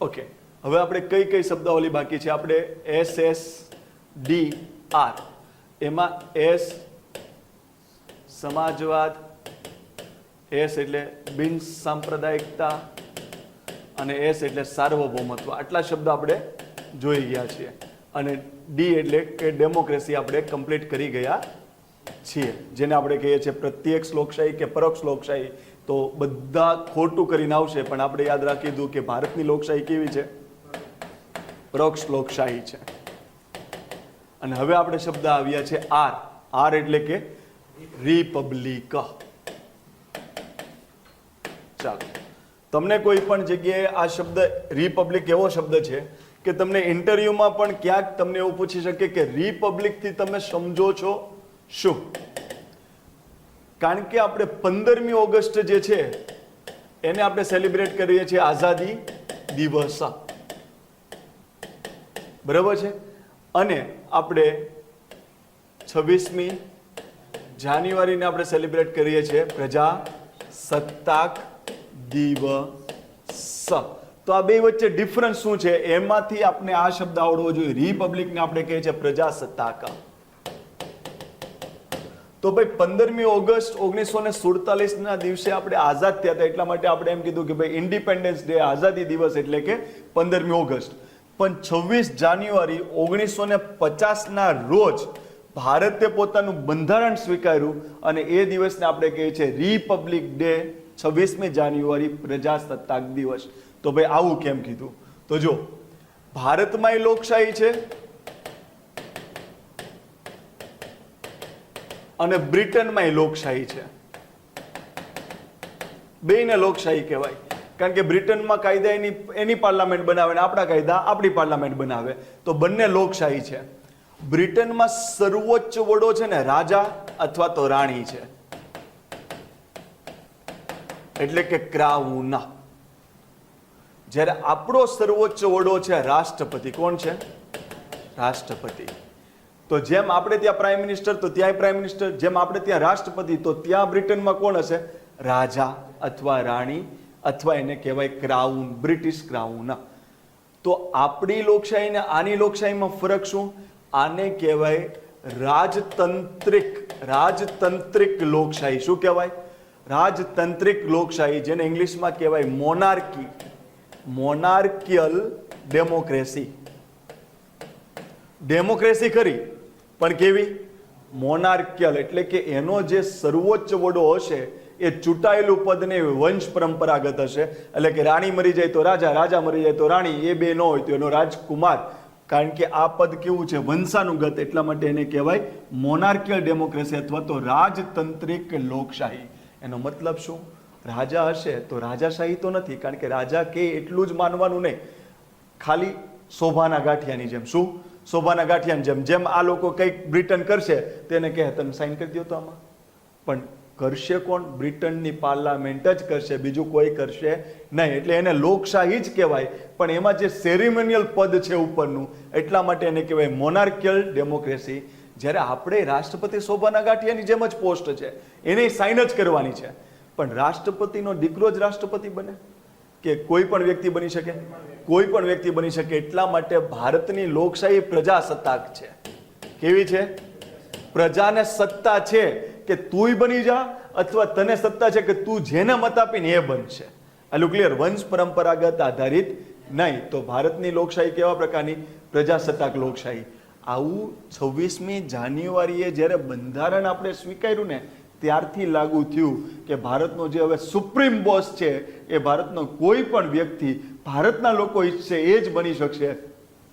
Okay, હવે આપણે કઈ કઈ શબ્દાવલી બાકી છે? આપણે SSDR, એમાં S સમાજવાદ, S એટલે બિન સાંપ્રદાયિકતા અને S એટલે સાર્વભૌમત્વ. આટલા શબ્દ આપણે જોઈ ગયા છીએ. અને D એટલે કે ડેમોક્રેસી આપણે કમ્પ્લીટ કરી ગયા છીએ, જેને આપણે કહીએ છીએ પ્રત્યક્ષ લોકશાહી કે પરોક્ષ લોકશાહી. તો બધા ખોટું કરીને આવશે, પણ આપણે યાદ રાખી દીધું કે ભારતની લોકશાહી કેવી છે? પરોક્ષ લોકશાહી છે. અને હવે આપણે શબ્દ આવ્યા છે R. R એટલે કે રિપબ્લિક. ચાલો, તમને કોઈ પણ જગ્યાએ આ શબ્દ રિપબ્લિક એવો શબ્દ છે કે તમને ઇન્ટરવ્યુમાં પણ ક્યાંક તમને એવું પૂછી શકે કે રિપબ્લિકથી તમે સમજો છો શું? કારણ કે આપણે 15મી ઓગસ્ટ જે છે એને આપણે સેલિબ્રેટ કરીએ છીએ આઝાદી દિવસ, બરાબર છે? અને આપણે 26મી જાન્યુઆરીને આપણે સેલિબ્રેટ કરીએ છીએ પ્રજાસત્તાક દિવસ. તો આ બે વચ્ચે ડિફરન્સ શું છે? એમાંથી આપણે આ શબ્દ આવડવો જોઈએ. રિપબ્લિકને આપણે કહીએ છીએ પ્રજાસત્તાક. તો ભાઈ 15મી ઓગસ્ટ 1947 ના દિવસે આપણે આઝાદ થયા હતા, એટલા માટે આપણે એમ કીધું કે ભાઈ ઇન્ડિપેન્ડન્સ ડે, આઝાદી દિવસ એટલે કે 15મી ઓગસ્ટ. પણ 26 જાન્યુઆરી 1950 ના રોજ ભારતે પોતાનું બંધારણ સ્વીકાર્યું અને એ દિવસને આપણે કહીએ છીએ રિપબ્લિક ડે, 26મી જાન્યુઆરી પ્રજાસત્તાક દિવસ. તો ભાઈ આવું કેમ કીધું? તો જો, ભારતમાં લોકશાહી છે અને બ્રિટનમાં લોકશાહી છે. બેયને લોકશાહી કહેવાય, કારણ કે બ્રિટનમાં કાયદા એની પાર્લામેન્ટ બનાવે અને આપણા કાયદા આપણી પાર્લામેન્ટ બનાવે, તો બંને લોકશાહી છે. બ્રિટનમાં સર્વોચ્ચ વડો છે ને રાજા અથવા તો રાણી છે, એટલે કે ક્રાઉન. જ્યારે આપણો સર્વોચ્ચ વડો છે રાષ્ટ્રપતિ. કોણ છે? રાષ્ટ્રપતિ. તો જેમ આપણે ત્યાં પ્રાઇમ મિનિસ્ટર તો ત્યાં પ્રાઇમ મિનિસ્ટર, જેમ આપણે ત્યાં રાષ્ટ્રપતિ તો ત્યાં બ્રિટનમાં કોણ હશે? રાજા અથવા રાણી, અથવા એને કહેવાય ક્રાઉન, બ્રિટિશ ક્રાઉન. તો આપણી લોકશાહી ને આની લોકશાહીમાં ફરક શું? આને કહેવાય રાજતંત્રિક લોકશાહી. શું કહેવાય? રાજતંત્રિક લોકશાહી, જેને ઇંગ્લિશમાં કહેવાય મોનાર્કી, મોનાર્કિયલ ડેમોક્રેસી. ડેમોક્રેસી ખરી, પણ કેવી? મોનાર્કિયલ, એટલે કે એનો જે સર્વોચ્ચ વડો હશે એ ચૂંટાયેલું પદને વંશ પરંપરાગત હશે. એટલે કે રાણી મરી જાય તો રાજા, રાજા મરી જાય તો રાણી, એ બે ન હોય તો એનો રાજકુમાર. કારણ કે આ પદ કેવું છે? વંશાનુગત. એટલા માટે એને કહેવાય મોનાર્કિયલ ડેમોક્રેસી અથવા તો રાજતંત્રિક લોકશાહી. એનો મતલબ શું? રાજા હશે તો રાજાશાહી તો નથી, કારણ કે રાજા કે એટલું જ માનવાનું નહીં, ખાલી શોભાના ગાંઠિયાની જેમ. શું? શોભાના ગાંઠિયાની જેમ. જેમ આ લોકો કંઈક બ્રિટન કરશે તેને કહે તમે સાઈન કરી દો તો આમાં, પણ કરશે કોણ? બ્રિટનની પાર્લામેન્ટ જ કરશે, બીજું કોઈ કરશે નહીં. એટલે એને લોકશાહી જ કહેવાય, પણ એમાં જે સેરેમોનિયલ પદ છે ઉપરનું, એટલા માટે એને કહેવાય મોનાર્કિયલ ડેમોક્રેસી. જ્યારે આપણે રાષ્ટ્રપતિ શોભાના ગાંઠિયાની જેમ જ પોસ્ટ છે, એને સાઈન જ કરવાની છે. પણ રાષ્ટ્રપતિનો દીકરો જ રાષ્ટ્રપતિ બને કે કોઈ પણ વ્યક્તિ બની શકે? કોઈ પણ વ્યક્તિ બની શકે. એટલા માટે ભારતની લોકશાહી પ્રજાસત્તાક છે. કેવી છે? પ્રજાને સત્તા છે કે તુંય બની જા, અથવા તને સત્તા છે કે તું જેને મત આપીને એ બનશે. આટલું ક્લિયર? વંશ પરંપરાગત આધારિત નહીં. તો ભારતની લોકશાહી કેવા પ્રકારની? પ્રજાસત્તાક લોકશાહી. આવું 26મી જાન્યુઆરીએ જ્યારે બંધારણ આપણે સ્વીકાર્યું ને ત્યારથી લાગુ થયું કે ભારતનો જે હવે સુપ્રીમ બોસ છે એ ભારતનો કોઈ પણ વ્યક્તિ ભારતના લોકો ઈચ્છે એ જ બની શકશે.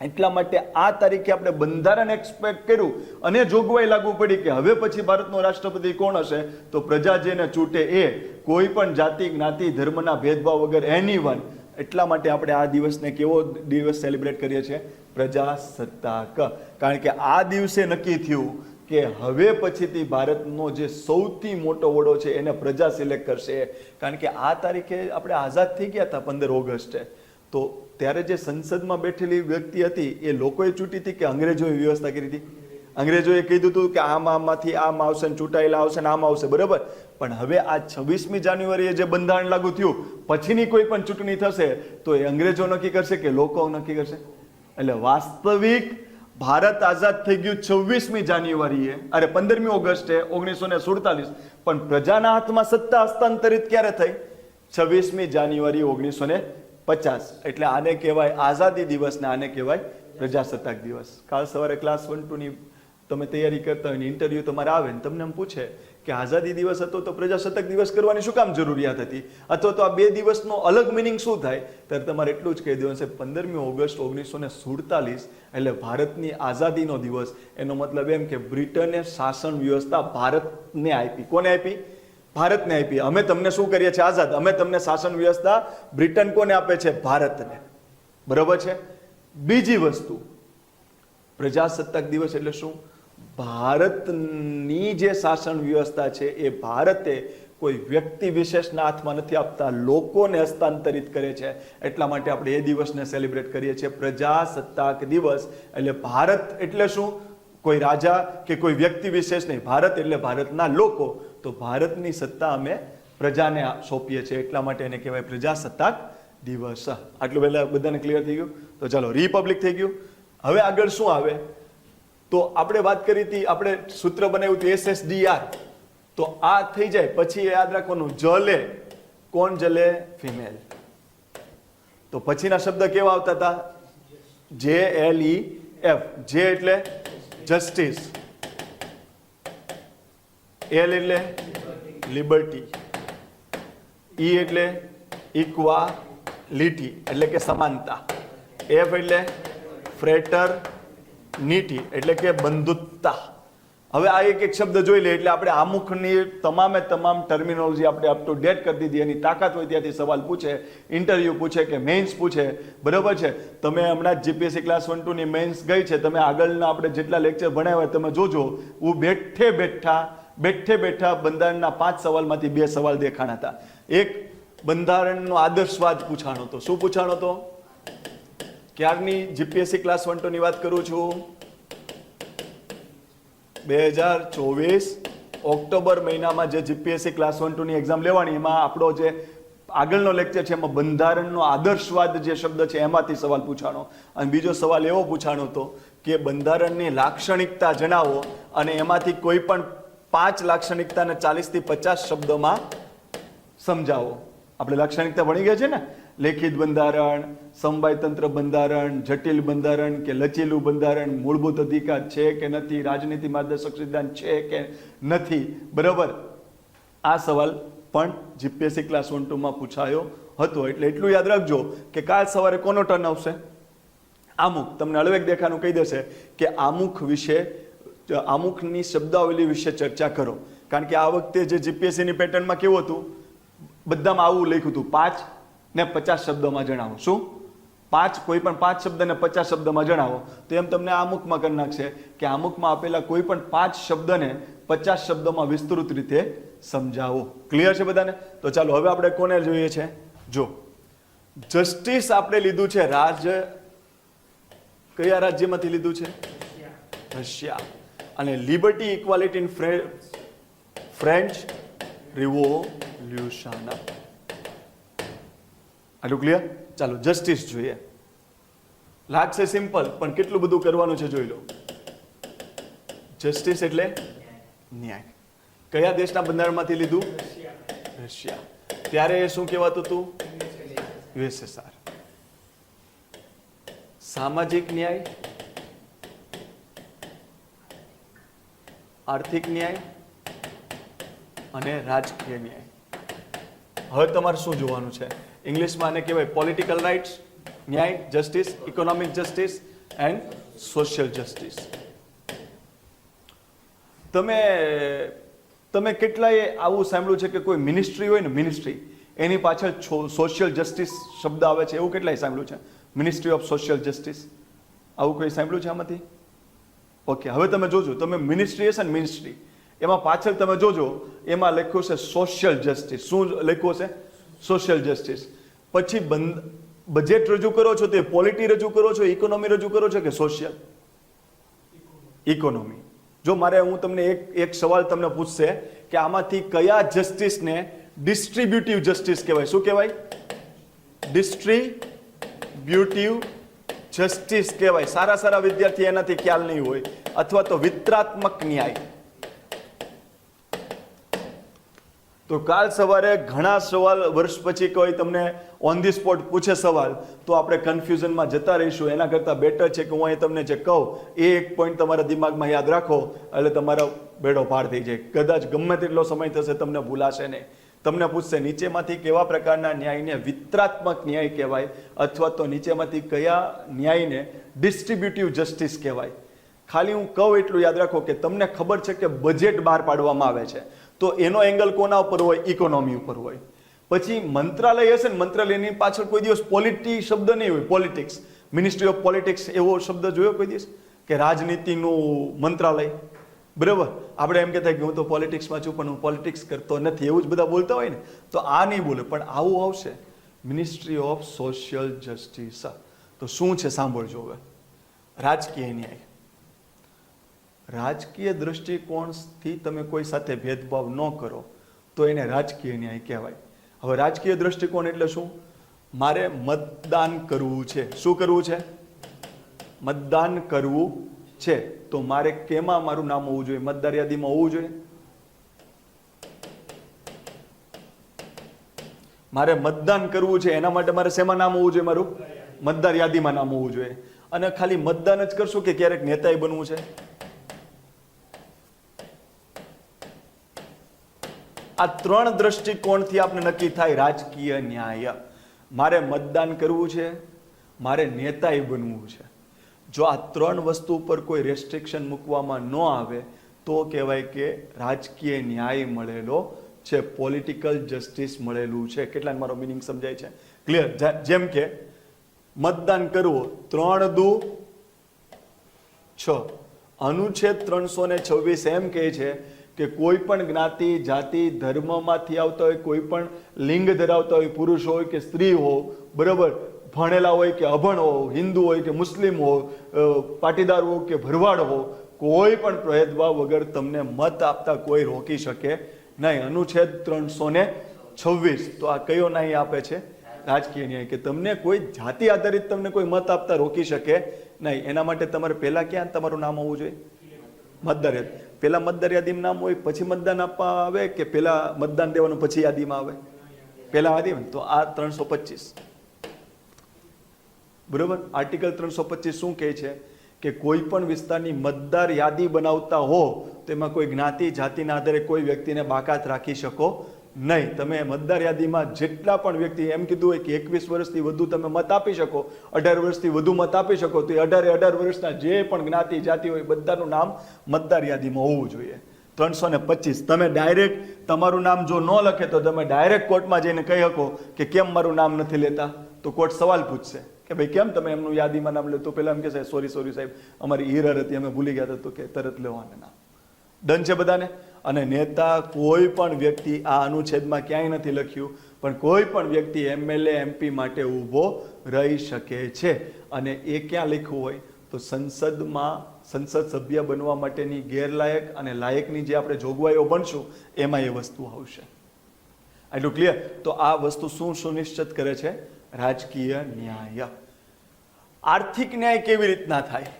એટલા માટે આ તારીખે આપણે બંધારણ એક્સપેક્ટ કર્યું અને જોગવાઈ લાગુ પડી કે હવે પછી ભારતનો રાષ્ટ્રપતિ કોણ હશે? તો પ્રજા જેને ચૂંટે એ, કોઈ પણ જાતિ જ્ઞાતિ ધર્મના ભેદભાવ વગર એનીવન. એટલા માટે આપણે આ દિવસને કેવો દિવસ સેલિબ્રેટ કરીએ છીએ? પ્રજાસત્તાક. કારણ કે આ દિવસે નક્કી થયું કે હવે પછીથી ભારતનો જે સૌથી મોટો વડો છે એને પ્રજા સિલેક્ટ કરશે. કારણ કે આ તારીખે આપણે આઝાદ થઈ ગયા હતા 15 ઓગસ્ટે. તો ત્યારે જે સંસદમાં બેઠેલી વ્યક્તિ હતી એ લોકોએ ચૂંટી હતી કે અંગ્રેજોએ વ્યવસ્થા કરી હતી? અંગ્રેજોએ કીધું હતું કે આમાંથી આમ આવશે ને ચૂંટાયેલા આવશે ને આમ આવશે, બરાબર? પણ હવે આ 26મી જાન્યુઆરીએ જે બંધારણ લાગુ થયું પછીની કોઈ પણ ચૂંટણી થશે તો એ અંગ્રેજો નક્કી કરશે કે લોકો નક્કી કરશે? એટલે વાસ્તવિક ભારત આઝાદ થઈ ગયું 26મી જાન્યુઆરીએ, અરે 15મી ઓગસ્ટે 1947, પણ પ્રજાના હાથમાં સત્તા હસ્તાંતરિત ક્યારે થઈ? 26મી જાન્યુઆરી 1950. એટલે આને કહેવાય આઝાદી દિવસ ને આને કહેવાય પ્રજાસત્તાક દિવસ. કાલ સવારે ક્લાસ 1-2 ની તમે તૈયારી કરતા હોય ને ઇન્ટરવ્યુ તમારે આવે ને તમને એમ પૂછે કે આઝાદી દિવસ હતો તો પ્રજાસત્તાક દિવસ કરવાની શું કામ જરૂરિયાત હતી, અથવા તો આ બે દિવસનો અલગ મિનિંગ શું થાય, ત્યારે તમારે એટલું જ કહી દેવાનું છે 15મી ઓગસ્ટ 1947 એટલે ભારતની આઝાદીનો દિવસ. એનો મતલબ એમ કે બ્રિટને શાસન વ્યવસ્થા ભારતને આપી. કોને આપી? ભારતને આપી. અમે તમને શું કરીએ છીએ? આઝાદ. અમે તમને શાસન વ્યવસ્થા બ્રિટન કોને આપે છે? ભારતને. બરોબર છે. બીજી વસ્તુ, પ્રજાસત્તાક દિવસ એટલે શું? ભારતની જે શાસન વ્યવસ્થા છે એ ભારતે કોઈ વ્યક્તિ વિશેષના હાથમાં નથી આપતા, લોકોને હસ્તાંતરિત કરે છે. એટલા માટે આપણે એ દિવસને સેલિબ્રેટ કરીએ છીએ પ્રજાસત્તાક દિવસ. એટલે ભારત એટલે શું? કોઈ રાજા કે કોઈ વ્યક્તિ વિશેષ નહીં, ભારત એટલે ભારતના લોકો. તો ભારતની સત્તા અમે પ્રજાને સોંપીએ છીએ, એટલા માટે એને કહેવાય પ્રજાસત્તાક દિવસ. આટલું પહેલા બધાને ક્લિયર થઈ ગયું? તો ચાલો, રિપબ્લિક થઈ ગયું. હવે આગળ શું આવે? તો આપણે વાત કરી હતી, આપણે સૂત્ર બનાવ્યું હતું SSDR. તો આ થઈ જાય પછી યાદ રાખવાનું, જલે. કોણ જલે? ફિમેલ. તો પછીના શબ્દ કેવા આવતા હતા? JLEF. જે એટલે જસ્ટિસ, L એટલે લિબર્ટી, E એટલે ઇક્વાલિટી એટલે કે સમાનતા, F એટલે ફ્રેટરનિટી એટલે કે બંધુત્તા. હવે આ એક શબ્દ જોઈ લે એટલે આપણે આમુખની તમામે તમામ ટર્મિનોલોજી આપણે અપ ટુ ડેટ કરી દીધી. એની તાકાત હોય ત્યાંથી સવાલ પૂછે, ઇન્ટરવ્યુ પૂછે કે મેઇન્સ પૂછે. બરોબર છે. તમે હમણાં જ GPSC ક્લાસ 1-2 ની મેઇન્સ ગઈ છે, તમે આગળના આપણે જેટલા લેક્ચર ભણાવ્યા તમે જોજો, હું બેઠે બેઠા બંધારણના 5 સવાલમાંથી 2 સવાલ દેખાણા હતા. એક બંધારણનો આદર્શવાદ પૂછાણો હતો. શું પૂછાણો હતો? ક્યારની GPSC ક્લાસ 1-2 ની વાત કરું છું, 2024 ઓક્ટોબર મહિનામાં જે GPSC ક્લાસ 1-2 ની એક્ઝામ લેવાની, એમાં આપણો જે આગળનો લેક્ચર છે એમાં બંધારણનો આદર્શવાદ જે શબ્દ છે એમાંથી સવાલ પૂછાણો. અને બીજો સવાલ એવો પૂછાણો હતો કે બંધારણની લાક્ષણિકતા જણાવો અને એમાંથી કોઈ પણ 5 લાક્ષણિકતાને 40 થી 50 શબ્દોમાં સમજાવો. આપણે લાક્ષણિકતા ભણી ગયા છે ને, લેખિત બંધારણ, સમવાયતંત્ર બંધારણ, જટિલ બંધારણ કે લચીલું બંધારણ, મૂળભૂત અધિકાર છે કે નથી, રાજનીતિ માર્ગદર્શક સિદ્ધાંત છે કે નથી. બરાબર. આ સવાલ પણ GPSC ક્લાસ 1-2 માં પૂછાયો હતો. એટલે એટલું યાદ રાખજો કે કાલ સવારે કોનો ટર્ન આવશે? આમુખ. તમને હળવેક દેખાનું કહી દેશે કે આમુખ વિશે, આમુખની શબ્દાવલી વિશે ચર્ચા કરો. કારણ કે આ વખતે જે GPSC ની પેટર્નમાં કેવું હતું, બધામાં આવું લખ્યું હતું, 5 ને 50 શબ્દોમાં જણાવો. શું? 5, કોઈ પણ 5 શબ્દને 50 શબ્દમાં જણાવો. તો એમ તમને આમુખમાં કરી નાખશે કે આમુખમાં આપેલા કોઈ પણ 5 શબ્દને 50 શબ્દોમાં વિસ્તૃત રીતે સમજાવો. ક્લિયર છે બધાને? તો ચાલો હવે આપણે કોને જોઈએ છે? જો જસ્ટિસ આપણે લીધું છે કયા રાજ્યમાંથી લીધું છે? રશિયા. અને liberty equality in French revolution. આટલું ક્લિયર? ચાલો જસ્ટિસ જોઈએ. લાગશે સિમ્પલ, પણ કેટલું બધું કરવાનું છે જોઈ લો. જસ્ટિસ એટલે ન્યાય. કયા દેશના બંધારણમાંથી લીધું? રશિયા. ત્યારે એ શું કહેવાતું હતું? USSR. સામાજિક ન્યાય, આર્થિક ન્યાય અને રાજકીય ન્યાય. હવે તમારે શું જોવાનું છે? ઇંગ્લિશમાં આને કહેવાય પોલિટિકલ રાઇટ્સ, ન્યાય, justice, economic justice and social justice. તમે કેટલાય આવું સાંભળ્યું છે કે કોઈ મિનિસ્ટ્રી હોય ને, મિનિસ્ટ્રી, એની પાછળ સોશિયલ જસ્ટિસ શબ્દ આવે છે, એવું કેટલાય સાંભળ્યું છે? મિનિસ્ટ્રી ઓફ સોશિયલ જસ્ટિસ, આવું કોઈ સાંભળ્યું છે આમાંથી? ઓકે, હવે તમે જોજો, તમે મિનિસ્ટ્રી હશે ને, મિનિસ્ટ્રી, એમાં પાછળ તમે જોજો, એમાં લખ્યું છે સોશિયલ જસ્ટિસ. શું લખ્યું છે? Social justice. પછી બજેટ રજૂ કરો છો તે પોલિટી રજૂ કરો છો, ઇકોનોમી રજૂ કરો છો કે સોશિયલ? ઇકોનોમી. જો મારે હું તમને એક સવાલ તમને પૂછશે કે આમાંથી કયા જસ્ટિસને ડિસ્ટ્રીબ્યુટિવ જસ્ટિસ કહેવાય? શું કહેવાય? ડિસ્ટ્રીબ્યુટિવ જસ્ટિસ કહેવાય. સારા વિદ્યાર્થી એનાથી ખ્યાલ નહીં હોય. અથવા તો વિતરાત્મક ન્યાય. તો કાલ સવારે ઘણા સવાલ વર્ષ પછી કોઈ તમને ઓન ધી સ્પોટ પૂછે સવાલ તો આપણે કન્ફ્યુઝનમાં જતા રહીશું. એના કરતાં બેટર છે કે હું અહીં તમને જે કહું એ એક પોઈન્ટ તમારા દિમાગમાં યાદ રાખો એટલે તમારો બેડો પાર થઈ જાય. કદાચ ગમે તેટલો સમય થશે તમને ભૂલાશે નહીં. તમને પૂછશે નીચેમાંથી કેવા પ્રકારના ન્યાયને વિતરાત્મક ન્યાય કહેવાય અથવા તો નીચેમાંથી કયા ન્યાયને ડિસ્ટ્રીબ્યુટિવ જસ્ટિસ કહેવાય. ખાલી હું કહું એટલું યાદ રાખો કે તમને ખબર છે કે બજેટ બહાર પાડવામાં આવે છે તો એનો એંગલ કોના ઉપર હોય? ઇકોનોમી ઉપર હોય. પછી મંત્રાલય હશે ને, મંત્રાલયની પાછળ કોઈ દિવસ પોલિટી શબ્દ નહીં હોય. પોલિટિક્સ, મિનિસ્ટ્રી ઓફ પોલિટિક્સ એવો શબ્દ જોયો કોઈ દિવસ? કે રાજનીતિનું મંત્રાલય. બરાબર, આપણે એમ કહેતા કે હું તો પોલિટિક્સમાં છું પણ હું પોલિટિક્સ કરતો નથી, એવું જ બધા બોલતા હોય ને. તો આ નહીં બોલે પણ આવું આવશે, મિનિસ્ટ્રી ઓફ સોશિયલ જસ્ટિસ. તો શું છે સાંભળજો હવે. રાજકીય ન્યાય. રાજકીય દ્રષ્ટિકોણથી તમે કોઈ સાથે ભેદભાવ ન કરો તો એને રાજકીય ન્યાય કહેવાય. હવે રાજકીય દ્રષ્ટિકોણ એટલે શું? મારે મતદાન કરવું છે. શું કરવું છે? મતદાન કરવું છે તો મારે કેમાં મારું નામ હોવું જોઈએ? મતદાર યાદીમાં હોવું જોઈએ. મારે મતદાન કરવું છે એના માટે મારે શેમાં નામ હોવું જોઈએ? મારું મતદાર યાદીમાં નામ હોવું જોઈએ. અને ખાલી મતદાન જ કરશું કે ક્યારેક નેતાએ બનવું છે? આ ત્રણ દ્રષ્ટિકોણથી આપણે નક્કી થાય રાજકીય ન્યાય. મારે મતદાન કરવું છે, મારે નેતાએ બનવું છે. જો આ ત્રણ વસ્તુ ઉપર કોઈ રેસ્ટ્રિક્શન મૂકવામાં ન આવે તો કહેવાય કે રાજકીય ન્યાય મળેલો છે, પોલિટિકલ જસ્ટિસ મળેલું છે. કેટલાને મારો મિનિંગ સમજાય છે? ક્લિયર? જેમ કે મતદાન કરવું 3 દુ 6 અનુચ્છેદ 326 એમ કહે છે કે કોઈ પણ જ્ઞાતિ, જાતિ, ધર્મમાંથી આવતા હોય, કોઈ પણ લિંગ ધરાવતા હોય, પુરુષ હોય કે સ્ત્રી હો, બરાબર, ભણેલા હોય કે અભણ હો, હિન્દુ હોય કે મુસ્લિમ હો, પાટીદાર હો કે ભરવાડ હો, કોઈ પણ ભેદભાવ વગર તમને મત આપતા કોઈ રોકી શકે નહીં. અનુચ્છેદ 326. તો આ કયો ન્યાય આપે છે? રાજકીય ન્યાય. કે તમને કોઈ જાતિ આધારિત તમને કોઈ મત આપતા રોકી શકે નહીં. એના માટે તમારે પહેલા ક્યાં તમારું નામ હોવું જોઈએ? મતદાર યાદી. પેલા મતદાર યાદીમાં નામ હોય પછી મતદાન આપવા આવે કે પેલા મતદાન દેવાનું પછી યાદીમાં આવે? પેલા યાદીમાં. તો આ 325 બરોબર. આર્ટિકલ 325 શું કહે છે કે કોઈ પણ વિસ્તારની મતદાર યાદી બનાવતા હો તો એમાં કોઈ જ્ઞાતિ, જાતિના આધારે કોઈ વ્યક્તિને બાકાત રાખી શકો નહીં. તમે મતદાર યાદીમાં જેટલા પણ વ્યક્તિ, એમ કીધું હોય કે 21 વર્ષથી વધુ તમે મત આપી શકો, 18 વર્ષથી વધુ મત આપી શકો, તો એ 18 વર્ષના જે પણ જ્ઞાતિ, જાતિ હોય બધાનું નામ મતદાર યાદીમાં હોવું જોઈએ. 325. તમે ડાયરેક્ટ તમારું નામ જો ન લખે તો તમે ડાયરેક્ટ કોર્ટમાં જઈને કહી શકો કે કેમ મારું નામ નથી લેતા? તો કોર્ટ સવાલ પૂછશે કે ભાઈ કેમ તમે એમનું યાદીમાં નામ લે? તો પેલા એમ કહેશે સોરી સાહેબ, અમારી ઈરર હતી, અમે ભૂલી ગયા હતા. તો કે તરત લેવાના નામ. ડન છે બધાને? અને નેતા કોઈ પણ વ્યક્તિ, આ અનુચ્છેદમાં ક્યાંય નથી લખ્યું, પણ કોઈ પણ વ્યક્તિ MLA MP માટે ઊભો રહી શકે છે. અને એ ક્યાં લખ્યું હોય? તો સંસદમાં સંસદ સભ્ય બનવા માટેની ગેરલાયક અને લાયકની જે આપણે જોગવાઈઓ બનશું એમાં એ વસ્તુ આવશે. આટલું ક્લિયર? તો આ વસ્તુ શું સુનિશ્ચિત કરે છે? રાજકીય ન્યાય. આર્થિક ન્યાય કેવી રીતના થાય?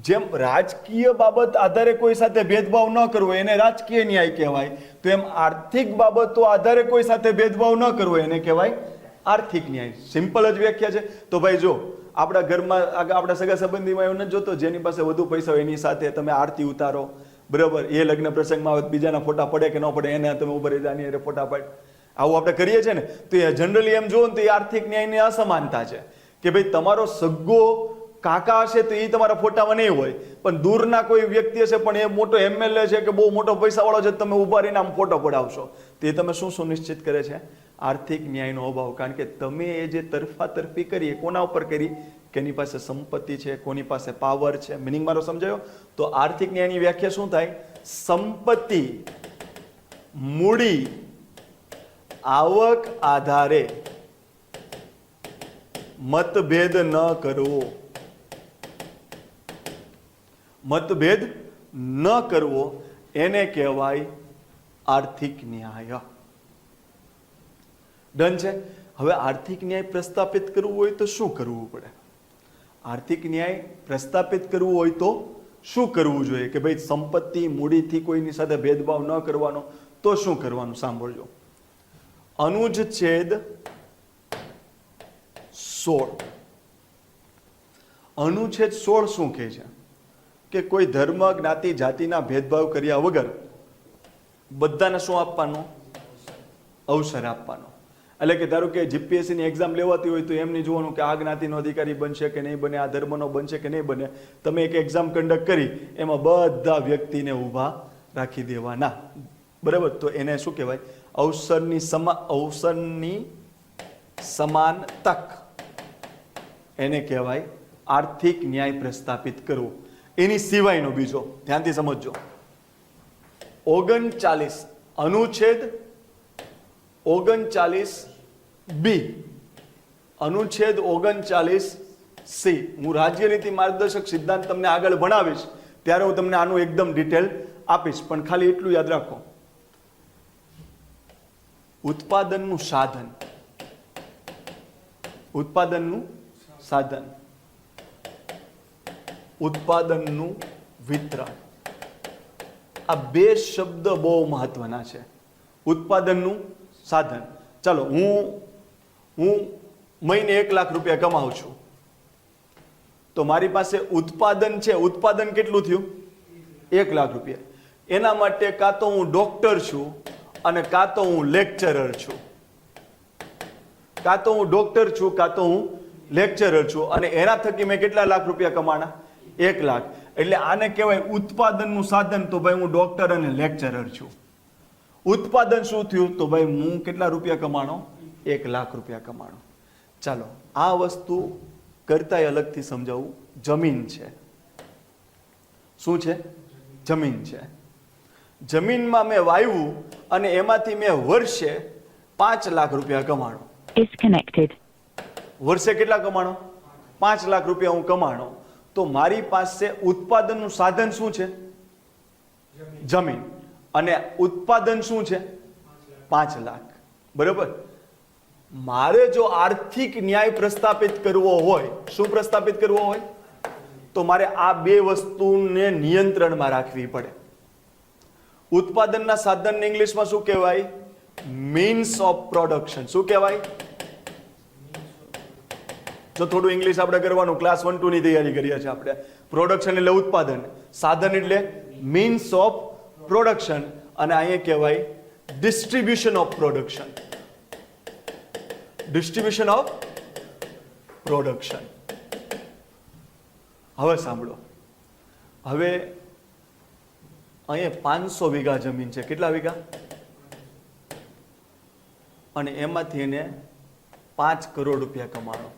જેમ રાજકીય બાબત આધારે કોઈ સાથે ભેદભાવ ન કરવો એને રાજકીય ન્યાય કહેવાય, તો એમ આર્થિક બાબતો આધારે કોઈ સાથે ભેદભાવ ન કરવો એને કહેવાય આર્થિક ન્યાય. સિમ્પલ જ વ્યાખ્યા છે. તો ભાઈ જો આપણા ઘરમાં, આપણા સગા સંબંધીમાં એવું નથી જોતો જેની પાસે વધુ પૈસા હોય એની સાથે તમે આરતી ઉતારો, બરાબર, એ લગ્ન પ્રસંગમાં આવે બીજાના ફોટા પડે કે ન પડે એને તમે ઉભા રહી જાની અરે ફોટા પાડ, આવું આપણે કરીએ છીએ ને. તો એ જનરલી એમ જોવો ને તો એ આર્થિક ન્યાયની અસમાનતા છે કે ભાઈ તમારો સગ્ગો કાકા હશે તો એ તમારા ફોટામાં નહીં હોય, પણ દૂરના કોઈ વ્યક્તિ હશે પણ એ મોટો MLA છે કે બહુ મોટો પૈસાવાળો છે, તમે ઉભા રહીને આમ ફોટો પડાવશો. તો એ તમે શું સુનિશ્ચિત કરે છે? આર્થિક ન્યાયનો અભાવ. કારણ કે તમે એ જે તરફાતરફી કરી એ કોના ઉપર કરી? કે એની પાસે સંપત્તિ છે, કોની પાસે પાવર છે. મિનિંગ મારો સમજાયો? તો આર્થિક ન્યાયની વ્યાખ્યા શું થાય? સંપત્તિ, મૂડી, આવક આધારે મતભેદ ન કરવો. મતભેદ ન કરવો એને કહેવાય આર્થિક ન્યાય. ડન છે. હવે આર્થિક ન્યાય પ્રસ્થાપિત કરવું હોય તો શું કરવું પડે? આર્થિક ન્યાય પ્રસ્થાપિત કરવું હોય તો શું કરવું જોઈએ? કે ભાઈ સંપત્તિ મૂડીથી કોઈની સાથે ભેદભાવ ન કરવાનો, તો શું કરવાનું? સાંભળજો. અનુચ્છેદ 16. અનુચ્છેદ 16 શું કહે છે? કે કોઈ ધર્મ, જ્ઞાતિ, જાતિના ભેદભાવ કર્યા વગર બધાને શું આપવાનો? અવસર આપવાનો. એટલે કે ધારો કે જીપીએસસીની એક્ઝામ લેવાતી હોય તો એમ નહીં જોવાનું કે આ જ્ઞાતિનો અધિકારી બનશે કે નહીં બને, આ ધર્મનો બનશે કે નહીં બને. તમે એક એક્ઝામ કન્ડક્ટ કરી, એમાં બધા વ્યક્તિને ઊભા રાખી દેવાના. બરાબર? તો એને શું કહેવાય? અવસરની સમાન તક, એને કહેવાય આર્થિક ન્યાય પ્રસ્થાપિત કરવો. એની સિવાયનો બીજો, ધ્યાનથી સમજજો, 39 અનુચ્છેદ 39B, અનુચ્છેદ 39C. હું રાજ્ય નીતિ માર્ગદર્શક સિદ્ધાંત તમને આગળ ભણાવીશ ત્યારે હું તમને આનું એકદમ ડિટેલ આપીશ, પણ ખાલી એટલું યાદ રાખો, ઉત્પાદનનું સાધન, ઉત્પાદનનું સાધન, ઉત્પાદનનું વિતરણ, આ બે શબ્દ બહુ મહત્વના છે. ઉત્પાદનનું સાધન. ચાલો, હું મહિને 1 લાખ રૂપિયા કમાઉં છું, તો મારી પાસે ઉત્પાદન છે. ઉત્પાદન કેટલું થયું? 1 લાખ રૂપિયા. એના માટે કાં તો હું ડોક્ટર છું અને કાં તો હું લેક્ચરર છું. કાં તો હું ડોક્ટર છું, કાં તો હું લેક્ચરર છું, અને એના થકી મેં કેટલા લાખ રૂપિયા કમાણા? 1 લાખ. એટલે આને કહેવાય ઉત્પાદનનું સાધન. તો ભાઈ હું ડોક્ટર અને લેક્ચરર છું. ઉત્પાદન શું થયું? તો ભાઈ હું કેટલા રૂપિયા કમાણો? 1 લાખ રૂપિયા કમાણો. ચાલો, આ વસ્તુ કરતાંય અલગથી સમજાવું. જમીન છે. શું છે? જમીન છે. જમીનમાં મેં વાવ્યું અને એમાંથી મેં વર્ષે 5 લાખ રૂપિયા કમાણો. વર્ષે કેટલા કમાણો? 5 લાખ રૂપિયા હું કમાણો. તો મારી પાસે ઉત્પાદનનું સાધન શું છે? જમીન. અને ઉત્પાદન શું છે? 5 લાખ. બરોબર? મારે જો આર્થિક ન્યાય પ્રસ્થાપિત કરવો હોય, શું પ્રસ્થાપિત કરવો હોય? તો મારે આ બે વસ્તુને નિયંત્રણમાં રાખવી પડે. ઉત્પાદનના સાધનને ઇંગ્લિશમાં શું કહેવાય? Means of production. શું કહેવાય? જો થોડું ઇંગ્લિશ આપણે કરવાનું, ક્લાસ 1 2 ની તૈયારી કરીએ છીએ આપણે. પ્રોડક્શન એટલે ઉત્પાદન, સાધન એટલે મીન્સ ઓફ પ્રોડક્શન, અને અહીંયા કહેવાય distribution of production. Distribution of production. હવે સાંભળો, હવે અહીંયા 500 વીઘા જમીન છે. કેટલા વીઘા? અને એમાંથી એને 5 કરોડ રૂપિયા કમાણો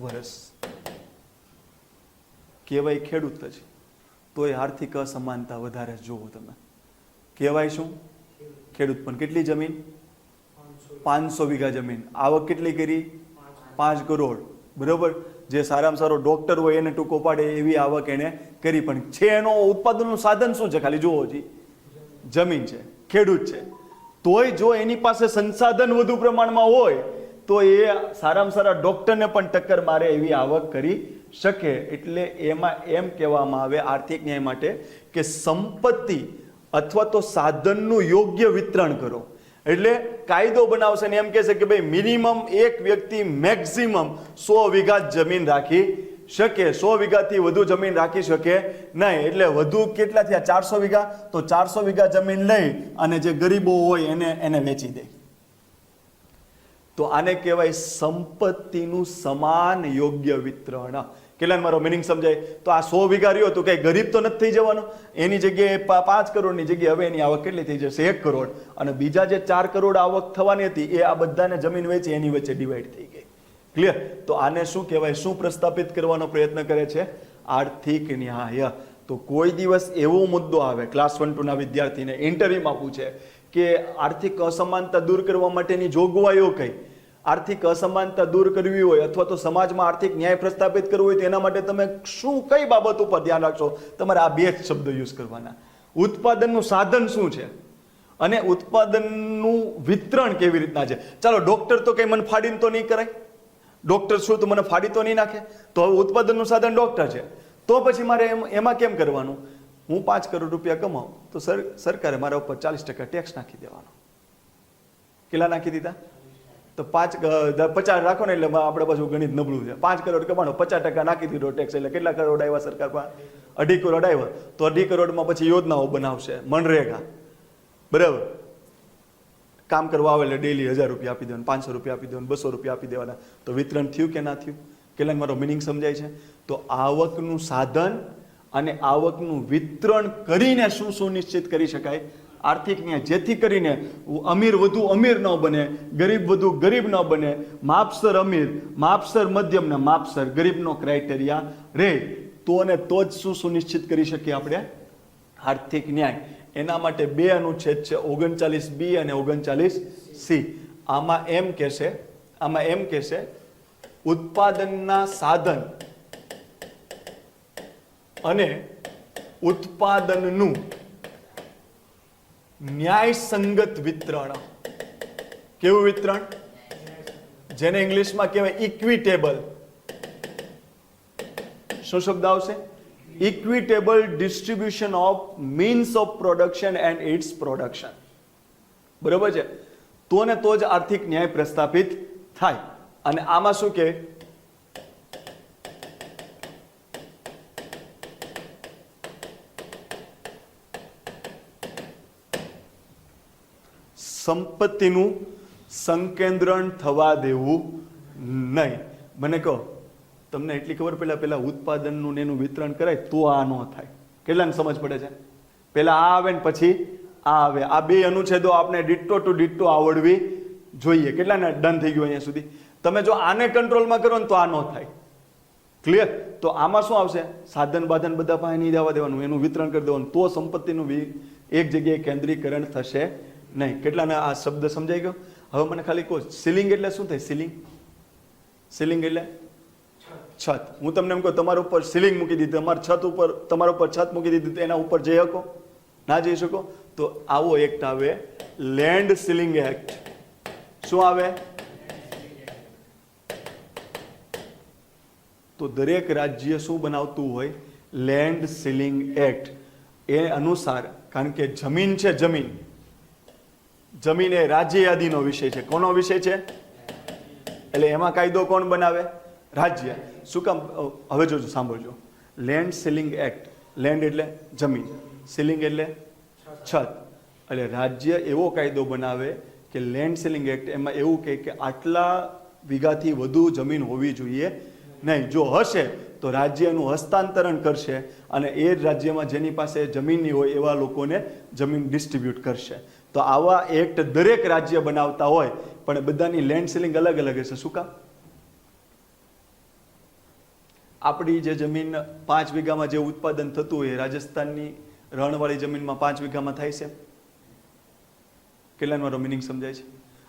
વર્ષ. કહેવાય ખેડૂત જ, તોય આર્થિક અસમાનતા વધારે જોવો તમે. કહેવાય શું? ખેડૂત. પણ કેટલી જમીન? 500 વીઘા જમીન. આવક કેટલી કરી? 5 કરોડ. બરોબર? જે સારામાં સારો ડોક્ટર હોય એને ટૂંકો પાડે એવી આવક એને કરી. પણ છે એનો ઉત્પાદનનું સાધન શું છે? ખાલી જુઓ, જમીન છે, ખેડૂત છે. તોય જો એની પાસે સંસાધન વધુ પ્રમાણમાં હોય તો એ સારામાં સારા ડોક્ટરને પણ ટક્કર મારે એવી આવક કરી શકે. એટલે એમાં એમ કહેવામાં આવે આર્થિક ન્યાય માટે કે સંપત્તિ અથવા તો સાધનનું યોગ્ય વિતરણ કરો. એટલે કાયદો બનાવશે ને એમ કહેશે કે ભાઈ મિનિમમ એક વ્યક્તિ મેક્સિમમ 100 વીઘા જમીન રાખી શકે. 100 વીઘાથી વધુ જમીન રાખી શકે નહીં. એટલે વધુ કેટલા થયા? 400 વીઘા. તો 400 વીઘા જમીન લઈ અને જે ગરીબો હોય એને વેચી દે. તો આને કહેવાય સંપત્તિનું સમાન યોગ્ય વિતરણ. કેટલાને મારો મિનિંગ સમજાય? તો આ 100 વીઘા રહ્યો તો કઈ ગરીબ તો નથી થઈ જવાનો. એની જગ્યાએ 5 કરોડની જગ્યાએ હવે એની આવક કેટલી થઈ જશે? 1 કરોડ. અને બીજા જે 4 કરોડ આવક થવાની હતી એ આ બધાને જમીન વેચી એની વચ્ચે ડિવાઈડ થઈ ગઈ. ક્લિયર? તો આને શું કહેવાય? શું પ્રસ્થાપિત કરવાનો પ્રયત્ન કરે છે? આર્થિક ન્યાય. તો કોઈ દિવસ એવો મુદ્દો આવે ક્લાસ 1 2 ના વિદ્યાર્થીને ઇન્ટરવ્યુમાં પૂછે કે આર્થિક અસમાનતા દૂર કરવા માટેની જોગવાઈઓ કઈ, આર્થિક અસમાનતા દૂર કરવી હોય અથવા તો સમાજમાં આર્થિક ન્યાય પ્રસ્થાપિત કરવો હોય તો એના માટે તમે કઈ બાબત ઉપર ધ્યાન રાખશો? તમારે આ બે જ શબ્દો યુઝ કરવાના. ઉત્પાદનનું સાધન શું છે અને ઉત્પાદનનું વિતરણ કેવી રીતના છે. ચાલો, ડોક્ટર તો કઈ મને ફાડીને તો નહીં કરાય, ડોક્ટર શું તો મને ફાડી તો નહીં નાખે, તો હવે ઉત્પાદનનું સાધન ડોક્ટર છે, તો પછી મારે એમાં કેમ કરવાનું? હું 5 કરોડ રૂપિયા કમાઉં તો સરકારે મારા ઉપર 40% ટેક્સ નાખી દેવાનો. કેટલા નાખી દીધા? તો 50 રાખો ને, એટલે આપણે પાછું ગણિત નબળું છે. 5 કરોડ કમાણો, 50% નાખી દીધો ટેક્સ, એટલે કેટલા કરોડ આવ્યા સરકાર પાસે? 2.5 કરોડ આવ્યા. તો 2.5 કરોડમાં પછી યોજનાઓ બનાવશે, મનરેગા, બરાબર. કામ કરવા આવે એટલે ડેલી 1000 રૂપિયા આપી દેવાના, 500 રૂપિયા આપી દેવાના, 200 રૂપિયા આપી દેવાના. તો વિતરણ થયું કે ના થયું? કેટલા મારો મિનિંગ સમજાય છે? તો આવકનું સાધન અને આવકનું વિતરણ કરીને શું સુનિશ્ચિત કરી શકાય? આર્થિક ન્યાય, જેથી કરીને અમીર વધુ અમીર ન બને, ગરીબ વધુ ગરીબ ન બને, માપસર અમીર, માપસર મધ્યમ ને માપસર ગરીબનો ક્રાઇટેરિયા રહે. તો અને તો જ શું સુનિશ્ચિત કરી શકીએ આપણે? આર્થિક ન્યાય. એના માટે 2 અનુચ્છેદ છે, 39B અને 39C. આમાં એમ કહેશે ઉત્પાદનના સાધન અને ઉત્પાદનનું ન્યાયસંગત વિતરણ. કેવું વિતરણ? જેને ઇંગ્લિશમાં કહેવાય ઇક્વિટેબલ. શું શબ્દ આવશે? Equitable distribution of means of production and its production. બરોબર છે? તો ને તો જ આર્થિક ન્યાય પ્રસ્થાપિત થાય. અને આમાં શું કે સંપત્તિનું સંકેન્દ્રણ થવા દેવું નહીં. મને કહો, તમને એટલી ખબર પેલા ઉત્પાદનનું એનું વિતરણ કરાય તો આ ન થાય. કેટલાને સમજ પડે છે? પેલા આ આવે ને પછી આ આવે. આ 2 અનુચ્છેદો આપણે ડિટ્ટો ટુ ડિટ્ટો આવડવી જોઈએ. કેટલાને ડન થઈ ગયું અહીંયા સુધી? તમે જો આને કંટ્રોલમાં કરો ને તો આ ન થાય. ક્લિયર? તો આમાં શું આવશે? સાધન બાધન બધા પાસે નહીં જવા દેવાનું, એનું વિતરણ કરી દેવાનું, તો સંપત્તિનું એક જગ્યાએ કેન્દ્રીકરણ થશે નહીં. કેટલાને આ શબ્દ સમજાઈ ગયો? હવે મને ખાલી કહો, સીલિંગ એટલે શું થાય? સીલિંગ એટલે છત. હું તમને એમ કહું, તમારા ઉપર સીલિંગ મૂકી દીધી, તમારા ઉપર છત મૂકી દીધી, એના ઉપર જઈ શકો? ના જઈ શકો. તો આવો એક્ટ આવે, લેન્ડ સીલિંગ એક્ટ. શું આવે? તો દરેક રાજ્ય શું બનાવતું હોય? Land ceiling act. એ અનુસાર, કારણ કે જમીન છે, જમીન એ રાજ્ય યાદીનો વિષય છે. કોનો વિષય છે? એટલે એમાં કાયદો કોણ બનાવે? રાજ્ય. શું કામ? હવે જોજો, સાંભળજો. Land ceiling act. લેન્ડ એટલે જમીન, સીલિંગ એટલે છત. એટલે રાજ્ય એવો કાયદો બનાવે કે લેન્ડ સીલિંગ એક્ટ, એમાં એવું કહે કે આટલા વીઘાથી વધુ જમીન હોવી જોઈએ નહીં. જો હશે તો રાજ્ય એનું હસ્તાંતરણ કરશે અને એ રાજ્યમાં જેની પાસે જમીનની હોય એવા લોકોને જમીન ડિસ્ટ્રીબ્યુટ કરશે. તો આવા એક્ટ દરેક રાજ્ય બનાવતા હોય, પણ બધાની લેન્ડ સીલિંગ અલગ અલગ હશે. શું કામ? આપણી જે જમીન 5 વીઘામાં જે ઉત્પાદન થતું હોય, રાજસ્થાનની રણવાળી જમીનમાં 5 વીઘામાં થાય છે. કેટલાનો મારો મિનિંગ સમજાય છે?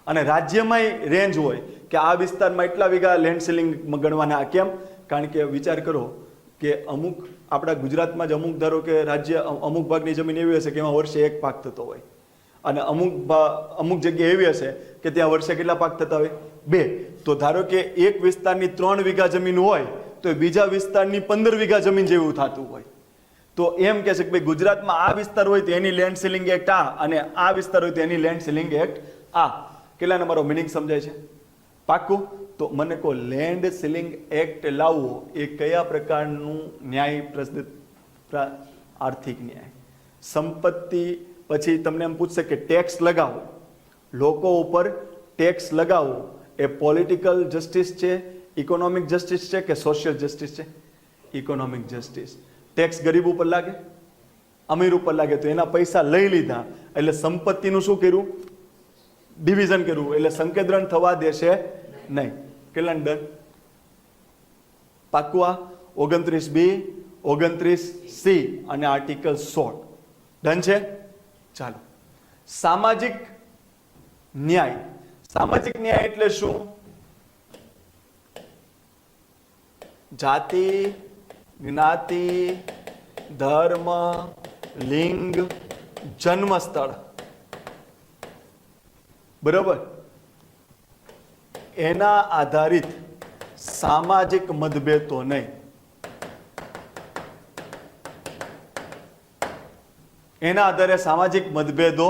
અને રાજ્યમાં રેન્જ હોય કે આ વિસ્તારમાં એટલા વીઘા લેન્ડ સીલિંગ ગણવાના. કેમ? કારણ કે વિચાર કરો કે અમુક આપણા ગુજરાતમાં જ અમુક, ધારો કે રાજ્ય અમુક ભાગની જમીન એવી હશે કે એમાં વર્ષે 1 પાક થતો હોય, અને અમુક જગ્યા એવી હશે કે ત્યાં વર્ષે કેટલા પાક થતા હોય? 2. તો ધારો કે એક વિસ્તારની 3 વીઘા જમીન હોય તો બીજા વિસ્તારની 15 વીઘા જમીન જેવું થતું હોય. તો એમ કહે છે કે ભાઈ ગુજરાતમાં આ વિસ્તાર હોય તો એની લેન્ડ સીલિંગ એક્ટ આ, અને આ વિસ્તાર હોય તો એની લેન્ડ સીલિંગ એક્ટ આ. કેટલાને મારો મિનિંગ સમજાય છે? પાક્કું? તો મને કહો, લેન્ડ સીલિંગ એક્ટ લાવવો એ કયા પ્રકારનું ન્યાય? આર્થિક ન્યાય. સંપત્તિ પછી તમને એમ પૂછશે કે ટેક્સ લગાવો, લોકો ઉપર ટેક્સ લગાવો, એ પોલિટિકલ જસ્ટિસ છે, ઇકોનોમિક જસ્ટિસ છે કે સોશિયલ જસ્ટિસ છે? Economic justice. ટેક્સ ગરીબ ઉપર લાગે, અમીર ઉપર લાગે, તો એના પૈસા લઈ લીધા એટલે સંપત્તિનું શું કર્યું? ડિવિઝન કર્યું. એટલે સંકેન્દ્રણ થવા દેશે નહીં. કેટલા ડન? પાક્કું? આ 29B, 29C અને આર્ટિકલ 16 ડન છે. ચાલો, સામાજિક ન્યાય. સામાજિક ન્યાય એટલે શું? જાતિ, જ્ઞાતિ, ધર્મ, લિંગ, જન્મસ્થળ, બરોબર, એના આધારિત સામાજિક મતભેદો નહીં, એના આધારે સામાજિક મતભેદો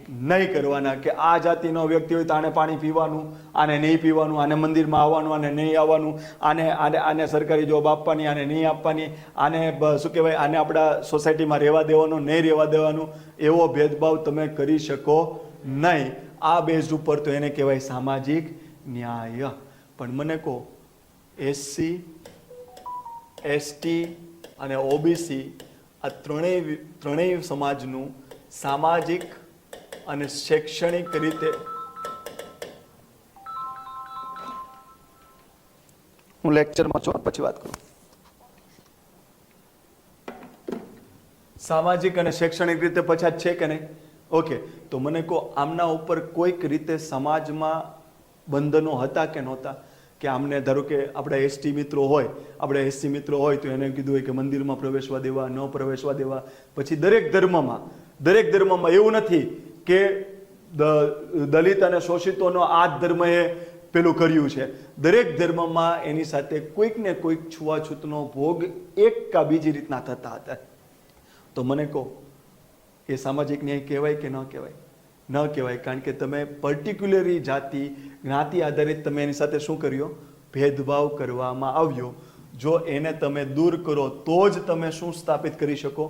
નહીં કરવાના કે આ જાતિનો વ્યક્તિ હોય તો આને પાણી પીવાનું, આને નહીં પીવાનું, આને મંદિરમાં આવવાનું, આને નહીં આવવાનું, આને સરકારી જોબ આપવાની, આને નહીં આપવાની, આને શું કહેવાય, આને આપણા સોસાયટીમાં રહેવા દેવાનું, નહીં રહેવા દેવાનું, એવો ભેદભાવ તમે કરી શકો નહીં. આ બેઝ ઉપર તો એને કહેવાય સામાજિક ન્યાય. પણ મને કહો, એસસી, એસટી અને ઓબીસી આ ત્રણેય સમાજનું સામાજિક અને શૈક્ષણિક રીતે, હું લેક્ચરમાં છું પછી વાત કરું, સામાજિક અને શૈક્ષણિક રીતે પછાત છે કે નહીં? ઓકે, તો મને કહો, આમના ઉપર કોઈક રીતે સમાજમાં બંધનો હતા કે નહોતા? કે આમને ધારો કે આપણા એસટી મિત્રો હોય, આપણે એસસી મિત્રો હોય તો એને કીધું હોય કે મંદિરમાં પ્રવેશવા દેવા, ન પ્રવેશવા દેવા. પછી દરેક ધર્મમાં એવું નથી કે દલિત અને શોષિતોનો આ જ ધર્મએ પેલું કર્યું છે. દરેક ધર્મમાં એની સાથે કોઈક ને કોઈક છૂઆછૂતનો ભોગ એક કા બીજી રીતના થતા હતા. તો મને કહો, એ સામાજિક ન્યાય કહેવાય કે ન કહેવાય? ન કહેવાય. કારણ કે તમે પર્ટિક્યુલરી જાતિ, જ્ઞાતિ આધારિત તમે એની સાથે શું કર્યો? ભેદભાવ કરવામાં આવ્યો. જો એને તમે દૂર કરો તો જ તમે શું સ્થાપિત કરી શકો?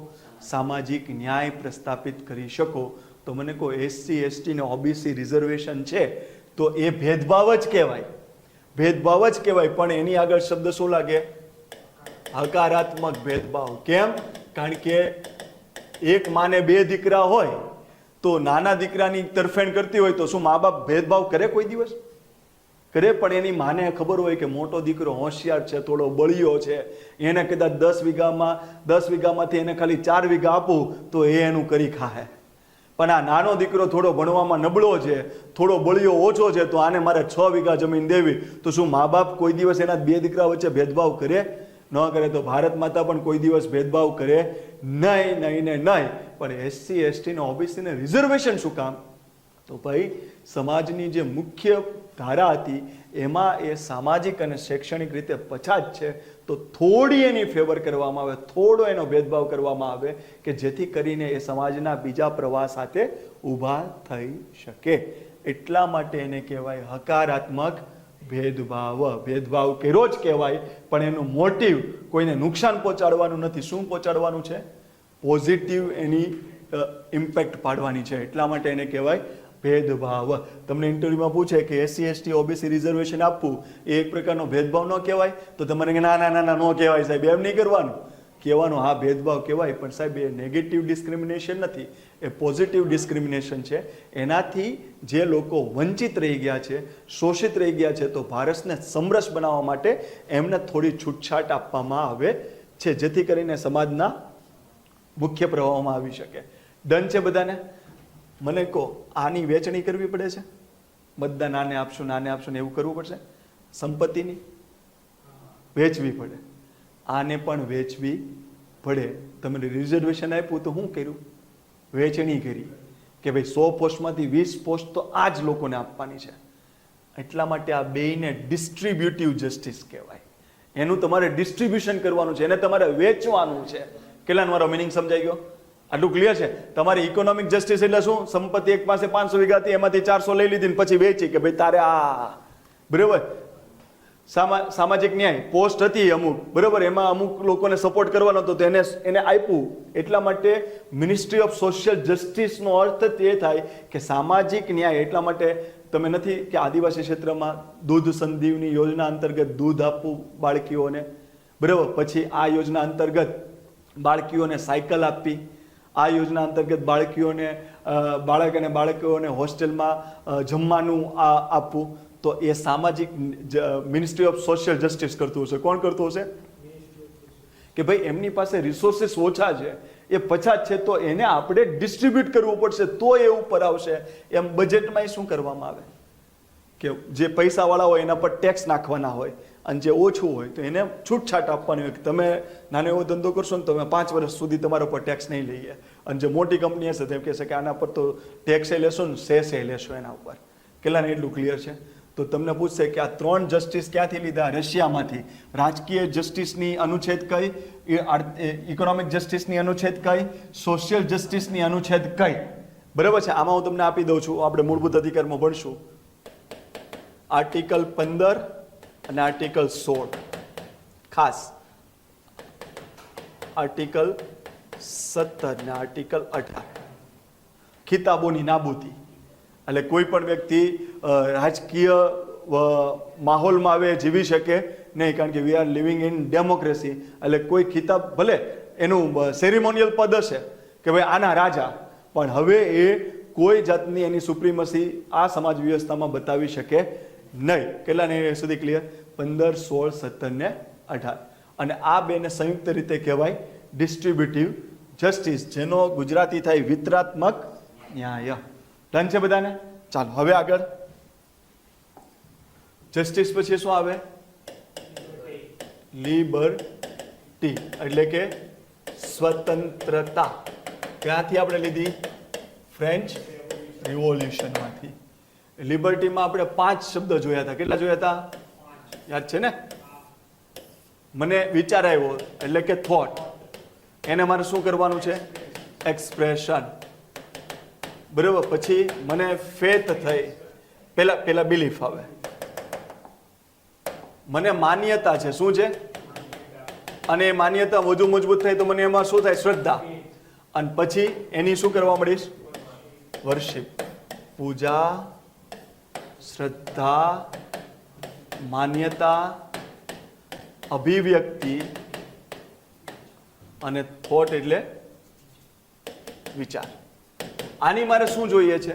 સામાજિક ન્યાય પ્રસ્થાપિત કરી શકો. તો મને કહો, એસસી, એસટી ને ઓબીસી રિઝર્વેશન છે તો એ ભેદભાવ જ કહેવાય, ભેદભાવ જ કહેવાય. પણ એની આગળ શબ્દ શું લાગે? હકારાત્મક ભેદભાવ. કેમ? કારણ કે એક માને બે દીકરા હોય તો નાના દીકરાની તરફેણ કરતી હોય તો શું મા બાપ ભેદભાવ કરે? કોઈ દિવસ કરે? પણ એની માને ખબર હોય કે મોટો દીકરો હોશિયાર છે, થોડો બળિયો છે, એને કદાચ 10 વીઘામાંથી એને ખાલી 4 વીઘા આપું તો એ એનું કરી ખાહે. પણ આ નાનો દીકરો થોડો ભણવામાં નબળો છે, થોડો બળિયો ઓછો છે, તો આને મારે 6 વીઘા જમીન દેવી. તો શું મા બાપ કોઈ દિવસ એના બે દીકરા વચ્ચે ભેદભાવ કરે? ન કરે. તો ભારત માતા પણ કોઈ દિવસ ભેદભાવ કરે નહીં, નહીં ને નહીં. પણ એસસી, એસટી ને ઓબીસી ને રિઝર્વેશન શું કામ? તો ભાઈ, સમાજની જે મુખ્ય ધારા હતી એમાં એ સામાજિક અને શૈક્ષણિક રીતે પછાત છે, તો થોડી એની ફેવર કરવામાં આવે, થોડો એનો ભેદભાવ કરવામાં આવે કે જેથી કરીને એ સમાજના બીજા પ્રવાહ સાથે ઊભા થઈ શકે. એટલા માટે એને કહેવાય હકારાત્મક ભેદભાવ. ભેદભાવ કર્યો જ કહેવાય, પણ એનું મોટિવ કોઈને નુકસાન પહોંચાડવાનું નથી. શું પહોંચાડવાનું છે? પોઝિટિવ એની ઇમ્પેક્ટ પાડવાની છે. એટલા માટે એને કહેવાય ભેદભાવ. તમને ઇન્ટરવ્યુમાં પૂછે કે એસસી, એસટી, ઓબીસી રિઝર્વેશન આપવું એ એક પ્રકારનો ભેદભાવ ન કહેવાય? તો તમારે કે ના ના ના ના, ન કહેવાય સાહેબ, એમ નહીં કરવાનું. કહેવાનું હા ભેદભાવ કહેવાય, પણ સાહેબ એ નેગેટિવ ડિસ્ક્રિમિનેશન નથી, એ પોઝિટિવ ડિસ્ક્રિમિનેશન છે. એનાથી જે લોકો વંચિત રહી ગયા છે, શોષિત રહી ગયા છે, તો ભારતને સમરસ બનાવવા માટે એમને થોડી છૂટછાટ આપવામાં આવે છે, જેથી કરીને સમાજના મુખ્ય પ્રવાહોમાં આવી શકે. ડન છે બધાને? મને કહો, આની વહેંચણી કરવી પડે છે? બધા નાને આપશું, નાને આપશું ને એવું કરવું પડશે? સંપત્તિની વેચવી પડે, આને પણ વેચવી પડે. તમે રિઝર્વેશન આપ્યું તો શું કર્યું? વેચણી કરી કે ભાઈ 100 પોસ્ટમાંથી 20 પોસ્ટ તો આ જ લોકોને આપવાની છે. એટલા માટે આ બેયને ડિસ્ટ્રીબ્યુટિવ જસ્ટિસ કહેવાય. એનું તમારે ડિસ્ટ્રીબ્યુશન કરવાનું છે, એને તમારે વેચવાનું છે. કેટલાનો મારો મિનિંગ સમજાઈ ગયો? આટલું ક્લિયર છે? તમારી ઇકોનોમિક જસ્ટિસ એટલે શું? સંપત્તિ એક પાસે 500 વીઘા હતી, એમાંથી 400 લઈ લીધી ને પછી વેચી કે ભાઈ તારે આ, બરાબર. સામાજિક ન્યાય પોસ્ટ હતી અમુક, બરાબર, એમાં અમુક લોકોને સપોર્ટ કરવાનો હતો તો એને આપ્યું. એટલા માટે મિનિસ્ટ્રી ઓફ સોશિયલ જસ્ટિસનો અર્થ તે થાય કે સામાજિક ન્યાય. એટલા માટે તમે નથી કે આદિવાસી ક્ષેત્રમાં દૂધ સંજીવની યોજના અંતર્ગત દૂધ આપવું બાળકીઓને, બરાબર. પછી આ યોજના અંતર્ગત બાળકીઓને સાયકલ આપવી. આ યોજના અંતર્ગત બાળકોને હોસ્ટેલમાં જમવાનું આપવું. તો એ સામાજિક મિનિસ્ટ્રી ઓફ સોશિયલ જસ્ટિસ કરતું હશે. કોણ કરતું હશે? કે ભાઈ એમની પાસે રિસોર્સિસ ઓછા છે, એ પછાત છે, તો એને આપણે ડિસ્ટ્રીબ્યુટ કરવું પડશે તો એ ઉપર આવશે. એમ બજેટમાં શું કરવામાં આવે કે જે પૈસાવાળા હોય એના પર ટેક્સ નાખવાના હોય અને જે ઓછું હોય તો એને છૂટછાટ આપવાની હોય કે તમે નાનો એવો ધંધો કરશો ને તો અમે 5 વર્ષ સુધી તમારા પર ટેક્સ નહીં લઈએ. અને જે મોટી કંપની હશે તેમ કહેશે કે આના પર તો ટેક્સ લેશો ને સેસ લેશો એના ઉપર. કેટલાને એટલું ક્લિયર છે? તો તમને પૂછશે કે આ 3 જસ્ટિસ ક્યાંથી લીધા? રશિયામાંથી. રાજકીય જસ્ટિસની અનુચ્છેદ કઈ, ઇકોનોમિક જસ્ટિસની અનુચ્છેદ કઈ, સોશિયલ જસ્ટિસની અનુચ્છેદ કઈ? બરાબર છે. આમાં હું તમને આપી દઉં છું, આપણે મૂળભૂત અધિકારમાં ભણશું. આર્ટિકલ 15 અને આર્ટિકલ 16, ખાસ આર્ટિકલ 17 ને આર્ટિકલ 18, ખિતાબોની નાબૂદી. એટલે કોઈ પણ વ્યક્તિ રાજકીય માહોલમાં આવે જીવી શકે નહીં, કારણ કે we are living in democracy. એટલે કોઈ ખિતાબ ભલે એનું સેરેમોનિયલ પદ હશે કે ભાઈ આના રાજા, પણ હવે એ કોઈ જાતની એની સુપ્રીમસી આ સમાજ વ્યવસ્થામાં બતાવી શકે નહીં. કેટલાને સુધી ક્લિયર? 15, 16, 17 ને 18. અને આ બેને સંયુક્ત રીતે કહેવાય ડિસ્ટ્રીબ્યુટિવ જસ્ટિસ, જેનો ગુજરાતી થાય વિતરાત્મક ન્યાય. ડન છે બધાને? ચાલો હવે આગળ. જસ્ટિસ પછી શું આવે? લિબર્ટી, એટલે કે સ્વતંત્રતા. ક્યાંથી આપણે લીધી? ફ્રેન્ચ રિવોલ્યુશનમાંથી. લિબર્ટીમાં આપણે 5 શબ્દ જોયા હતા. કેટલા જોયા હતા? યાદ છે ને? મને વિચાર આવ્યો એટલે કે થોટ, એને મારે શું કરવાનું છે? એક્સપ્રેશન. બરાબર. પછી મને ફેથ થઈ, પેલા બિલીફ આવે. મને માન્યતા છે. શું છે? અને એ માન્યતા વધુ મજબૂત થાય તો મને એમાં શું થાય? શ્રદ્ધા. અને પછી એની શું કરવા મળીશ? વર્શિપ. પૂજા, શ્રદ્ધા, માન્યતા, અભિવ્યક્તિ અને થોટ એટલે વિચાર. આની મારે શું જોઈએ છે?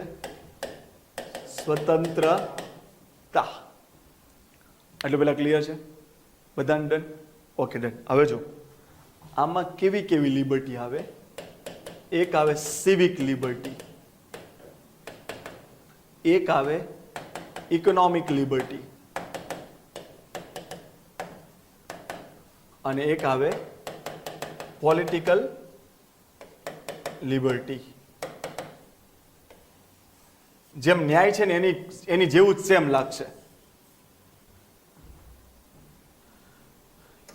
સ્વતંત્રતા. એટલે પેલા ક્લિયર છે? બધાને ડન? Okay done. હવે જો આમાં કેવી કેવી લિબર્ટી આવે? એક આવે સિવિક લિબર્ટી, એક આવે ઇકોનોમિક લિબર્ટી, અને એક આવે પોલિટિકલ લિબર્ટી. જેમ ન્યાય છે ને એની જેવું જ સેમ લાગશે.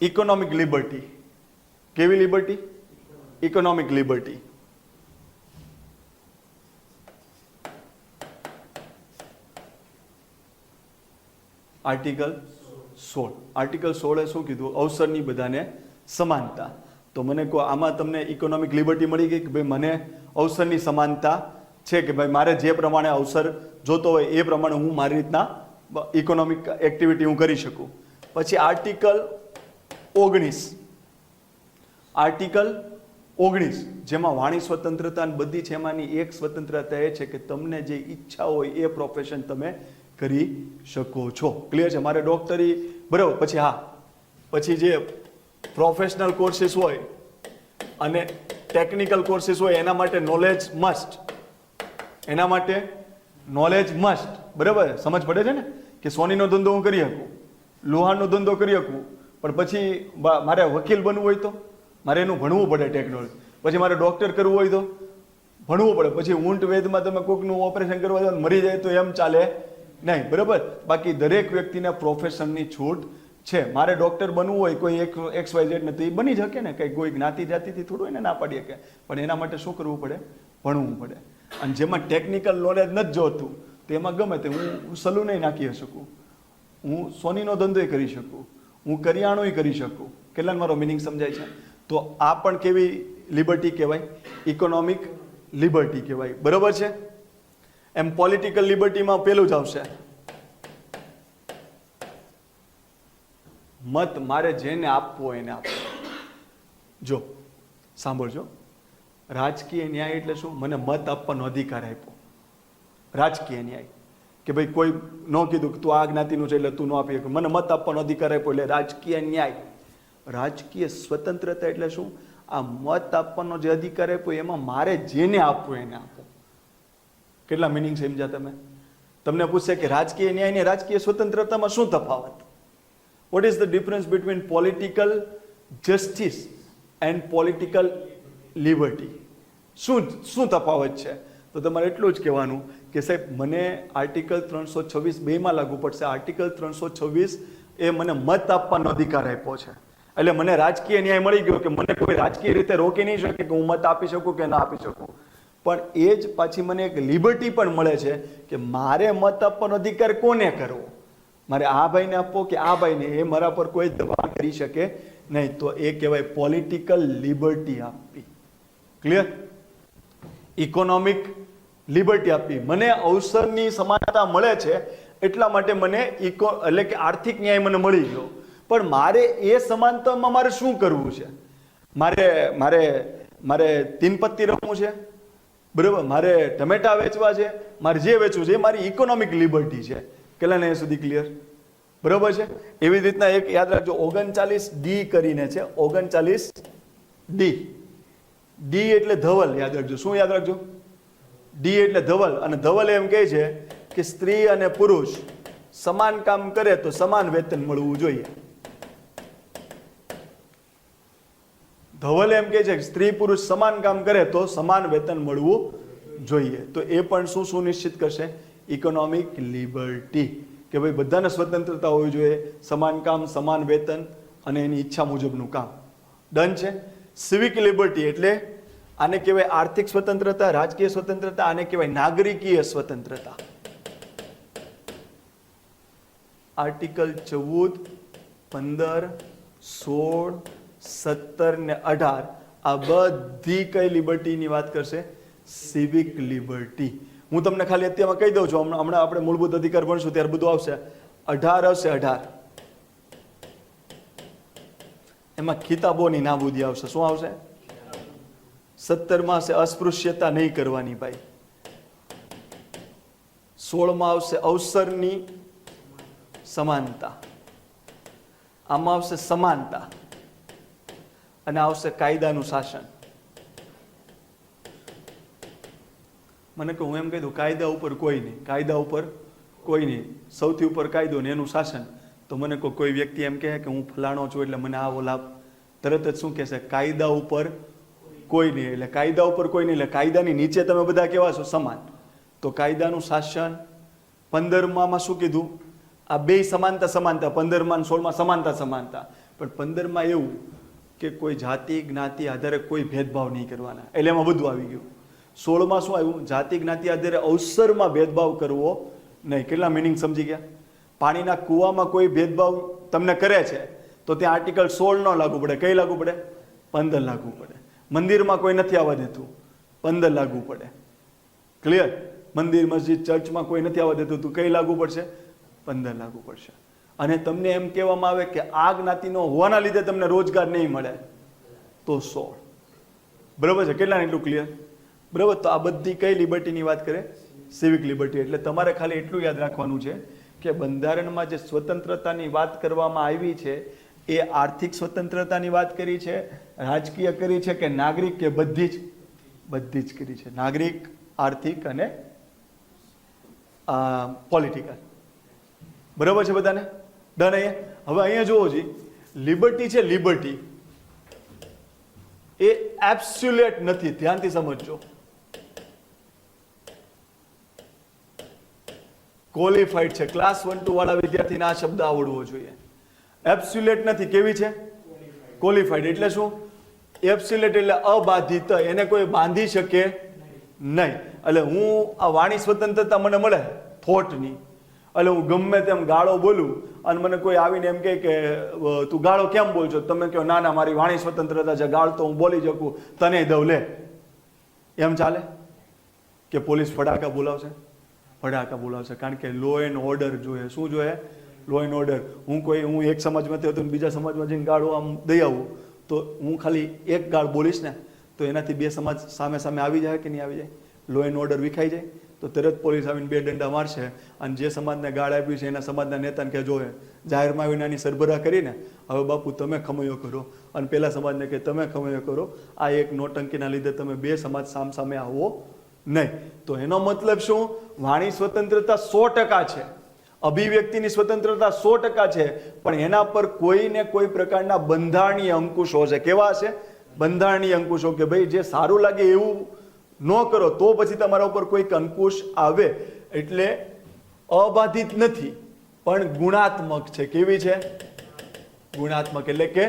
Economic liberty. કેવી liberty? Economic liberty. Article 16. Article 16 એ શું કીધું? અવસરની બધાને સમાનતા. તો મને કહો, આમાં તમને ઇકોનોમિક લિબર્ટી મળી ગઈ કે ભાઈ મને અવસરની સમાનતા છે, કે ભાઈ મારે જે પ્રમાણે અવસર જોતો હોય એ પ્રમાણે હું મારી રીતના ઇકોનોમિક એક્ટિવિટી હું કરી શકું. પછી આર્ટિકલ 19. આર્ટિકલ 19 જેમાં વાણી સ્વતંત્રતા બધી છે, એમાંની એક સ્વતંત્રતા એ છે કે તમને જે ઈચ્છા હોય એ પ્રોફેશન તમે કરી શકો છો. ક્લિયર છે? મારે ડોક્ટરી, બરાબર. પછી હા, પછી જે પ્રોફેશનલ કોર્સીસ હોય અને ટેકનિકલ કોર્સીસ હોય એના માટે નોલેજ મસ્ટ. એના માટે નોલેજ મસ્ટ. બરાબર? સમજ પડે છે ને? કે સોનીનો ધંધો હું કરી શકું, લોહારનો ધંધો કરી શકું, પણ પછી મારે વકીલ બનવું હોય તો મારે એનું ભણવું પડે ટેકનોલોજી. પછી મારે ડોક્ટર કરવું હોય તો ભણવું પડે. પછી ઊંટ વેદમાં તમે કોઈકનું ઓપરેશન કરવા જાઓ મરી જાય તો એમ ચાલે નહીં. બરાબર? બાકી દરેક વ્યક્તિને પ્રોફેશનની છૂટ છે. મારે ડોક્ટર બનવું હોય, કોઈ XYZ નથી, બની શકે ને. કંઈ કોઈ જ્ઞાતિ જાતિથી થોડું એને ના પાડી શકે, પણ એના માટે શું કરવું પડે? ભણવું પડે. અને જેમાં ટેકનિકલ નોલેજ નથી જોતું તો એમાં ગમે તે હું સલૂનેય નાખી શકું, હું સોનીનો ધંધોય કરી શકું, હું કરિયાણુંય કરી શકું. કેટલાને મારો મિનિંગ સમજાય છે? તો આ પણ કેવી લિબર્ટી કહેવાય? ઇકોનોમિક લિબર્ટી કહેવાય. બરાબર છે? એમ પોલિટિકલ લિબર્ટીમાં પેલું જ આવશે, મત મારે જેને આપવો એને આપવો. જો સાંભળજો, રાજકીય ન્યાય એટલે શું? મને મત આપવાનો અધિકાર આપ્યો. રાજકીય ન્યાય કે ભાઈ કોઈ ન કીધું કે તું આ જ્ઞાતિનું છે એટલે તું ન આપી, મને મત આપવાનો અધિકાર આપ્યો એટલે રાજકીય ન્યાય. રાજકીય સ્વતંત્રતા એટલે શું? આ મત આપવાનો જે અધિકાર આપ્યો એમાં મારે જેને આપવું એને આપો. કેટલા મિનિંગ સમજ્યા તમે? તમને પૂછશે કે રાજકીય ન્યાય ને રાજકીય સ્વતંત્રતામાં શું તફાવત? What is the difference between political justice and political liberty? શું તફાવત છે? તો તમારે એટલું જ કહેવાનું કે સાહેબ મને આર્ટિકલ 326 2માં લાગુ પડશે. આર્ટિકલ 326 એ મને મત આપવાનો અધિકાર આપ્યો છે, એટલે મને રાજકીય ન્યાય મળી ગયો કે મને કોઈ રાજકીય રીતે રોકી નહીં શકે કે હું મત આપી શકું કે ના આપી શકું. પણ એ જ પાછી મને એક લિબર્ટી પણ મળે છે કે મારે મત આપવાનો અધિકાર કોને કરવો, મારે આ ભાઈને આપવો કે આ ભાઈને, એ મારા પર કોઈ દબાણ કરી શકે નહીં. તો એ કહેવાય પોલિટિકલ લિબર્ટી આપવી. ક્લિયર? ઇકોનોમિક લિબર્ટી આપવી. મને અવસરની સમાનતા મળે છે એટલા માટે મને એટલે કે આર્થિક ન્યાય મને મળી ગયો. પણ મારે એ સમાનતામાં મારે શું કરવું છે? મારે તીનપત્તી રમવું છે, બરાબર? મારે ટમેટા વેચવા છે, મારે જે વેચવું છે એ મારી ઇકોનોમિક લિબર્ટી છે. કેટલા ને સુધી ક્લિયર? બરાબર છે. એવી રીતના એક યાદ રાખજો, 39D કરીને છે. 39D. ડી એટલે ધવલ, યાદ રાખજો. શું યાદ રાખજો? ડી એટલે ધવલ. અને ધવલ એમ કહે છે કે સ્ત્રી અને પુરુષ સમાન કામ કરે તો સમાન વેતન મળવું જોઈએ. ધવલ એમ કહે છે કે સ્ત્રી પુરુષ સમાન કામ કરે તો સમાન વેતન મળવું જોઈએ. તો એ પણ શું સુનિશ્ચિત કરશે? Economic liberty. કે ભાઈ બધાને સ્વતંત્રતા હોવી જોઈએ, સમાન કામ, સમાન વેતન અને એની ઈચ્છા મુજબનું કામ. ડન છે. સિવિક લિબર્ટી એટલે આને કહેવાય આર્થિક સ્વતંત્રતા, રાજકીય સ્વતંત્રતા, આને કહેવાય નાગરિકીય સ્વતંત્રતા. આર્ટિકલ 14, 15, 16, 17 ને 18 આ બધી કઈ લિબર્ટીની વાત કરશે? Civic liberty. હું તમને ખાલી અત્યારમાં કહી દઉં છું, હમણાં આપણે મૂળભૂત અધિકાર ભણશું ત્યારે બધું આવશે. 18 આવશે. 18 એમાં ખિતાબોની નાબૂદી આવશે. શું આવશે? 17માં આવશે અસ્પૃશ્યતા નહીં કરવાની ભાઈ. 16માં આવશે અવસરની સમાનતા. આમાં આવશે સમાનતા અને આવશે કાયદાનું શાસન. મને કહું, હું એમ કહી દઉં કાયદા ઉપર કોઈ નહીં, કાયદા ઉપર કોઈ નહીં, સૌથી ઉપર કાયદો ને એનું શાસન. તો મને કોઈ વ્યક્તિ એમ કહે કે હું ફલાણો છું એટલે મને આવો લાભ, તરત જ શું કહેશે? કાયદા ઉપર કોઈ નહીં. એટલે કાયદા ઉપર કોઈ નહીં એટલે કાયદાની નીચે તમે બધા કેવા છો? સમાન. તો કાયદાનું શાસન. 15માં શું કીધું? આ બે સમાનતા સમાનતા. 15માં 16માં સમાનતા સમાનતા. પણ 15માં એવું કે કોઈ જાતિ જ્ઞાતિ આધારે કોઈ ભેદભાવ નહીં કરવાના, એટલે એમાં બધું આવી ગયું. 16માં શું આવ્યું? જાતિ જ્ઞાતિ આધારે અવસરમાં ભેદભાવ કરવો નહીં. કેટલા મિનિંગ સમજી ગયા? પાણીના કૂવામાં કોઈ ભેદભાવ તમને કરે છે તો ત્યાં આર્ટિકલ 16 ન લાગુ પડે. કઈ લાગુ પડે? 15 લાગુ પડે. મંદિરમાં કોઈ નથી આવવા દેતું, 15 લાગુ પડે. ક્લિયર? મંદિર, મસ્જિદ, ચર્ચમાં કોઈ નથી આવવા દેતું, તો કઈ લાગુ પડશે? 15 લાગુ પડશે. અને તમને એમ કહેવામાં આવે કે આ જ્ઞાતિનો હોવાના લીધે તમને રોજગાર નહીં મળે તો 16. બરાબર છે? કેટલા એટલું ક્લિયર? બરાબર. તો આ બધી કઈ લિબર્ટીની વાત કરે? Civic liberty. એટલે તમારે ખાલી એટલું યાદ રાખવાનું છે કે બંધારણમાં જે સ્વતંત્રતાની વાત કરવામાં આવી છે એ આર્થિક સ્વતંત્રતાની વાત કરી છે, રાજકીય કરી છે કે નાગરિક, કે બધી જ કરી છે? નાગરિક, આર્થિક અને પોલિટિકલ. બરાબર છે બધાને? ડન. અહીંયા હવે અહીંયા જોવો જી, લિબર્ટી છે, લિબર્ટી એ એબ્સોલ્યુટ નથી. ધ્યાનથી સમજજો. ક્વોલિફાઈડ છે. ક્લાસ 1 2 વાળા વિદ્યાર્થીને આ શબ્દ આવડવો જોઈએ. એબ્સોલ્યુટ નથી. કેવી છે? ક્વોલિફાઈડ. એટલે શું? એબ્સોલ્યુટ એટલે અબાધિત, એને કોઈ બાંધી શકે નહીં. એટલે હું આ વાણી સ્વતંત્રતા મને મળે થોટની, એટલે હું ગમે તેમ ગાળો બોલું અને મને કોઈ આવીને એમ કહે કે તું ગાળો કેમ બોલશો? તમે કહો ના ના મારી વાણી સ્વતંત્રતા છે, ગાળ તો હું બોલી શકું, તને દઉં લે. એમ ચાલે? કે પોલીસ ફટાકા બોલાવશે? ફટાકા બોલાવશે. કારણ કે લો એન્ડ ઓર્ડર જોઈએ. શું જોઈએ? Law and order. હું એક સમાજમાંથી હતો બીજા સમાજમાં જઈને ગાળો આમ દઈ આવું તો હું ખાલી એક ગાળ બોલીશ ને તો એનાથી બે સમાજ સામે સામે આવી જાય કે નહીં આવી જાય? લો એન્ડ ઓર્ડર વિખાઈ જાય. તો તરત પોલીસ આવીને 2 દંડા મારશે અને જે સમાજને ગાળ આપી છે એના સમાજના નેતાને કે જોવે જાહેરમાં આવીને આની સરભરા કરીને હવે બાપુ તમે ખમયો કરો, અને પેલા સમાજને કે તમે ખમયો કરો. આ એક નોટંકીના લીધે તમે બે સમાજ સામસામે આવો નહીં. તો એનો મતલબ શું? વાણી સ્વતંત્રતા 100% છે અભિવ્યક્તિની સ્વતંત્રતા 100% છે, પણ એના પર કોઈને કોઈ પ્રકારના બંધારણીય અંકુશો છે. કેવા છે? બંધારણીય અંકુશો, કે ભાઈ જે સારું લાગે એવું ન કરો તો પછી તમારા ઉપર કોઈક અંકુશ આવે. એટલે અબાધિત નથી, પણ ગુણાત્મક છે. કેવી છે? ગુણાત્મક, એટલે કે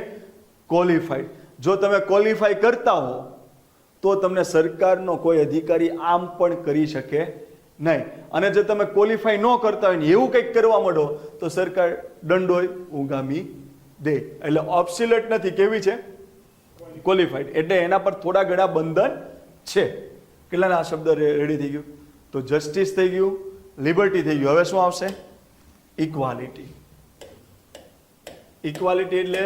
ક્વોલિફાઈડ. જો તમે ક્વોલિફાય કરતા હો તો તમને સરકારનો કોઈ અધિકારી આમ પણ કરી શકે નહીં. અને જો તમે ક્વોલિફાય ન કરતા હોય ને એવું કંઈક કરવા માંડો તો સરકાર દંડોય ઉગામી દે. એટલે ઓબ્સોલ્યુટ નથી. કેવી છે? ક્વોલિફાઈડ. એટલે એના પર થોડા ઘણા બંધન છે. કેટલાના આ શબ્દ રેડી થઈ ગયું? તો જસ્ટિસ થઈ ગયું, લિબર્ટી થઈ ગયું. હવે શું આવશે? ઇક્વાલિટી. ઇક્વાલિટી એટલે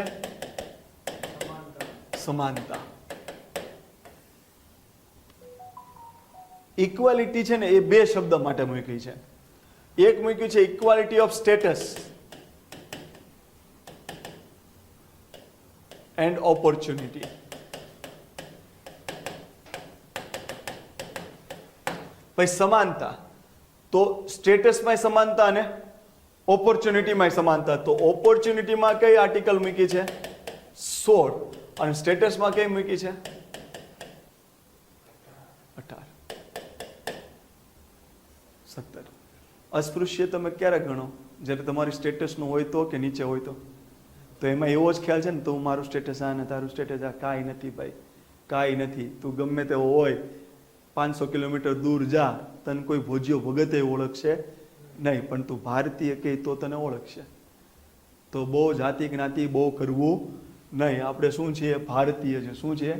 સમાનતા. ઇક્વાલિટી છે ને એ બે શબ્દ માટે મૂકી છે. એક મૂક્યું છે equality of status and opportunity. પછી સમાનતા, તો સ્ટેટસમાં સમાનતા અને ઓપોર્ચ્યુનિટીમાં સમાનતા. તો ઓપોર્ચ્યુનિટીમાં કઈ આર્ટિકલ મૂકી છે? 16. અને સ્ટેટસમાં કઈ મૂકી છે? 18. 17. અસ્પૃશ્ય તમે ક્યારે ગણો? જ્યારે તમારી સ્ટેટસનું હોય તો, કે નીચે હોય તો? તો એમાં એવો જ ખ્યાલ છે ને, તો મારું સ્ટેટસ આ ને તારું સ્ટેટસ આ. કાંઈ નથી ભાઈ, કાંઈ નથી. તું ગમે તેવો હોય, 500 કિલોમીટર દૂર જા, તને કોઈ ભોજ્યો ભગતે ઓળખશે નહીં, પણ તું ભારતીય કહે તો તને ઓળખશે. તો બહુ જાતિ જ્ઞાતિ બહુ કરવું નહીં. આપણે શું છીએ? ભારતીય છે. શું છે?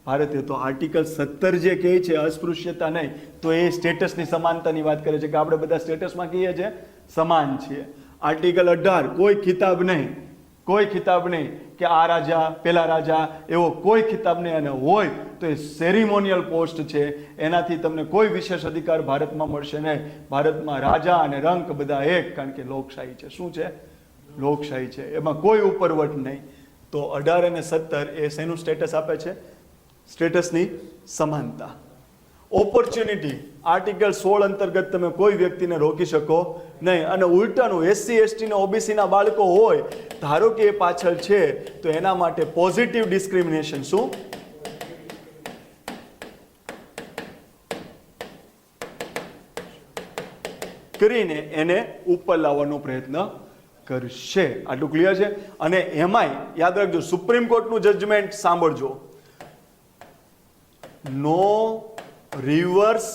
ભારતીય. તો આર્ટિકલ 17 જે કહે છે અસ્પૃશ્યતા નહીં, તો એ સ્ટેટસની સમાનતાની વાત કરે છે, કે આપણે બધા સ્ટેટસમાં કહીએ છીએ સમાન છીએ. આર્ટિકલ 18 કોઈ ખિતાબ નહીં, કોઈ ખિતાબ નહીં, કે આ રાજા પેલા રાજા એવો કોઈ ખિતાબ નહીં. અને હોય તો એ સેરિમોનિયલ પોસ્ટ છે, એનાથી તમને કોઈ વિશેષ અધિકાર ભારતમાં મળશે નહીં. ભારતમાં રાજા અને રંક બધા એક, કારણ કે લોકશાહી છે. શું છે? લોકશાહી છે. એમાં કોઈ ઉપરવટ નહીં. તો 18 અને 17 એ શેનું સ્ટેટસ આપે છે? સ્ટેટસની સમાનતા. ઓપોર્ચ્યુનિટી આર્ટિકલ 16 અંતર્ગત તમે કોઈ વ્યક્તિને રોકી શકો નહીં. અને ઉલટાનું SC ST ને OBC ના બાળકો હોય, ધારો કે એ પાછળ છે, તો એના માટે પોઝિટિવ ડિસ્ક્રિમિનેશન. શું? કરીને એને ઉપર લાવવાનો પ્રયત્ન કરશે. આટલું ક્લિયર છે? અને એમાંય યાદ રાખજો, સુપ્રીમ કોર્ટનું જજમેન્ટ સાંભળજો. નો રિવર્સ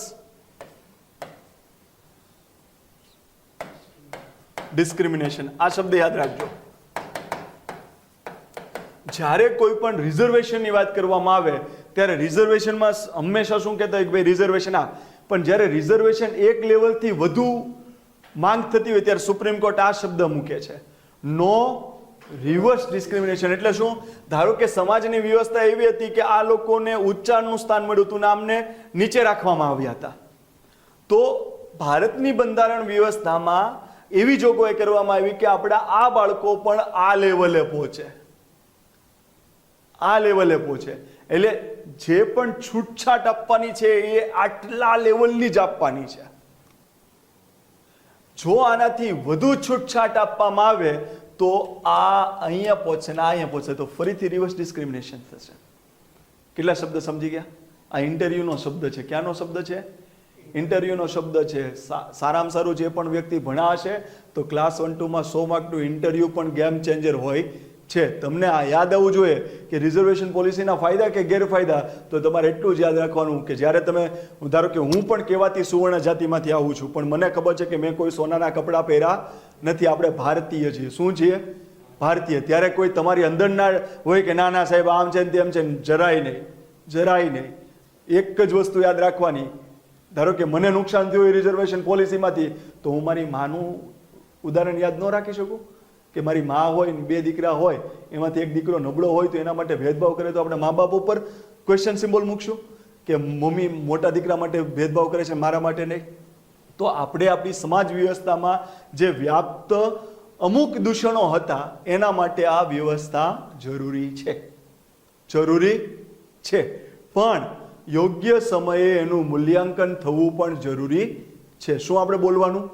ડિસ્ક્રિમિનેશન. આ શબ્દ યાદ રાખજો. જ્યારે કોઈ પણ રિઝર્વેશનની વાત કરવામાં આવે ત્યારે રિઝર્વેશનમાં હંમેશા શું કહેતા હોય કે ભાઈ રિઝર્વેશન આ, પણ જ્યારે રિઝર્વેશન એક લેવલથી વધુ માંગ થતી હોય ત્યારે સુપ્રીમ કોર્ટ આ શબ્દ મૂકે છે, નો રિવર્સ ડિસ્ક્રિમિનેશન. એટલે શું? ધારો કે સમાજની વ્યવસ્થા એવી હતી કે આ લોકોને ઉચ્ચારનું સ્થાન મળ્યું હતું ને આમને નીચે રાખવામાં આવ્યા હતા, તો ભારતની બંધારણ વ્યવસ્થામાં એવી જોગવાઈ કરવામાં આવી કે આપણા આ બાળકો પણ આ લેવલે પહોંચે, આ લેવલે પહોંચે. એટલે જે પણ છૂટછાટ આપવાની છે એ આટલા લેવલની જ આપવાની છે. જો આનાથી વધુ છૂટછાટ આપવામાં આવે તો આ અહીંયા પહોંચે ને અહીંયા પહોંચે તો ફરીથી રિવર્સ ડિસ્ક્રિમિનેશન થશે. કેટલા શબ્દ સમજી ગયા? આ ઇન્ટરવ્યુનો શબ્દ છે. ક્યાંનો શબ્દ છે? ઇન્ટરવ્યુનો શબ્દ છે. સારામાં સારું જે પણ વ્યક્તિ ભણા હશે તો ક્લાસ 1-2 માં 100 માર્કનું ઇન્ટરવ્યુ પણ ગેમ ચેન્જર હોય છે. તમને આ યાદ આવવું જોઈએ કે રિઝર્વેશન પોલિસીના ફાયદા કે ગેરફાયદા. તો તમારે એટલું જ યાદ રાખવાનું કે જ્યારે તમે, ધારો કે હું પણ કહેવાતી સુવર્ણ જાતિમાંથી આવું છું, પણ મને ખબર છે કે મેં કોઈ સોનાના કપડાં પહેર્યા નથી. આપણે ભારતીય છીએ. શું છીએ? ભારતીય. ત્યારે કોઈ તમારી અંદર ના હોય કે ના ના સાહેબ આમ છે તેમ છે, જરાય નહીં, જરાય નહીં. એક જ વસ્તુ યાદ રાખવાની, ધારો કે મને નુકસાન થયું હોય રિઝર્વેશન પોલિસીમાંથી, તો હું મારી માનું ઉદાહરણ યાદ ન રાખી શકું કે મારી મા હોય ને 2 દીકરા હોય, એમાંથી એક દીકરો નબળો હોય તો એના માટે ભેદભાવ કરે તો આપણે મા બાપ ઉપર ક્વેશ્ચન સિમ્બોલ મૂકશું કે મમ્મી મોટા દીકરા માટે ભેદભાવ કરે છે, મારા માટે નહીં. તો આપણે આપણી સમાજ વ્યવસ્થામાં જે વ્યાપ્ત અમુક દૂષણો હતા એના માટે આ વ્યવસ્થા જરૂરી છે, જરૂરી છે. પણ યોગ્ય સમયે એનું મૂલ્યાંકન થવું પણ જરૂરી છે. શું આપણે બોલવાનું?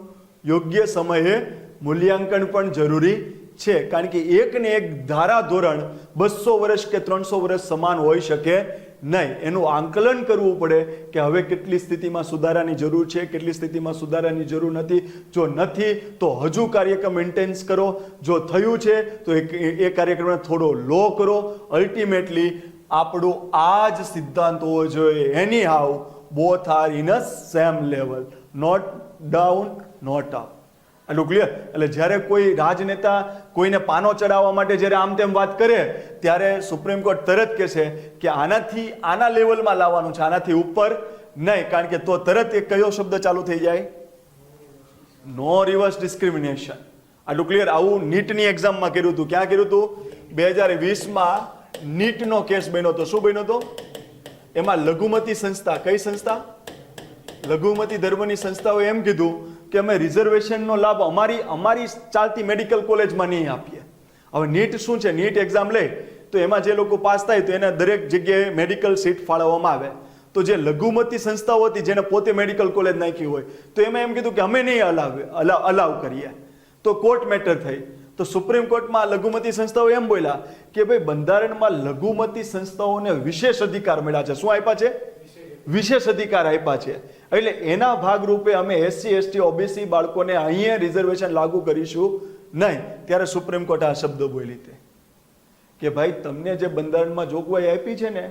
યોગ્ય સમયે મૂલ્યાંકન પણ જરૂરી છે, કારણ કે એક ને એક ધારા ધોરણ 200 વર્ષ કે 300 વર્ષ સમાન હોઈ શકે નહીં. એનું આંકલન કરવું પડે કે હવે કેટલી સ્થિતિમાં સુધારાની જરૂર છે, કેટલી સ્થિતિમાં સુધારાની જરૂર નથી. જો નથી તો હજુ કાર્યક્રમ ઇન્ટેન્સ કરો, જો થયું છે તો એ કાર્યક્રમને થોડો લો કરો. અલ્ટિમેટલી આપણું આ જ સિદ્ધાંત હોવો જોઈએ, એની how both are in a same level, not down not up. આટલું ક્લિયર? એટલે જ્યારે કોઈ રાજનેતા કોઈને પાનો ચડાવવા માટે જ્યારે આમ તેમ વાત કરે ત્યારે સુપ્રીમ કોર્ટ તરત કહે છે કે આનાથી આના લેવલમાં લાવવાનું છે, આનાથી ઉપર નહીં, કારણ કે તો તરત એક કયો શબ્દ ચાલુ થઈ જાય? નો રિવર્સ ડિસ્ક્રિમિનેશન. આટલું ક્લિયર? આવું નીટની એક્ઝામમાં કર્યું હતું. ક્યાં કર્યું હતું? 2020માં નીટનો કેસ બન્યો હતો. શું બન્યો હતો? એમાં લઘુમતી સંસ્થા, કઈ સંસ્થા? લઘુમતી ધર્મની સંસ્થાઓએ એમ કીધું કે અમે રિઝર્વેશનનો લાભ અમારી ચાલતી મેડિકલ કોલેજમાં નહીં આપીએ. હવે નીટ શું છે? નીટ એક્ઝામ લે તો એમાં જે લોકો પાસ થાય તો એને દરેક જગ્યાએ મેડિકલ સીટ ફાળવવામાં આવે. તો જે લઘુમતી સંસ્થાઓ હતી જેને પોતે મેડિકલ કોલેજ નાખી હોય તો એમાં એમ કીધું કે અમે નહીં અલાવ કરીએ. તો કોર્ટ મેટર થઈ. તો સુપ્રીમ કોર્ટમાં લઘુમતી સંસ્થાઓ એમ બોલ્યા કે ભાઈ બંધારણમાં લઘુમતી સંસ્થાઓને વિશેષ અધિકાર મળ્યા છે. શું આપ્યા છે? વિશેષ અધિકાર આપ્યા છે. એટલે એના ભાગરૂપે અમે SC ST OBC બાળકોને અહીંયા રિઝર્વેશન લાગુ કરીશું નહીં. ત્યારે સુપ્રીમ કોર્ટ આ શબ્દ બોલી હતી કે ભાઈ તમને જે બંધારણમાં જોગવાઈ આપી છે ને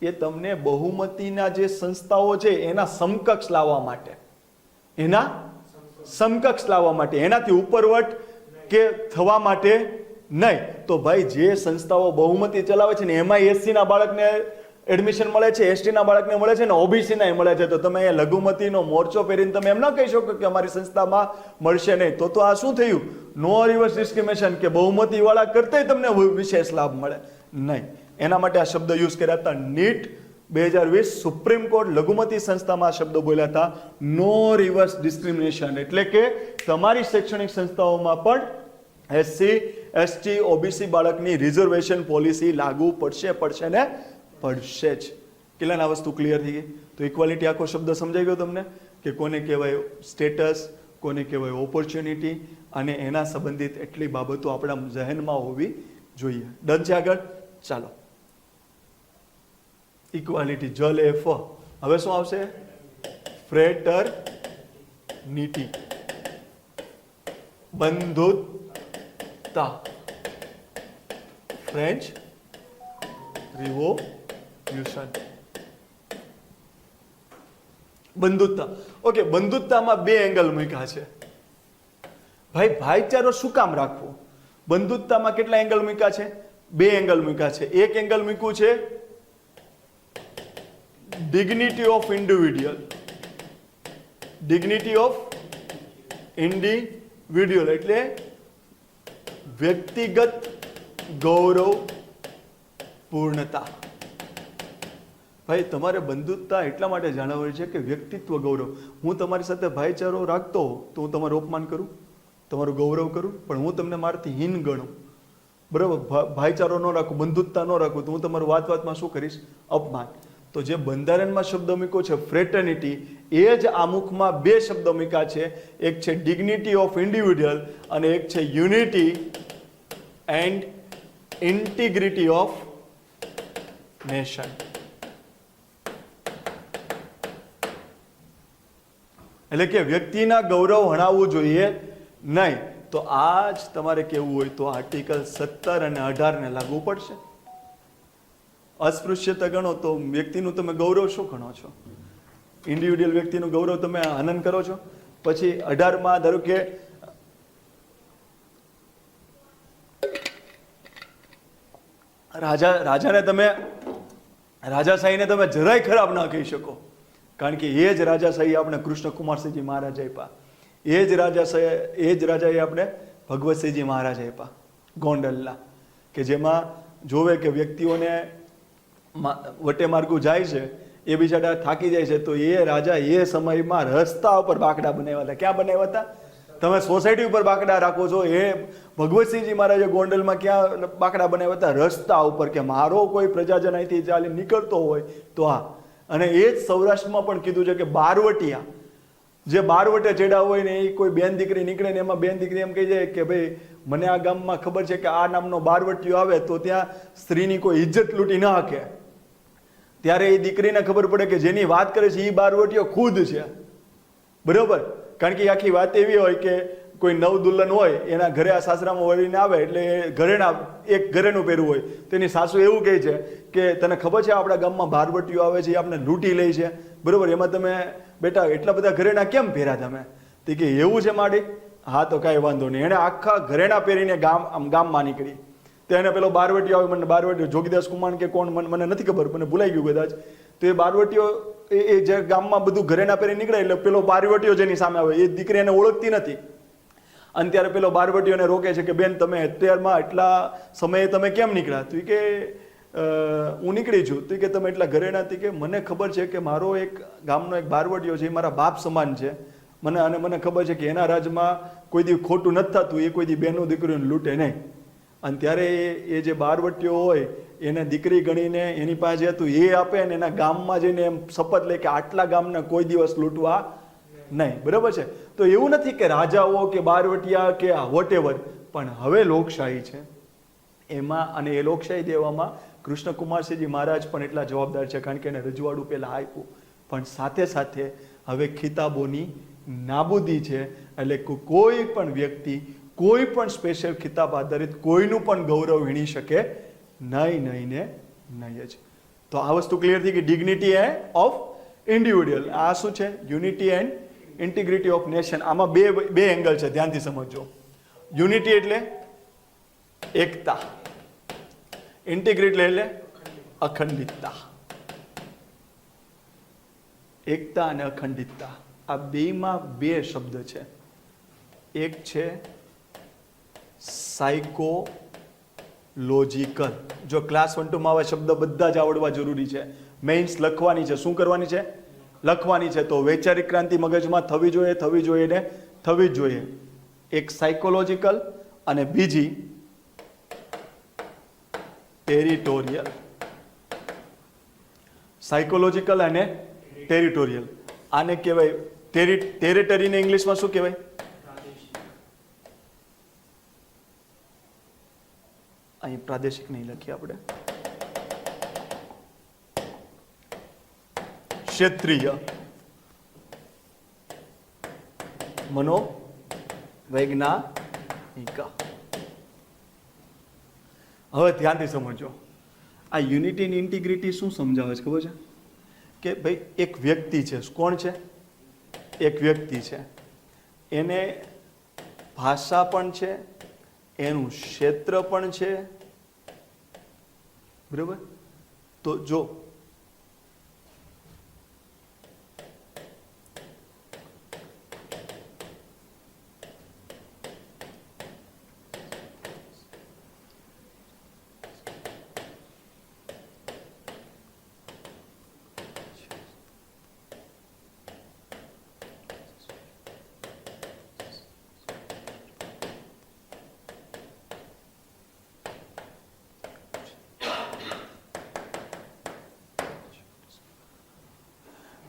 એ તમને બહુમતીના જે સંસ્થાઓ છે એના સમકક્ષ લાવવા માટે, એનાથી ઉપરવટ કે થવા માટે નહીં. તો ભાઈ જે સંસ્થાઓ બહુમતી ચલાવે છે ને એમાં SC ના બાળકને એડમિશન મળે છે, ST ના બાળકને મળે છે ને OBC ના મળે છે, તો તમે અહીંયા લઘુમતીનો મોરચો પહેરીને તમે એમ ના કહી શકો કે અમારી સંસ્થામાં મળશે નહીં. તો આ શું થયું? નો રિવર્સ ડિસ્ક્રિમિનેશન, કે બહુમતી વાળા કરતા તમને વિશેષ લાભ મળે નહીં. એના માટે આ શબ્દ યુઝ કર્યા હતા. નીટ 2020 સુપ્રીમ કોર્ટ લઘુમતી સંસ્થામાં આ શબ્દ બોલ્યા હતા, નો રિવર્સ ડિસ્ક્રિમિનેશન. એટલે કે તમારી શૈક્ષણિક સંસ્થાઓમાં પણ SC ST OBC બાળકની રિઝર્વેશન પોલિસી લાગુ પડશે ને પડશે જ. કેટલાના વસ્તુ ક્લિયર થઈ ગઈ? તો ઇક્વાલિટી આખો શબ્દ સમજાઈ ગયો તમને કે કોને કહેવાય સ્ટેટસ, કોને કહેવાય ઓપોર્ચ્યુનિટી, અને એના સંબંધિત એટલી બાબતો આપણા જહેનમાં હોવી જોઈએ. ડન છે? આગળ ચાલો. ઇક્વાલિટી જલ એ ફ. હવે શું આવશે? Fraternity, બંધુતા, French revolution. બંધુતા. ઓકે, બંધુતામાં બે એંગલ મૂક્યા છે. ભાઈ ભાઈચારો શું કામ રાખવો? બંધુતામાં કેટલા એંગલ મૂક્યા છે? બે એંગલ મૂક્યા છે. એક એંગલ મૂક્યું છે dignity of individual. Dignity of individual એટલે વ્યક્તિગત ગૌરવ પૂર્ણતા. ભાઈ તમારે બંધુતા એટલા માટે જાણવવી છે કે વ્યક્તિત્વ ગૌરવ. હું તમારી સાથે ભાઈચારો રાખતો હોઉં તો હું તમારું અપમાન કરું, તમારું ગૌરવ કરું, પણ હું તમને મારાથી હીન ગણું, બરાબર, ભાઈચારો ન રાખું, બંધુતા ન રાખું, તો હું તમારું વાતમાં શું કરીશ? અપમાન. તો જે બંધારણમાં શબ્દ મૂક્યો છે ફ્રેટર્નિટી, એ જ આમુખમાં બે શબ્દ મૂક્યા છે. એક છે ડિગ્નિટી ઓફ ઇન્ડિવિડ્યુઅલ અને એક છે unity and integrity of nation. એટલે કે વ્યક્તિના ગૌરવ હણાવવું જોઈએ નહીં. તો આ જ તમારે કેવું હોય તો આર્ટિકલ 17 અને 18 ને લાગુ પડશે. અસ્પૃશ્યતા ગણો તો વ્યક્તિનું તમે ગૌરવ શું ગણો છો? ઇન્ડિવિડ્યુઅલ વ્યક્તિનું ગૌરવ તમે હનન કરો છો. પછી 18માં ધારો કે રાજાને તમે રાજાશાહીને તમે જરાય ખરાબ ના કહી શકો, કારણ કે એ જ રાજાશાહી આપણે કૃષ્ણકુમારસિંહજી મહારાજ આપ્યા, એ જ રાજાએ આપણે ભગવતસિંહજી મહારાજ આપ્યા ગોંડલના, કે જેમાં જોવે કે વ્યક્તિઓને વટે માર્ગું જાય છે, એ બિચારા થાકી જાય છે, તો એ રાજા એ સમયમાં રસ્તા ઉપર બાકડા બનાવ્યા હતા. ક્યાં બનાવ્યા હતા? તમે સોસાયટી ઉપર બાકડા રાખો છો, એ ભગવતસિંહજી મહારાજે ગોંડલમાં ક્યાં બાકડા બનાવ્યા હતા? રસ્તા ઉપર, કે મારો કોઈ પ્રજાજન અહીંથી ચાલી નીકળતો હોય તો આ. અને એ જ સૌરાષ્ટ્રમાં પણ કીધું છે કે બારવટિયા, જે બારવટે ચડ્યા હોય ને એ કોઈ બેન દીકરી નીકળે ને એમાં બેન દીકરી એમ કહી જાય કે ભાઈ મને આ ગામમાં ખબર છે કે આ નામનો બારવટીયો આવે તો ત્યાં સ્ત્રીની કોઈ ઇજ્જત લૂંટી ન શકે, ત્યારે એ દીકરીને ખબર પડે કે જેની વાત કરે છે એ બારવટીયો ખુદ છે, બરોબર. કારણ કે આખી વાત એવી હોય કે કોઈ નવ દુલ્હન હોય એના ઘરે આ સાસરામાં વળીને આવે એટલે ઘરેણા એક ઘરેનું પહેરવું હોય તો એની સાસુ એવું કહે છે કે તને ખબર છે આપણા ગામમાં બારવટીયો આવે છે એ આપણે લૂંટી લે છે, બરોબર, એમાં તમે બેટા એટલા બધા ઘરેણા કેમ પહેર્યા તમે? તે કે એવું છે માડી, હા તો કાંઈ વાંધો નહીં. એણે આખા ઘરેણા પહેરીને ગામમાં નીકળી. તો એને પેલો બારવટીયો આવે, મને બારવટીયો જોગીદાસ કુમાર કે કોણ મને નથી ખબર, મને ભૂલાઈ ગયું કદાચ. તો એ બારવટીયો એ જે ગામમાં બધું ઘરેણા પહેરી નીકળે એટલે પેલો બારવટીયો જેની સામે આવે એ દીકરી એને ઓળખતી નથી. અને ત્યારે પેલો બારવટીયોને રોકે છે કે બેન તમે અત્યારમાં એટલા સમયે તમે કેમ નીકળ્યા? તો કે હું નીકળી છું. તો કે તમે એટલા ઘરેણા? હતી કે મને ખબર છે કે મારો એક ગામનો એક બારવટીયો છે એ મારા બાપ સમાન છે મને ખબર છે કે એના રાજમાં કોઈ દી ખોટું નથી થતું, એ કોઈ દી બેનો દીકરીઓને લૂંટે નહીં. અને ત્યારે એ જે બારવટીયો હોય એને દીકરી ગણીને એની પાસે હતું એ આપે ને એના ગામમાં જઈને એમ શપથ લે કે આટલા ગામને કોઈ દિવસ લૂંટવા નહીં, બરાબર છે. તો એવું નથી કે રાજાઓ કે બારવટિયા કે વોટેવર, પણ હવે લોકશાહી છે એમાં, અને એ લોકશાહી દેવામાં કૃષ્ણકુમારસિંહજી મહારાજ પણ એટલા જવાબદાર છે કારણ કે એને રજવાડું પહેલાં આપ્યું, પણ સાથે સાથે હવે ખિતાબોની નાબૂદી છે. એટલે કોઈ પણ વ્યક્તિ કોઈ પણ સ્પેશિયલ ખિતાબ આધારિત કોઈનું પણ ગૌરવ વીણી શકે નહીં ને નહીં જ. તો આ વસ્તુ ક્લિયર થઈ ગઈ. ડિગ્નિટી ઓફ ઇન્ડિવિડ્યુઅલ, આ શું છે? Unity and integrity of nation. આમાં બે એંગલ છે, ધ્યાનથી સમજો. યુનિટી એટલે એકતા, ઇન્ટિગ્રિટી એટલે અખંડિતતા. એકતા અને અખંડિતતા આ બેમાં બે શબ્દ છે. એક છે સાયકોલોજીકલ. જો ક્લાસ 1 2 માં આવા શબ્દ બધા જ આવડવા જરૂરી છે. મેઇન્સ લખવાની છે. શું કરવાની છે? લખવાની છે. તો વૈચારિક ક્રાંતિ મગજમાં થવી જોઈએ ને થવી જ જોઈએ. એક સાયકોલોજીકલ અને બીજી ટેરિટોરિયલ. સાયકોલોજીકલ અને ટેરિટોરિયલ. આને કહેવાય ટેરિટરીને ઇંગ્લિશમાં શું કહેવાય? અહીં પ્રાદેશિક નહીં લખીએ આપણે, ક્ષેત્રીય. મનોવૈજ્ઞાનિક. હવે ધ્યાનથી સમજો. આ યુનિટી અને ઇન્ટિગ્રિટી શું સમજાવે છે ખબર છે? કે ભાઈ એક વ્યક્તિ છે. કોણ છે? એક વ્યક્તિ છે. એને ભાષા પણ છે, એનું ક્ષેત્ર પણ છે, બરાબર. તો જો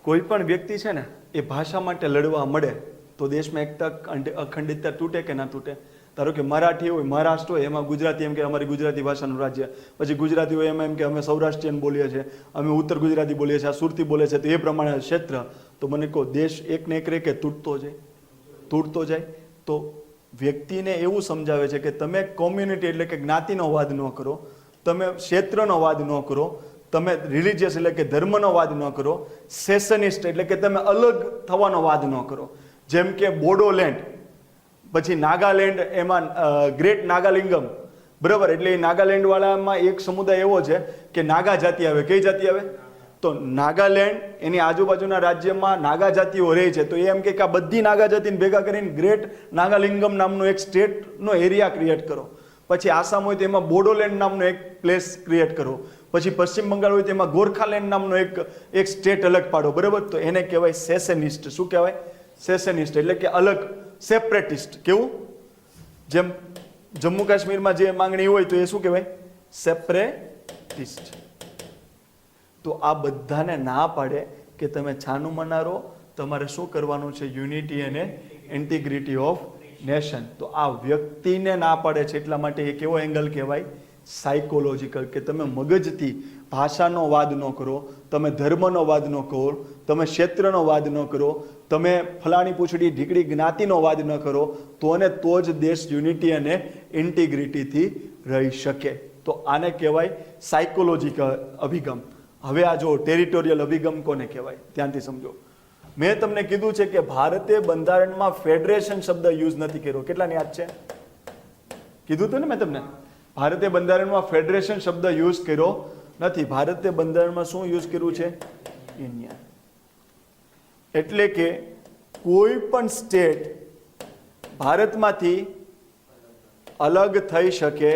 કોઈ પણ વ્યક્તિ છે ને એ ભાષા માટે લડવા મળે તો દેશમાં એકતા અખંડિતતા તૂટે કે ના તૂટે? ધારો કે મરાઠી હોય, મહારાષ્ટ્ર હોય, એમાં ગુજરાતી એમ કે અમારી ગુજરાતી ભાષાનું રાજ્ય. પછી ગુજરાતી હોય એમાં એમ કે અમે સૌરાષ્ટ્રીયન બોલીએ છીએ, અમે ઉત્તર ગુજરાતી બોલીએ છીએ, આ સુરતી બોલે છે. તો એ પ્રમાણે ક્ષેત્ર. તો મને કહો દેશ એક ને એક રે કે તૂટતો જાય? તો વ્યક્તિને એવું સમજાવે છે કે તમે કોમ્યુનિટી એટલે કે જ્ઞાતિનો વાદ ન કરો, તમે ક્ષેત્રનો વાદ ન કરો, તમે રિલિજિયસ એટલે કે ધર્મનો વાદ ન કરો, સેશનિસ્ટ એટલે કે તમે અલગ થવાનો વાદ ન કરો. જેમ કે બોડોલેન્ડ, પછી નાગાલેન્ડ, એમાં ગ્રેટ નાગાલિંગમ, બરાબર. એટલે એ નાગાલેન્ડ વાળામાં એક સમુદાય એવો છે કે નાગા જાતિ આવે. કઈ જાતિ આવે? તો નાગાલેન્ડ એની આજુબાજુના રાજ્યમાં નાગા જાતિઓ રહે છે. તો એ એમ કે આ બધી નાગા જાતિને ભેગા કરીને ગ્રેટ નાગાલિંગમ નામનો એક સ્ટેટનો એરિયા ક્રિએટ કરો. પછી આસામ હોય તો એમાં બોડોલેન્ડ નામનો એક પ્લેસ ક્રિએટ કરો. પછી પશ્ચિમ બંગાળ હોય તો એમાં ગોરખાલેન્ડ નામનો એક સ્ટેટ અલગ પાડો, બરાબર. તો એને કહેવાય સેશનિસ્ટ. શું કહેવાય? સેશનિસ્ટ એટલે કે અલગ, સેપરેટિસ્ટ. કેવું? જેમ જમ્મુ કાશ્મીરમાં જે માંગણી હોય તો એ શું કહેવાય? સેપરેટિસ્ટ. તો આ બધાને ના પાડે કે તમે છાનું મનારો, તમારે શું કરવાનું છે? યુનિટી અને ઇન્ટિગ્રિટી ઓફ નેશન. તો આ વ્યક્તિને ના પાડે છે એટલા માટે એ કેવો એંગલ કહેવાય? સાયકોલોજીકલ. કે તમે મગજથી ભાષાનો વાદ ન કરો, તમે ધર્મનો વાદ ન કરો, તમે ક્ષેત્રનો વાદ ન કરો, તમે ફલાણી પૂછડી ઢીકડી જ્ઞાતિનો વાદ ન કરો, તો જ દેશ યુનિટી અને ઇન્ટિગ્રિટીથી રહી શકે. તો આને કહેવાય સાયકોલોજીકલ અભિગમ. હવે આ જો ટેરિટોરિયલ અભિગમ કોને કહેવાય? ધ્યાનથી સમજો. મેં તમને કીધું છે કે ભારતે બંધારણમાં ફેડરેશન શબ્દ યુઝ નથી કર્યો. કેટલાને યાદ છે? કીધું હતું ને મેં તમને. ભારતે બંધારણમાં ફેડરેશન શબ્દ યુઝ કર્યો નથી. ભારતે બંધારણમાં શું યુઝ કર્યું છે? યુનિયન. એટલે કે કોઈ પણ સ્ટેટ ભારતમાંથી અલગ થઈ શકે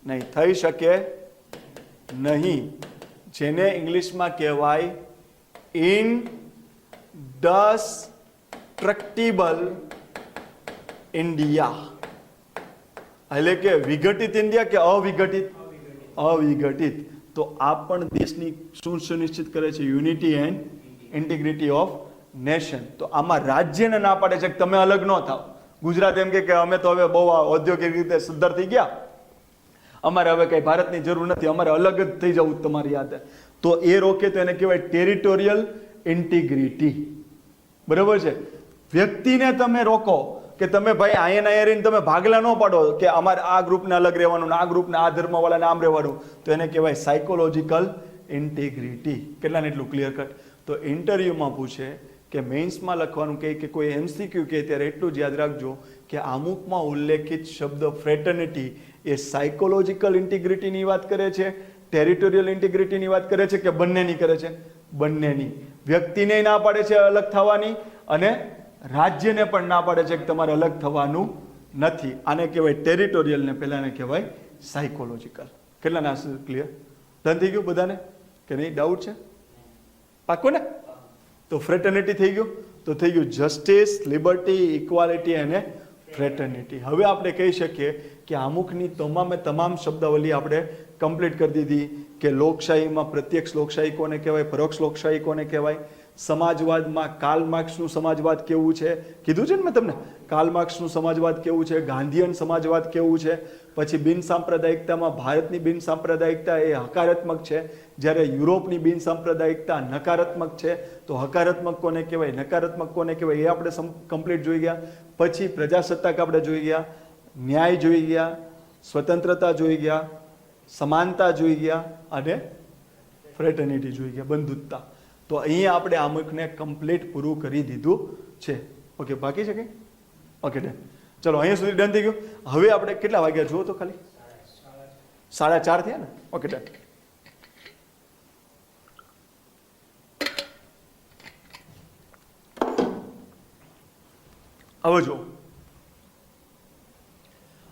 નહીં. થઈ શકે નહીં. જેને ઇંગ્લિશમાં કહેવાય ઇનડસ્ટ્રક્ટિબલ ઇન્ડિયા. એટલે કે વિઘટિત ઇન્ડિયા કે અવિઘટિત? અવિઘટિત. તો આ પણ દેશની શું સુનિશ્ચિત કરે છે? Unity and integrity of nation. તો આમાં રાજ્યને ના પાડે છે કે તમે અલગ ન થાવ. ગુજરાત એમ કે અમે તો હવે બહુ ઔદ્યોગિક રીતે સદ્ધર થઈ ગયા, અમારે હવે કઈ ભારતની જરૂર નથી, અમારે અલગ જ થઈ જવું તમારી યાદ. તો એ રોકે તો એને કહેવાય ટેરિટોરિયલ ઇન્ટિગ્રિટી. બરાબર છે? વ્યક્તિને તમે રોકો કે તમે ભાઈ અહીંયા રહીને તમે ભાગલા ન પાડો કે અમારે આ ગ્રુપને અલગ રહેવાનું, આ ગ્રુપને આ ધર્મવાળાને આમ રહેવાનું, તો એને કહેવાય સાયકોલોજીકલ ઇન્ટિગ્રિટી. કેટલાને એટલું ક્લિયર કટ? તો ઇન્ટરવ્યુમાં પૂછે કે મેઇન્સમાં લખવાનું કહે કે કોઈ MCQ કહે ત્યારે એટલું જ યાદ રાખજો કે અમુકમાં ઉલ્લેખિત શબ્દ ફ્રેટર્નિટી એ સાયકોલોજીકલ ઇન્ટિગ્રિટીની વાત કરે છે, ટેરિટોરિયલ ઇન્ટિગ્રિટીની વાત કરે છે કે બંનેની કરે છે? બંનેની. વ્યક્તિને ના પાડે છે અલગ થવાની અને રાજ્યને પણ ના પાડે છે કે તમારે અલગ થવાનું નથી. આને કહેવાય ટેરિટોરિયલ ને પહેલાને કહેવાય સાયકોલોજીકલ. કેટલાને ક્લિયર? ડન થઈ ગયું બધાને કે નહીં? ડાઉટ છે? પાક્કું ને? તો ફ્રેટર્નિટી થઈ ગયું. તો થઈ ગયું જસ્ટિસ, લિબર્ટી, ઇક્વાલિટી અને ફ્રેટર્નિટી. હવે આપણે કહી શકીએ કે અમુકની તમામ શબ્દાવલી આપણે કમ્પ્લીટ કરી દીધી કે લોકશાહીમાં પ્રત્યક્ષ લોકશાહી કોને કહેવાય, પરોક્ષ લોકશાહી કોને કહેવાય, સમાજવાદમાં કાર્લ માર્ક્સનું સમાજવાદ કેવું છે, કીધું છે ને મેં તમને. કાર્લ માર્ક્સનું સમાજવાદ કેવું છે, ગાંધીયન સમાજવાદ કેવું છે. પછી બિન સાંપ્રદાયિકતામાં ભારતની બિન સાંપ્રદાયિકતા એ હકારાત્મક છે, જ્યારે યુરોપની બિન સાંપ્રદાયિકતા નકારાત્મક છે. તો હકારાત્મક કોને કહેવાય, નકારાત્મક કોને કહેવાય એ આપણે કમ્પ્લીટ જોઈ ગયા. પછી પ્રજાસત્તાક આપણે જોઈ ગયા, ન્યાય જોઈ ગયા, સ્વતંત્રતા જોઈ ગયા, સમાનતા જોઈ ગયા અને ફ્રેટર્નિટી જોઈ ગયા, બંધુત્તા. તો અહીંયા આપણે અમુકને કમ્પ્લીટ પૂરું કરી દીધું છે. ઓકે, બાકી છે કંઈ? Okay done. ચલો અહીંયા સુધી ડન થઈ ગયું. હવે આપણે કેટલા વાગ્યા જુઓ તો ખાલી 4:30 થયા ને? Okay done. હવે જો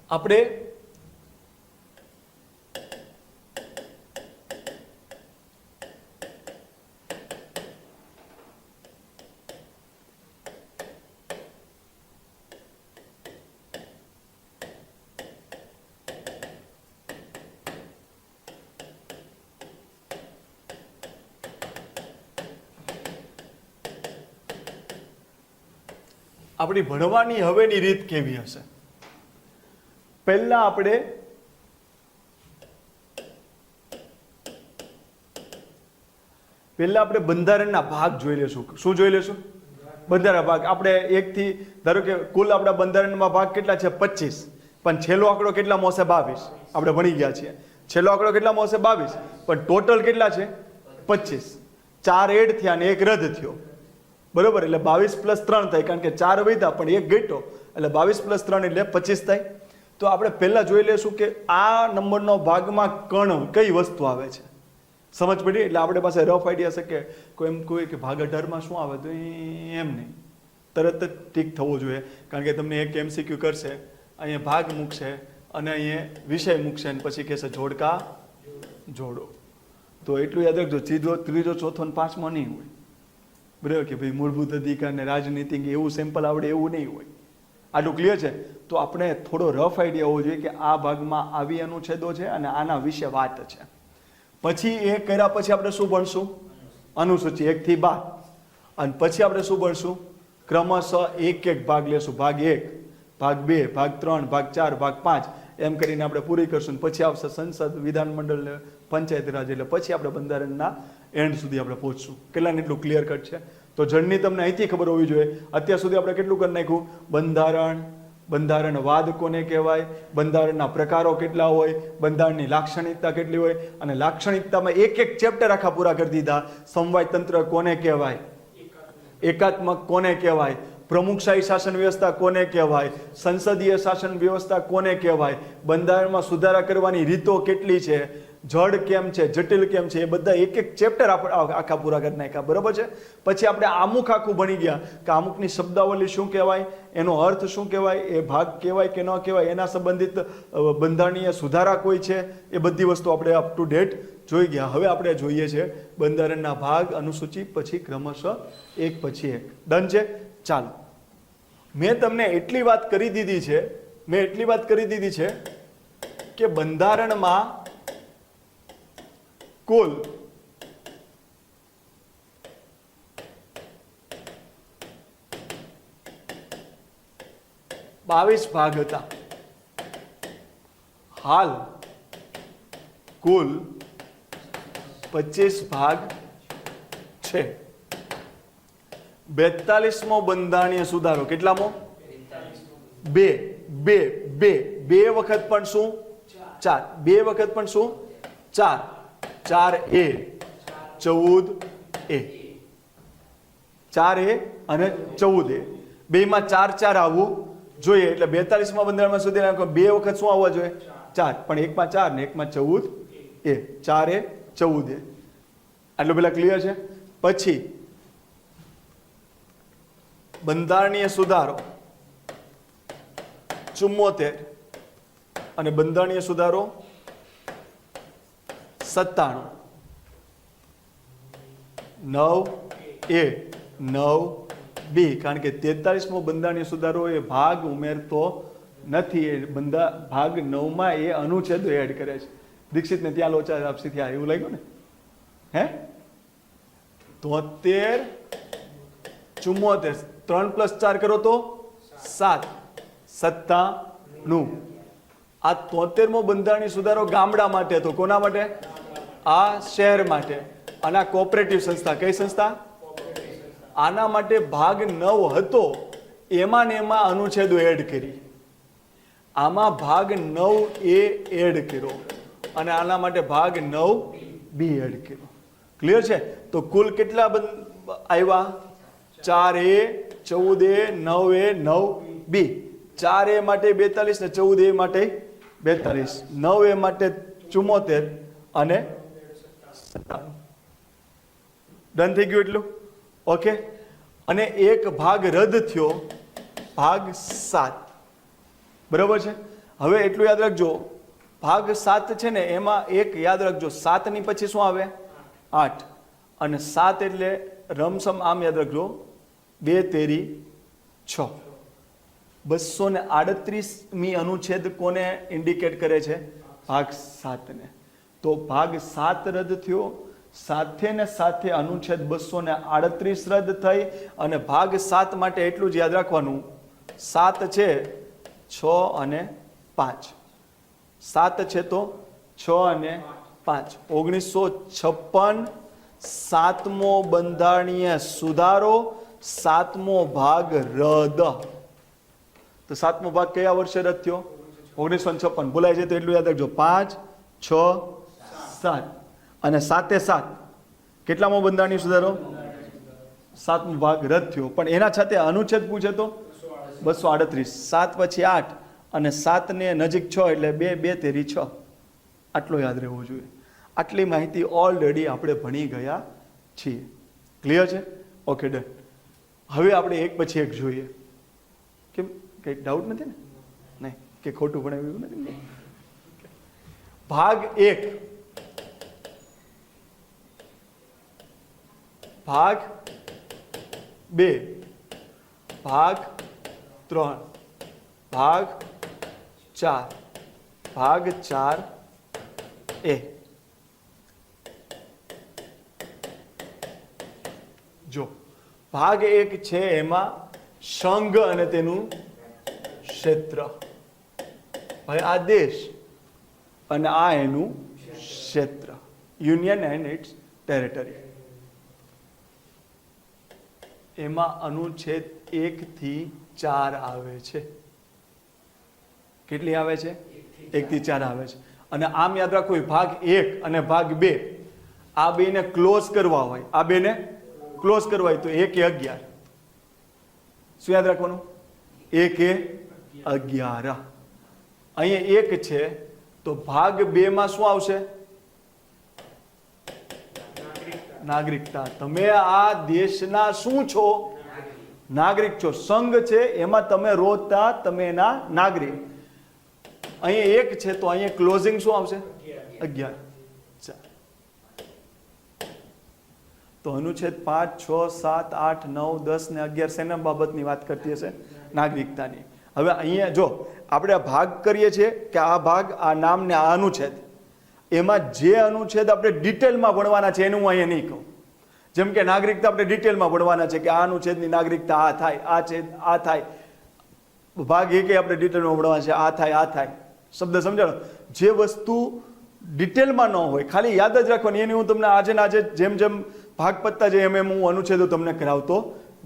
આપણે આપણી ભણવાની હવેની રીત કેવી હશે? પહેલા આપણે બંધારણના ભાગ જોઈ લેશું. શું જોઈ લેશું? બંધારણ ભાગ. આપણે એકથી ધારો કે કુલ આપણા બંધારણમાં ભાગ કેટલા છે? 25. પણ છેલ્લો આંકડો કેટલામાં હશે? 22. આપણે ભણી ગયા છીએ. છેલ્લો આંકડો કેટલામાં હશે? 22. પણ ટોટલ કેટલા છે? 25. 4 એડ થયા અને 1 રદ થયો. બરોબર? એટલે 22 + 3 થાય, કારણ કે 4 વધ્યા પણ 1 ઘટ્યો, એટલે 22 + 3 એટલે 25 થાય. તો આપણે પહેલા જોઈ લેશું કે આ નંબરનો ભાગમાં કણ કઈ વસ્તુ આવે છે. સમજ પડી? એટલે આપણે પાસે રફ આઈડિયા છે કે કોઈ કે ભાગ 18માં શું આવે, તો એમ નહીં, તરત જ ટીક થવો જોઈએ. કારણ કે તમને એક MCQ કરશે, અહીંયા ભાગ મૂકશે અને અહીંયા વિષય મૂકશે અને પછી કહેશે જોડકા જોડો. તો એટલું યાદ રાખજો, ત્રીજો, ચોથો અને 5મો નહીં હોય. બરાબર કે ભાઈ મૂળભૂત અધિકાર ને રાજનીતિ એવું સિમ્પલ આવડે એવું નહીં હોય. આટલું ક્લિયર છે? તો આપણે થોડો રફ આઈડિયા હોવો જોઈએ કે આ ભાગમાં આવી અનુચ્છેદો છે અને આના વિશે વાત છે. પછી એ કર્યા પછી આપણે શું ભણશું? અનુસૂચિ 1 થી 12. અને પછી આપણે શું ભણશું? ક્રમશઃ એક એક ભાગ લેશું. ભાગ 1, ભાગ 2, ભાગ 3, ભાગ 4, ભાગ 5 એમ કરીને આપણે પૂરી કરશું. પછી આવશે સંસદ, વિધાનમંડળ, પંચાયત રાજ, એટલે પછી આપણે બંધારણના એન્ડ સુધી આપણે પહોંચશું. કેટલાને એટલું ક્લિયર કટ છે? તો જર્ની તમને અહીંથી ખબર હોવી જોઈએ. અત્યાર સુધી આપણે કેટલું કરી નાખ્યું? બંધારણ, બંધારણવાદ કોને કહેવાય, બંધારણના પ્રકારો કેટલા હોય, બંધારણની લાક્ષણિકતા કેટલી હોય, અને લાક્ષણિકતામાં એક એક ચેપ્ટર આખા પૂરા કરી દીધા. સમવાય તંત્ર કોને કહેવાય, એકાત્મક કોને કહેવાય, પ્રમુખશાહી શાસન વ્યવસ્થા કોને કહેવાય, સંસદીય શાસન વ્યવસ્થા કોને કહેવાય, બંધારણમાં સુધારા કરવાની રીતો કેટલી છે, જડ કેમ છે, જટિલ કેમ છે, એ બધા એક એક ચેપ્ટર આખા પૂરા કરી નાખ્યા. બરાબર છે? પછી આપણે આમુખ આખું ભણી ગયા કે આમુખની શબ્દાવલી શું કહેવાય, એનો અર્થ શું કહેવાય, એ ભાગ કહેવાય કે ન કહેવાય, એના સંબંધિત બંધારણીય સુધારા કોઈ છે, એ બધી વસ્તુ આપણે અપ ટુ ડેટ જોઈ ગયા. હવે આપણે જોઈએ છે બંધારણના ભાગ, અનુસૂચિ, પછી ક્રમશઃ એક પછી એક. ડન છે? ચાલો, મેં તમને એટલી વાત કરી દીધી છે કે બંધારણમાં કુલ 22 ભાગ હતા. હાલ કુલ 25 ભાગ છે. 42મો બંધારણીય સુધારો. કેટલામો? 2 વખત પણ શું? 4. 2 વખત પણ શું? 4. 4A 14A, 4A અને 14A, બેમાં 4 આવવું જોઈએ. એટલે 42મા બંધારણમાં સુધારા 2 વખત શું આવવા જોઈએ? 4. પણ એકમાં 4 ને એકમાં 14A, 4A 14A. આટલું પેલા ક્લિયર છે? પછી બંધારણીય સુધારો 74 અને બંધારણીય સુધારો 97. 9A 9B, કારણ કે 43મો બંધારણીય સુધારો એ ભાગ ઉમેરતો નથી. એ ભાગ 9માં એ અનુચ્છેદો એડ કરે છે. દીક્ષિતને ત્યાં લોચા આપસી થયા એવું લાગ્યું ને? હે? 73, 74, 3 + 4 કરો તો 7, 97. આ 73મો બંધારણીય સુધારો ગામડા માટે હતો. કોના માટે? આ શહેર માટે. અને આ કોઓપરેટિવ સંસ્થા. કઈ સંસ્થા? આના માટે ભાગ 9 હતો, એમાં ને એમાં અનુચ્છેદો એડ કરી. આમાં ભાગ 9A એડ કર્યો અને આના માટે ભાગ 9B એડ કર્યો. ક્લિયર છે? તો કુલ કેટલા આવ્યા? 4A 14A 9A 9B. 4A માટે 42 ને 14A માટે 42, 9A માટે 74 અને 97. ડન થઈ ગયું એટલું? ઓકે. અને એક ભાગ રદ થયો, ભાગ 7. બરાબર છે? હવે એટલું યાદ રાખજો, ભાગ 7 છે ને એમાં એક યાદ રાખજો, 7 ની પછી શું આવે? 8. અને 7 એટલે રમસમ આમ યાદ રાખજો, 2 તેરી 6. 238મી અનુચ્છેદ કોને ઇન્ડિકેટ કરે છે? ભાગ 7 ને. તો ભાગ 7 રદ થયો, સાથે ને સાથે અનુચ્છેદ 238 રદ થઈ. અને ભાગ 7 માટે એટલું જ યાદ રાખવાનું, 7 છે 6 અને 5. 7 છે તો 6 અને 5. 1956 7મો બંધારણીય સુધારો, 7મો ભાગ રદ. તો 7મો ભાગ કયા વર્ષે રદ થયો? 1956. ભૂલાય છે તો એટલું યાદ રાખજો, 5, 6, 7 અને 7 એ 7. કેટલામો બંધારણીય સુધારો? 7મો ભાગ રદ થયો. પણ એના સાથે અનુચ્છેદ પૂછે તો 238. 7 પછી 8 અને 7 ને નજીક 6 એટલે 2 2 તેરી 6. આટલો યાદ રહેવો જોઈએ. આટલી માહિતી ઓલરેડી આપણે ભણી ગયા છીએ. ક્લિયર છે? Okay, done. હવે આપણે એક પછી એક જોઈએ. કેમ, કંઈ ડાઉટ નથી ને? નહીં કે ખોટું ભણાવ્યું નથી? ભાગ 1, ભાગ 2, ભાગ 3, ભાગ 4, ભાગ 4A. જો ભાગ 1 છે એમાં સંઘ અને તેનું ક્ષેત્ર. ભાઈ આ દેશ અને આ એનું ક્ષેત્ર, યુનિયન એન્ડ ઇટ્સ ટેરિટરી. એમાં અનુચ્છેદ 1 થી 4 આવે છે. કેટલી આવે છે? 1 થી 4 આવે છે. અને આમ યાદ રાખો, ભાગ 1 અને ભાગ 2 આ બેને ક્લોઝ કરવા હોય, આ બેને ક્લોઝ કરવા હોય તો 1 એ 11. શું યાદ રાખવાનું? 1 એ 11. અહીંયા 1 છે તો ભાગ 2 માં શું આવશે? નાગરિકતા. તમે આ દેશના શું છો? નાગરિક છો. સંઘ છે એમાં તમે રોતા, તમે એના નાગરિક. અહીંયા 1 છે તો અહીંયા ક્લોઝિંગ શું આવશે? 11. તો અનુચ્છેદ 5, 6, 7, 8, 9, 10 ને 11 શેના બાબતની વાત કરતી હશે? નાગરિકતાની. હવે અહીંયા જો આપણે ભાગ કરીએ છીએ કે આ ભાગ, આ નામ ને આ અનુચ્છેદ, એમાં જે અનુચ્છેદ આપણે ડિટેલમાં ભણવાના છે એનું હું અહીંયા નહીં કહું. જેમ કે નાગરિકતા આપણે ડિટેલમાં ભણવાના છે કે આ અનુચ્છેદની નાગરિકતા આ થાય, આ છે આ થાય. ભાગ 1 આપણે ડિટેલમાં ભણવાના છે, આ થાય આ થાય. શબ્દ સમજાણો? જે વસ્તુ ડિટેલમાં ન હોય, ખાલી યાદ જ રાખવાની, એની હું તમને આજે ને આજે જેમ જેમ ભાગ પતતા જાય એમ એમ હું અનુચ્છેદો તમને કરાવતો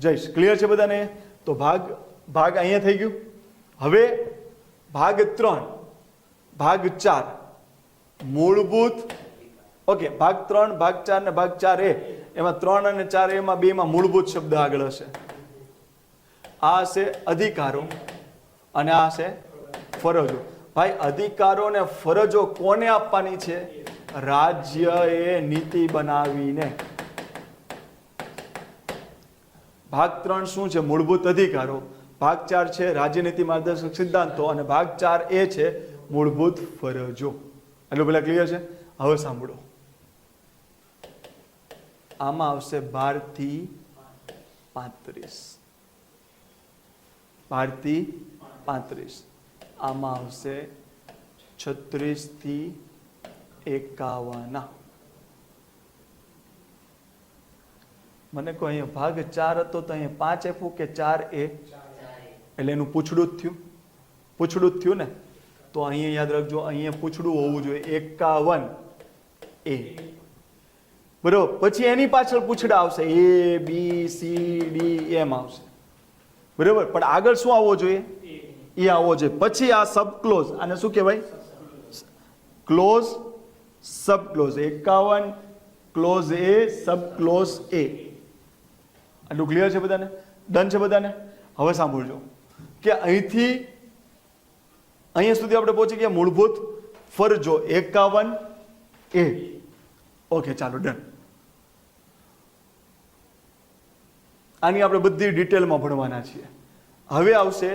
જઈશ. ક્લિયર છે બધાને? તો ભાગ અહીંયા થઈ ગયું. હવે ભાગ 3, ભાગ 4 મૂળભૂત. ઓકે, ભાગ 3, ભાગ 4 ને ભાગ 4A, એમાં 3 અને 4A માં બેમાં મૂળભૂત શબ્દ આગળ હશે. આ હશે અધિકારો અને આ હશે ફરજો. ભાઈ અધિકારો ને ફરજો કોને આપવાની છે? રાજ્યએ નીતિ બનાવીને. ભાગ 3 શું છે? મૂળભૂત અધિકારો. ભાગ 4 છે રાજ્યનીતિ માર્ગદર્શક સિદ્ધાંતો અને ભાગ 4A છે મૂળભૂત ફરજો. એટલું પેલા ક્લિયર છે? હવે સાંભળો, આમાં આવશે 12 થી 35. 12 થી 35. આમાં આવશે 36 થી 51. મને કહો અહીંયા ભાગ 4 હતો તો અહીંયા 5 આપ્યું કે 4A? એટલે એનું પૂછડું જ થયું. પૂછડું જ થયું ને? તો અહીંયા યાદ રાખજો, અહીંયા પૂછડું હોવું જોઈએ 51A. બરોબર. પછી એની પાછળ પૂછડા આવશે A, B, C, D, એમ આવશે. બરોબર. પણ આગળ શું આવવો જોઈએ? એ આવવો જોઈએ. પછી આ સબ ક્લોઝ, આને શું કહેવાય? Clause, sub clause. 51 clause A, sub clause A. આટલું ક્લિયર છે બધાને? ડન છે બધાને? હવે સાંભળજો કે અહીંથી અહીંયા સુધી આપણે પહોંચી ગયા મૂળભૂત ફરજો 51A. ઓકે, ચાલો ડન. આની આપણે બધી ડિટેલમાં ભણવાના છીએ. હવે આવશે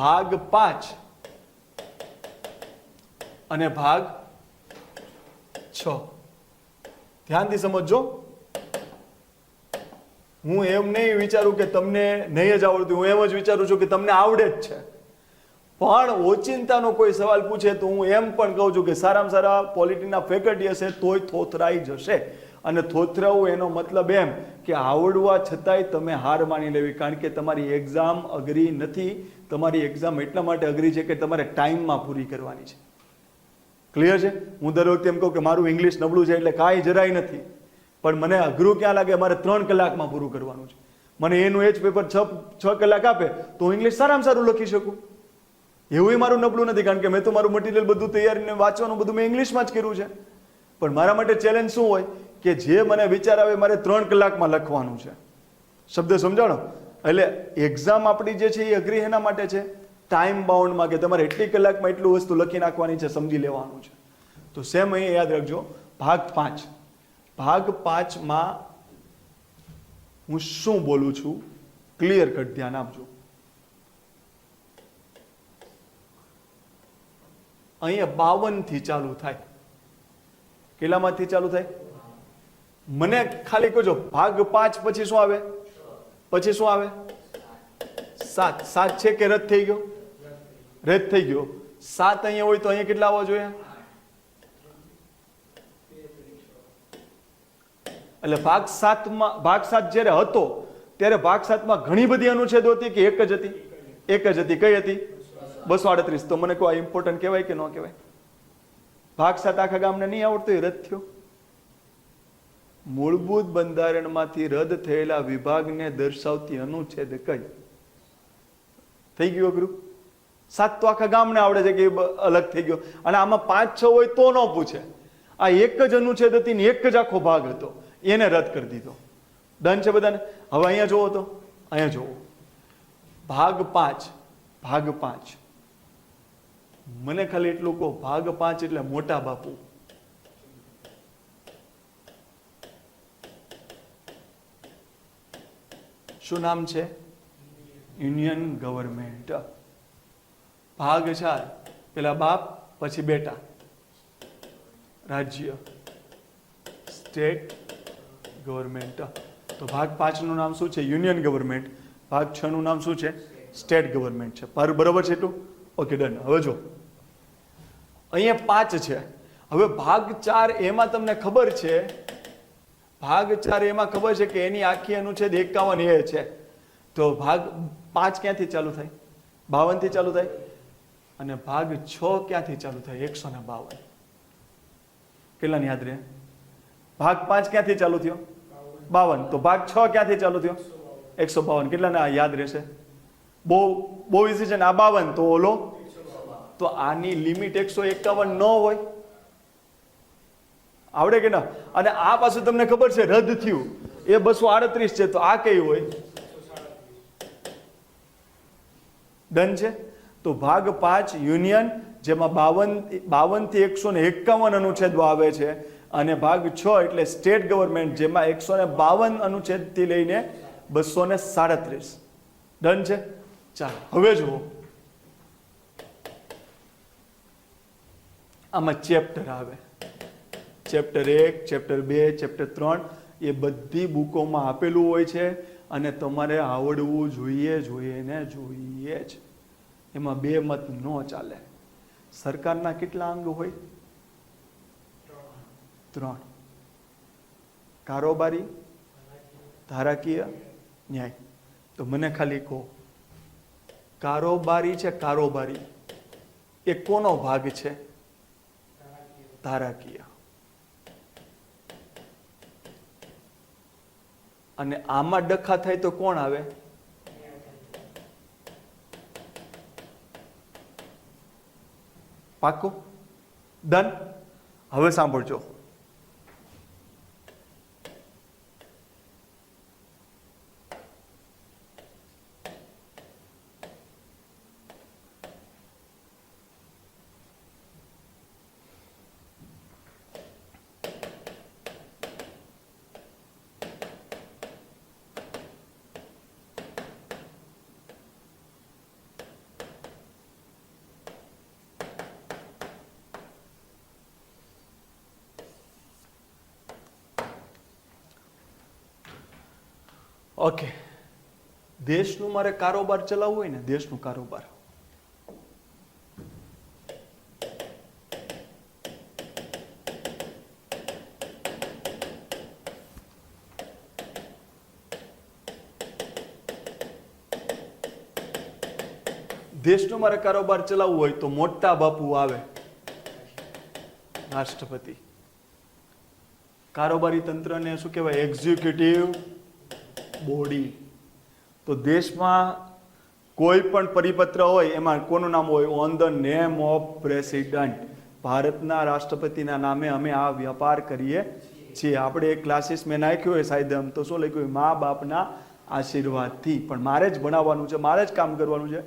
ભાગ 5 અને ભાગ 6. ધ્યાનથી સમજજો. હું એમ નહીં વિચારું કે તમને નહીં જ આવડતું, હું એમ જ વિચારું છું કે તમને આવડે જ છે. પણ ઓચિંતાનો કોઈ સવાલ પૂછે તો હું એમ પણ કહું છું કે સારામાં સારા પોલિટીના ફેકલ્ટી હશે તોય થોથરાઈ જશે. અને થોથરાવું એનો મતલબ એમ કે આવડવા છતાંય તમે હાર માની લેવી, કારણ કે તમારી એક્ઝામ અઘરી નથી. તમારી એક્ઝામ એટલા માટે અઘરી છે કે તમારે ટાઈમમાં પૂરી કરવાની છે. ક્લિયર છે? હું દર વખતે એમ કહું કે મારું ઇંગ્લિશ નબળું છે એટલે કાંઈ જરાય નથી, પણ મને અઘરું ક્યાં લાગે? મારે 3 કલાકમાં પૂરું કરવાનું છે. મને એનું એ જ પેપર 6 કલાક આપે તો હું ઇંગ્લિશ સારામાં સારું લખી શકું. એવું મારું નબળું નથી, કારણ કે મેં તો મારું મટીરિયલ બધું તૈયારીને વાંચવાનું બધું મેં ઇંગ્લિશમાં જ કર્યું છે. પણ મારા માટે ચેલેન્જ શું હોય કે જે મને વિચાર આવે મારે 3 કલાકમાં લખવાનું છે. શબ્દ સમજાણો? એટલે એક્ઝામ આપણી જે છે એ અઘરી એના માટે છે, ટાઈમ બાઉન્ડમાં, કે તમારે એટલી કલાકમાં એટલું વસ્તુ લખી નાખવાની છે, સમજી લેવાનું છે. તો સેમ અહીંયા યાદ રાખજો, ભાગ 5. ભાગ 5માં હું શું બોલું છું ક્લિયર કટ ધ્યાન આપજો. અહીંયા 52 થી ચાલુ થાય. કેટલામાંથી ચાલુ થાય? મને ખાલી કહેજો, ભાગ 5 પછી શું આવે? પછી શું આવે? 7. 7 છે કે રદ થઈ ગયો? રદ થઈ ગયો. 7 અહીંયા હોય તો અહીંયા કેટલા આવવા જોઈએ? એટલે ભાગ 7 જ્યારે હતો ત્યારે ભાગ 7માં ઘણી બધી અનુચ્છેદો હતી કે એક જ હતી? એક જ હતી. કઈ હતી? 238. તો મને કહો, આ ઇમ્પોર્ટન્ટ કહેવાય કે ન કહેવાય? ભાગ 7 આખા ગામને નહીં આવડતો એ રદ થયો. મૂળભૂત બંધારણમાંથી રદ થયેલા વિભાગને દર્શાવતી અનુચ્છેદ કઈ? થઈ ગયું અઘરું. 7 તો આખા ગામને આવડે છે કે અલગ થઈ ગયો, અને આમાં 5-6 હોય તો ન પૂછે. આ એક જ અનુચ્છેદ હતી ને એક જ આખો ભાગ હતો, એને રદ કરી દીધો. ડન છે બધાને? હવે અહીંયા જોવો તો, અહીંયા જોવો, ભાગ 5. ભાગ 5 મને ખાલી એટલું કહો, ભાગ 5 એટલે મોટા બાપુ. શું નામ છે? Union government. ભાગ 4 પેલા બાપ પછી બેટા, રાજ્ય, સ્ટેટ ગવર્મેન્ટ. તો ભાગ 5 નું નામ શું છે? Union government. ભાગ 6 નું નામ શું છે? સ્ટેટ ગવર્મેન્ટ છે. બરોબર છે એટલું? Okay, done. હવે જો અહીંયા 5 છે. હવે ભાગ 4 એમાં તમને ખબર છે, ભાગ 4 એમાં ખબર છે કે એની આખી અનુચ્છેદ 51 એ છે. તો ભાગ 5 ક્યાંથી ચાલુ થાય? 52 થી ચાલુ થાય. અને ભાગ 6 ક્યાંથી ચાલુ થાય? 152. કેટલાને યાદ રહે? ભાગ 5 ક્યાંથી ચાલુ થયો? 52. તો ભાગ 6 ક્યાંથી ચાલુ થયો? 152. કેટલાને યાદ રહેશે? બહુ ઈઝી છે ને. આ 52 તો ઓલો, તો આની લિમિટ 151 ન હોય? આવડે કે ના? અને આ પાછું તમને ખબર છે રદ થયું એ 238 છે, તો આ કઈ હોય? ડન છે. તો ભાગ 5 યુનિયન, જેમાં 52 થી 151 અનુચ્છેદો આવે છે, અને ભાગ 6 એટલે સ્ટેટ ગવર્મેન્ટ, જેમાં 152 અનુચ્છેદ થી લઈને 237. ડન છે. ચાલો હવે જુઓ, આમાં ચેપ્ટર આવે. ચેપ્ટર 1, ચેપ્ટર 2, ચેપ્ટર 3 એ બધી બુકોમાં આપેલું હોય છે, અને તમારે આવડવું જોઈએ જ. એમાં બે મત ન ચાલે. સરકારના કેટલા અંગ હોય? 3. કારોબારી, ધારાકીય, ન્યાય. તો મને ખાલી કહો, કારોબારી છે, કારોબારી એ કોનો ભાગ છે? ધારાકીય. અને આમાં ડખા થાય તો કોણ આવે? પાક્કું? ડન. હવે સાંભળજો, ઓકે. દેશનું મારે કારોબાર ચલાવવું હોય ને, દેશનું કારોબાર, દેશનું મારે કારોબાર ચલાવવું હોય તો મોટા બાપુ આવે, રાષ્ટ્રપતિ. કારોબારી તંત્રને શું કહેવાય? Executive body. તો દેશમાં કોઈ પણ પરિપત્ર હોય એમાં કોનું નામ હોય? On the name of president. ભારતના રાષ્ટ્રપતિના નામે અમે આ વ્યાપાર કરીએ છીએ. આપણે એક ક્લાસીસ મેં નાખ્યું હોય સાયદમ, તો શું લખ્યું? મા બાપના આશીર્વાદથી. પણ મારે જ ભણાવવાનું છે, મારે જ કામ કરવાનું છે.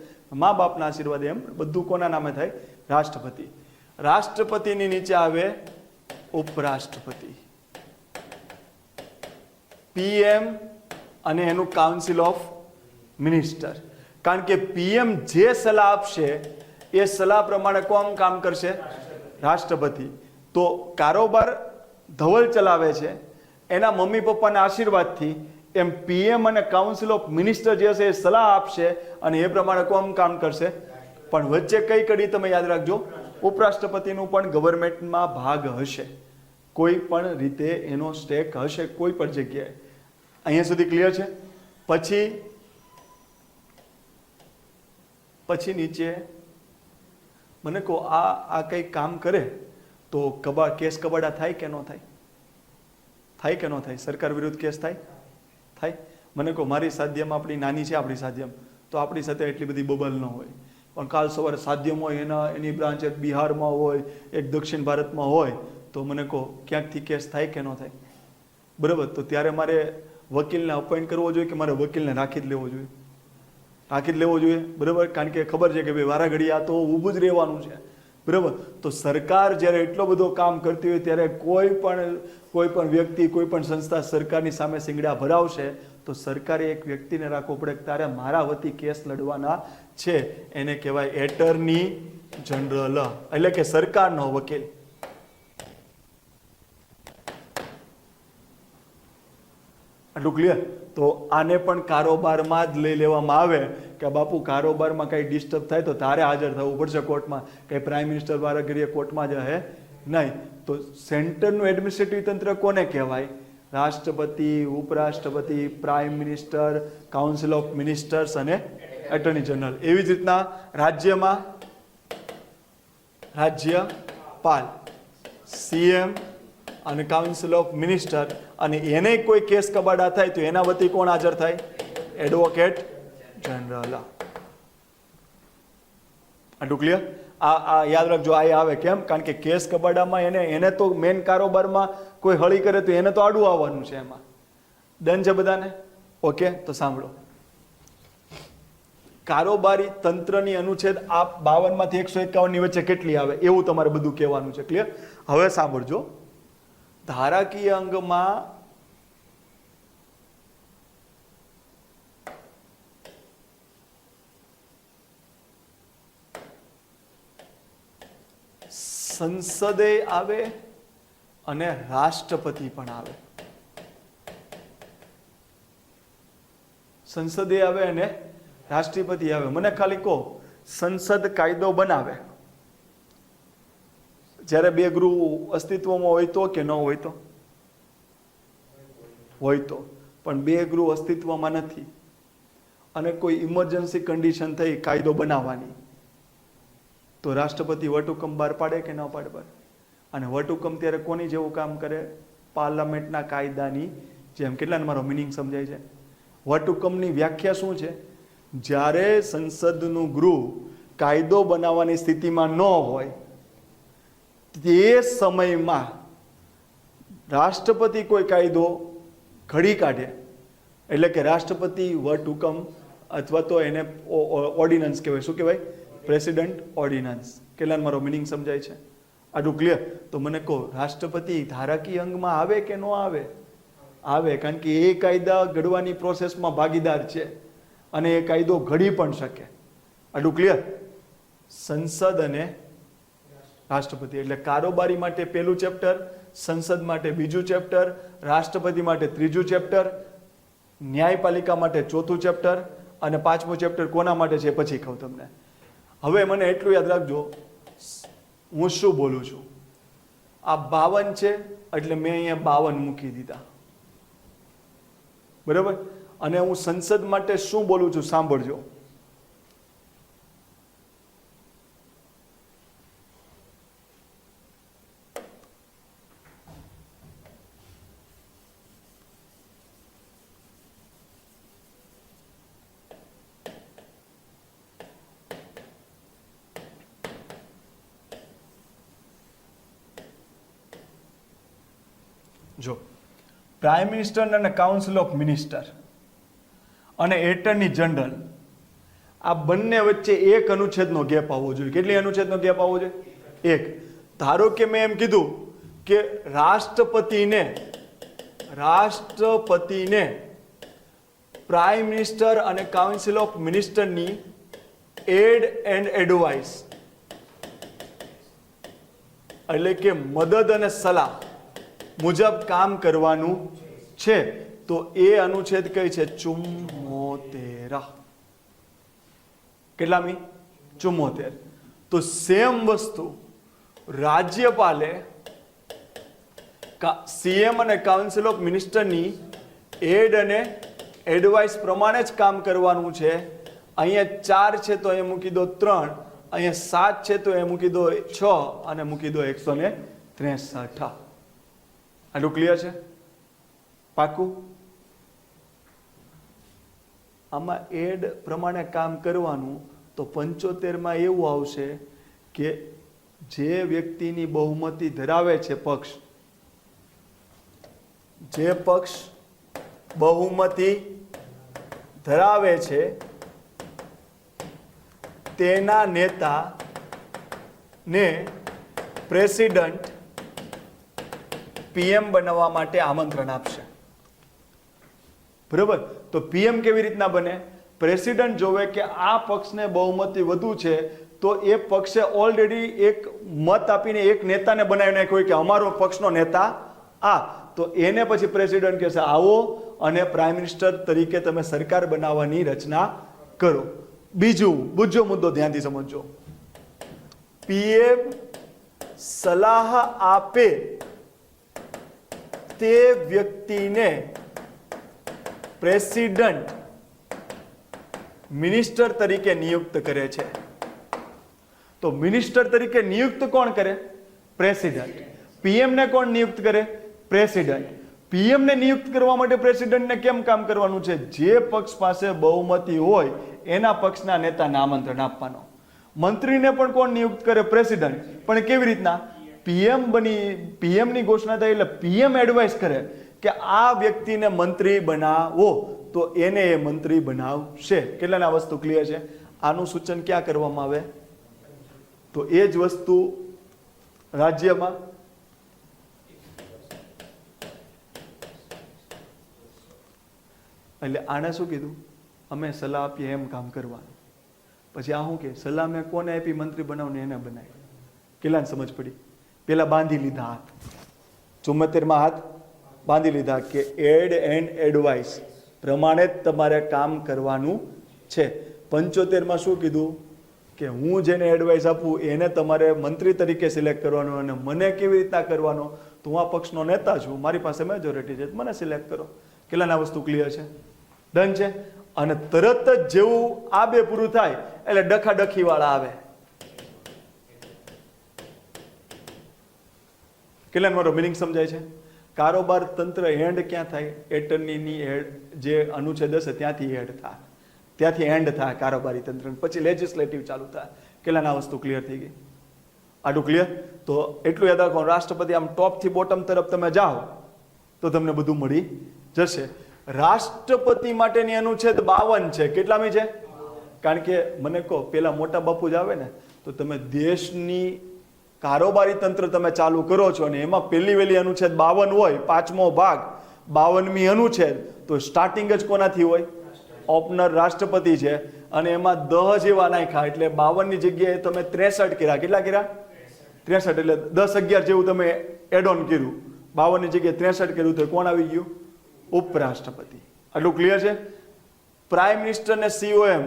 મા બાપના આશીર્વાદ. એમ બધું કોના નામે થાય? રાષ્ટ્રપતિ. રાષ્ટ્રપતિની નીચે આવે ઉપરાષ્ટ્રપતિ, પીએમ અને એનું કાઉન્સિલ ઓફ મિનિસ્ટર. કારણ કે પીએમ જે સલાહ આપશે એ સલાહ પ્રમાણે કોણ કામ કરશે? રાષ્ટ્રપતિ. તો કારોબાર ધવલ ચલાવે છે એના મમ્મી પપ્પાના આશીર્વાદથી, એમ પીએમ અને કાઉન્સિલ ઓફ મિનિસ્ટર જે હશે એ સલાહ આપશે અને એ પ્રમાણે કોણ કામ કરશે? પણ વચ્ચે કઈ કડી તમે યાદ રાખજો, ઉપરાષ્ટ્રપતિનું પણ ગવર્મેન્ટમાં ભાગ હશે, કોઈ પણ રીતે એનો સ્ટેક હશે કોઈ પણ જગ્યાએ. અહીંયા સુધી ક્લિયર છે? પછી નીચે મને કહો આ કંઈક કામ કરે તો કેસ કબાડા થાય કે ન થાય? થાય કે ન થાય? સરકાર વિરુદ્ધ કેસ થાય? મને કહો મારી સાધ્યમાં આપણી નાની છે, આપણી સાધ્યમ તો આપણી સાથે એટલી બધી બબલ ન હોય, પણ કાલ સવારે સાધ્યમ હોય, એની બ્રાન્ચ એક બિહારમાં હોય, એક દક્ષિણ ભારતમાં હોય, તો મને કહો ક્યાંકથી કેસ થાય કે ન થાય? બરાબર, તો ત્યારે મારે વકીલને અપોઇન્ટ કરવો જોઈએ કે મારે વકીલને રાખી જ લેવો જોઈએ? રાખી જ લેવો જોઈએ, બરાબર, કારણ કે ખબર છે કે ભાઈ વારા ઘડી આ તો ઊભું જ રહેવાનું છે, બરાબર. તો સરકાર જ્યારે એટલો બધો કામ કરતી હોય ત્યારે કોઈ પણ વ્યક્તિ, કોઈ પણ સંસ્થા સરકારની સામે સિંગડા ભરાવશે તો સરકારે એક વ્યક્તિને રાખવો પડે કે તારે મારા વતી કેસ લડવાના છે, એને કહેવાય એટર્ની જનરલ, એટલે કે સરકારનો વકીલ. આટલું ક્લિયર? તો આને પણ કારોબારમાં જ લઈ લેવામાં આવે કે બાપુ કારોબારમાં કંઈ ડિસ્ટર્બ થાય તો તારે હાજર થવું પડશે કોર્ટમાં, કંઈ પ્રાઇમ મિનિસ્ટર વાળા કરીએ કોર્ટમાં જ હે નહીં. તો સેન્ટરનું એડમિનિસ્ટ્રેટિવ તંત્ર કોને કહેવાય? રાષ્ટ્રપતિ, ઉપરાષ્ટ્રપતિ, prime minister, council of ministers અને એટર્ની જનરલ. એવી જ રીતના રાજ્યમાં રાજ્યપાલ, સીએમ અને કાઉન્સિલ ઓફ મિનિસ્ટર, અને એને કોઈ કેસ કબાડા થાય તો એના વતી કોણ હાજર થાય? Advocate general. આટલું ક્લિયર? આ યાદ રાખજો, આ આવે કેમ? કારણ કે કેસ કબાડામાં એને તો મેન કારોબારમાં કોઈ હળી કરે તો એને તો આડું આવવાનું છે. એમાં ડન છે બધાને? ઓકે, તો સાંભળો. કારોબારી તંત્રની અનુચ્છેદ આ 52 માંથી 151 ની વચ્ચે કેટલી આવે એવું તમારે બધું કહેવાનું છે. ક્લિયર? હવે સાંભળજો. ધારાકીય અંગમાં સંસદે આવે અને રાષ્ટ્રપતિ પણ આવે. સંસદે આવે અને રાષ્ટ્રપતિ આવે. મને ખાલી કહો, સંસદ કાયદો બનાવે જ્યારે બે ગૃહ અસ્તિત્વમાં હોય તો કે ન હોય તો? હોય તો. પણ બે ગૃહ અસ્તિત્વમાં નથી અને કોઈ ઇમરજન્સી કન્ડિશન થઈ કાયદો બનાવવાની, તો રાષ્ટ્રપતિ વટહુકમ બહાર પાડે કે ન પાડે? અને વટહુકમ ત્યારે કોની જેવું કામ કરે? પાર્લામેન્ટના કાયદાની જેમ. કેટલાને મારો મિનિંગ સમજાય છે? વટહુકમની વ્યાખ્યા શું છે? જ્યારે સંસદનું ગૃહ કાયદો બનાવવાની સ્થિતિમાં ન હોય તે સમયમાં રાષ્ટ્રપતિ કોઈ કાયદો ઘડી કાઢે, એટલે કે રાષ્ટ્રપતિ વટહુકમ અથવા તો એને ઓર્ડિનન્સ કહેવાય. શું કહેવાય? President ordnance. કેટલાને મારો મિનિંગ સમજાય છે? આટલું ક્લિયર? તો મને કહો, રાષ્ટ્રપતિ ધારાકીય અંગમાં આવે કે ન આવે? આવે, કારણ કે એ કાયદા ઘડવાની પ્રોસેસમાં ભાગીદાર છે અને એ કાયદો ઘડી પણ શકે. આટલું ક્લિયર? સંસદ અને રાષ્ટ્રપતિ એટલે કારોબારી માટે પહેલું ચેપ્ટર, સંસદ માટે બીજું ચેપ્ટર, રાષ્ટ્રપતિ માટે ત્રીજું ચેપ્ટર, ન્યાયપાલિકા માટે ચોથું ચેપ્ટર અને પાંચમું ચેપ્ટર કોના માટે છે પછી કહું તમને. હવે મને એટલું યાદ રાખજો, હું શું બોલું છું. આ 52 છે એટલે મેં અહીંયા 52 મૂકી દીધા, બરાબર? અને હું સંસદ માટે શું બોલું છું સાંભળજો. જો, પ્રાઇમ મિનિસ્ટર અને કાઉન્સિલ ઓફ મિનિસ્ટર અને એટર્ની જનરલ આ બંને વચ્ચે એક અનુચ્છેદનો ગેપ આવવો જોઈએ. કેટલી અનુચ્છેદનો ગેપ આવવો જોઈએ? એક. ધારો કે મેં એમ કીધું કે રાષ્ટ્રપતિને પ્રાઇમ મિનિસ્ટર અને કાઉન્સિલ ઓફ મિનિસ્ટરની એડ એન્ડ એડવાઇસ એટલે કે મદદ અને સલાહ મુજબ કામ કરવાનું છે, તો એ અનુચ્છેદ કઈ છે? 74. કેટલામી? 74. તો સેમ વસ્તુ રાજ્યપાલે સીએમ અને કાઉન્સિલ ઓફ મિનિસ્ટરની એડ અને એડવાઇસ પ્રમાણે જ કામ કરવાનું છે. અહીંયા 4 છે તો અહીંયા મૂકી દો 3, અહીંયા 7 છે તો અહીંયા મૂકી દો 6 અને મૂકી દો 163. આટલું ક્લિયર છે? પાકું? આમાં એડ પ્રમાણે કામ કરવાનું તો 75 માં એવું આવશે કે જે વ્યક્તિની બહુમતી ધરાવે છે પક્ષ, જે પક્ષ બહુમતી ધરાવે છે તેના નેતા ને પ્રેસિડન્ટ પીએમ બનાવવા માટે આમંત્રણ આપશે. બરોબર? તો પીએમ કેવી રીતના બને? પ્રેસિડન્ટ જોવે કે આ પક્ષને બહુમતી વધુ છે તો એ પક્ષે ઓલરેડી એક મત આપીને એક નેતાને બનાવી નાખ્યો કે અમારો પક્ષનો નેતા આ, તો એને પછી પ્રેસિડન્ટ કહેશે આવો અને પ્રાઇમ મિનિસ્ટર તરીકે તમે સરકાર બનાવવાની રચના કરો. બીજો મુદ્દો ધ્યાનથી સમજજો. પીએમ સલાહ આપે તે વ્યક્તિને પ્રેસિડન્ટ મિનિસ્ટર તરીકે નિયુક્ત કરે છે. તો મિનિસ્ટર તરીકે નિયુક્ત કોણ કરે? પ્રેસિડન્ટ. પીએમ ને કોણ નિયુક્ત કરે? પ્રેસિડન્ટ. પીએમ ને નિયુક્ત કરવા માટે પ્રેસિડન્ટને કેમ કામ કરવાનું છે? જે પક્ષ પાસે બહુમતી હોય એના પક્ષના નેતાને આમંત્રણ આપવાનો. મંત્રીને પણ કોણ નિયુક્ત કરે? પ્રેસિડન્ટ. પણ કેવી રીતના? પીએમ ની ઘોષણા થાય એટલે પીએમ એડવાઇસ કરે કે આ વ્યક્તિને મંત્રી બનાવો તો એને એ મંત્રી બનાવશે. કેટલાના વસ્તુ ક્લિયર છે? આનું સૂચન ક્યાં કરવામાં આવે? તો એ જ વસ્તુ રાજ્યમાં એટલે આને શું કીધું? અમે સલાહ આપીએ એમ કામ કરવાનું. પછી આ શું કે સલાહ મેં કોને આપી? મંત્રી બનાવને એને બનાવી. કેટલાને સમજ પડી? પેલા બાંધી લીધા હાથ, 74માં હાથ બાંધી લીધા કે એડ એન્ડ એડવાઇસ પ્રમાણે જ તમારે કામ કરવાનું છે. 75માં શું કીધું? કે હું જેને એડવાઇસ આપું એને તમારે મંત્રી તરીકે સિલેક્ટ કરવાનો અને મને કેવી રીતના કરવાનો? તો હું આ પક્ષનો નેતા છું, મારી પાસે મેજોરિટી છે, મને સિલેક્ટ કરો. કેટલાના વસ્તુ ક્લિયર છે? ડન છે? અને તરત જ જેવું આ બે પૂરું થાય એટલે ડખાડખી વાળા આવે. કેટલાને મારો મિનિંગ સમજાય છે? કારોબાર તંત્ર એન્ડ ક્યાં થાય? એટર્નીની જે અનુચ્છેદ હશે ત્યાંથી એન્ડ થાય, ત્યાંથી એન્ડ થાય કારોબારી તંત્ર, પછી લેજિસ્લેટિવ ચાલુ થાય. કેટલાના વસ્તુ ક્લિયર થઈ ગઈ? આટલું ક્લિયર? તો એટલું યાદ રાખો, રાષ્ટ્રપતિ આમ ટોપ થી બોટમ તરફ તમે જાઓ તો તમને બધું મળી જશે. રાષ્ટ્રપતિ માટેની અનુચ્છેદ 52 છે. કેટલામી છે? કારણ કે મને કહો પેલા મોટા બાપુ જ આવે ને તો તમે દેશની કારોબારી તંત્ર તમે ચાલુ કરો છો અને એમાં પહેલી વહેલી અનુચ્છેદ 52 હોય, 5મો ભાગ 52મી અનુચ્છેદ, તો સ્ટાર્ટિંગ જ કોનાથી હોય? ઓપનર રાષ્ટ્રપતિ છે અને એમાં 10 જેવા નાખ્યા એટલે 52 ની જગ્યાએ તમે 63 કર્યા. કેટલા કર્યા? 63. એટલે 10-11 જેવું તમે એડ ઓન કર્યું. 52 ની જગ્યાએ 63 કર્યું તો કોણ આવી ગયું? ઉપરાષ્ટ્રપતિ. આટલું ક્લિયર છે? પ્રાઇમ મિનિસ્ટર ને COM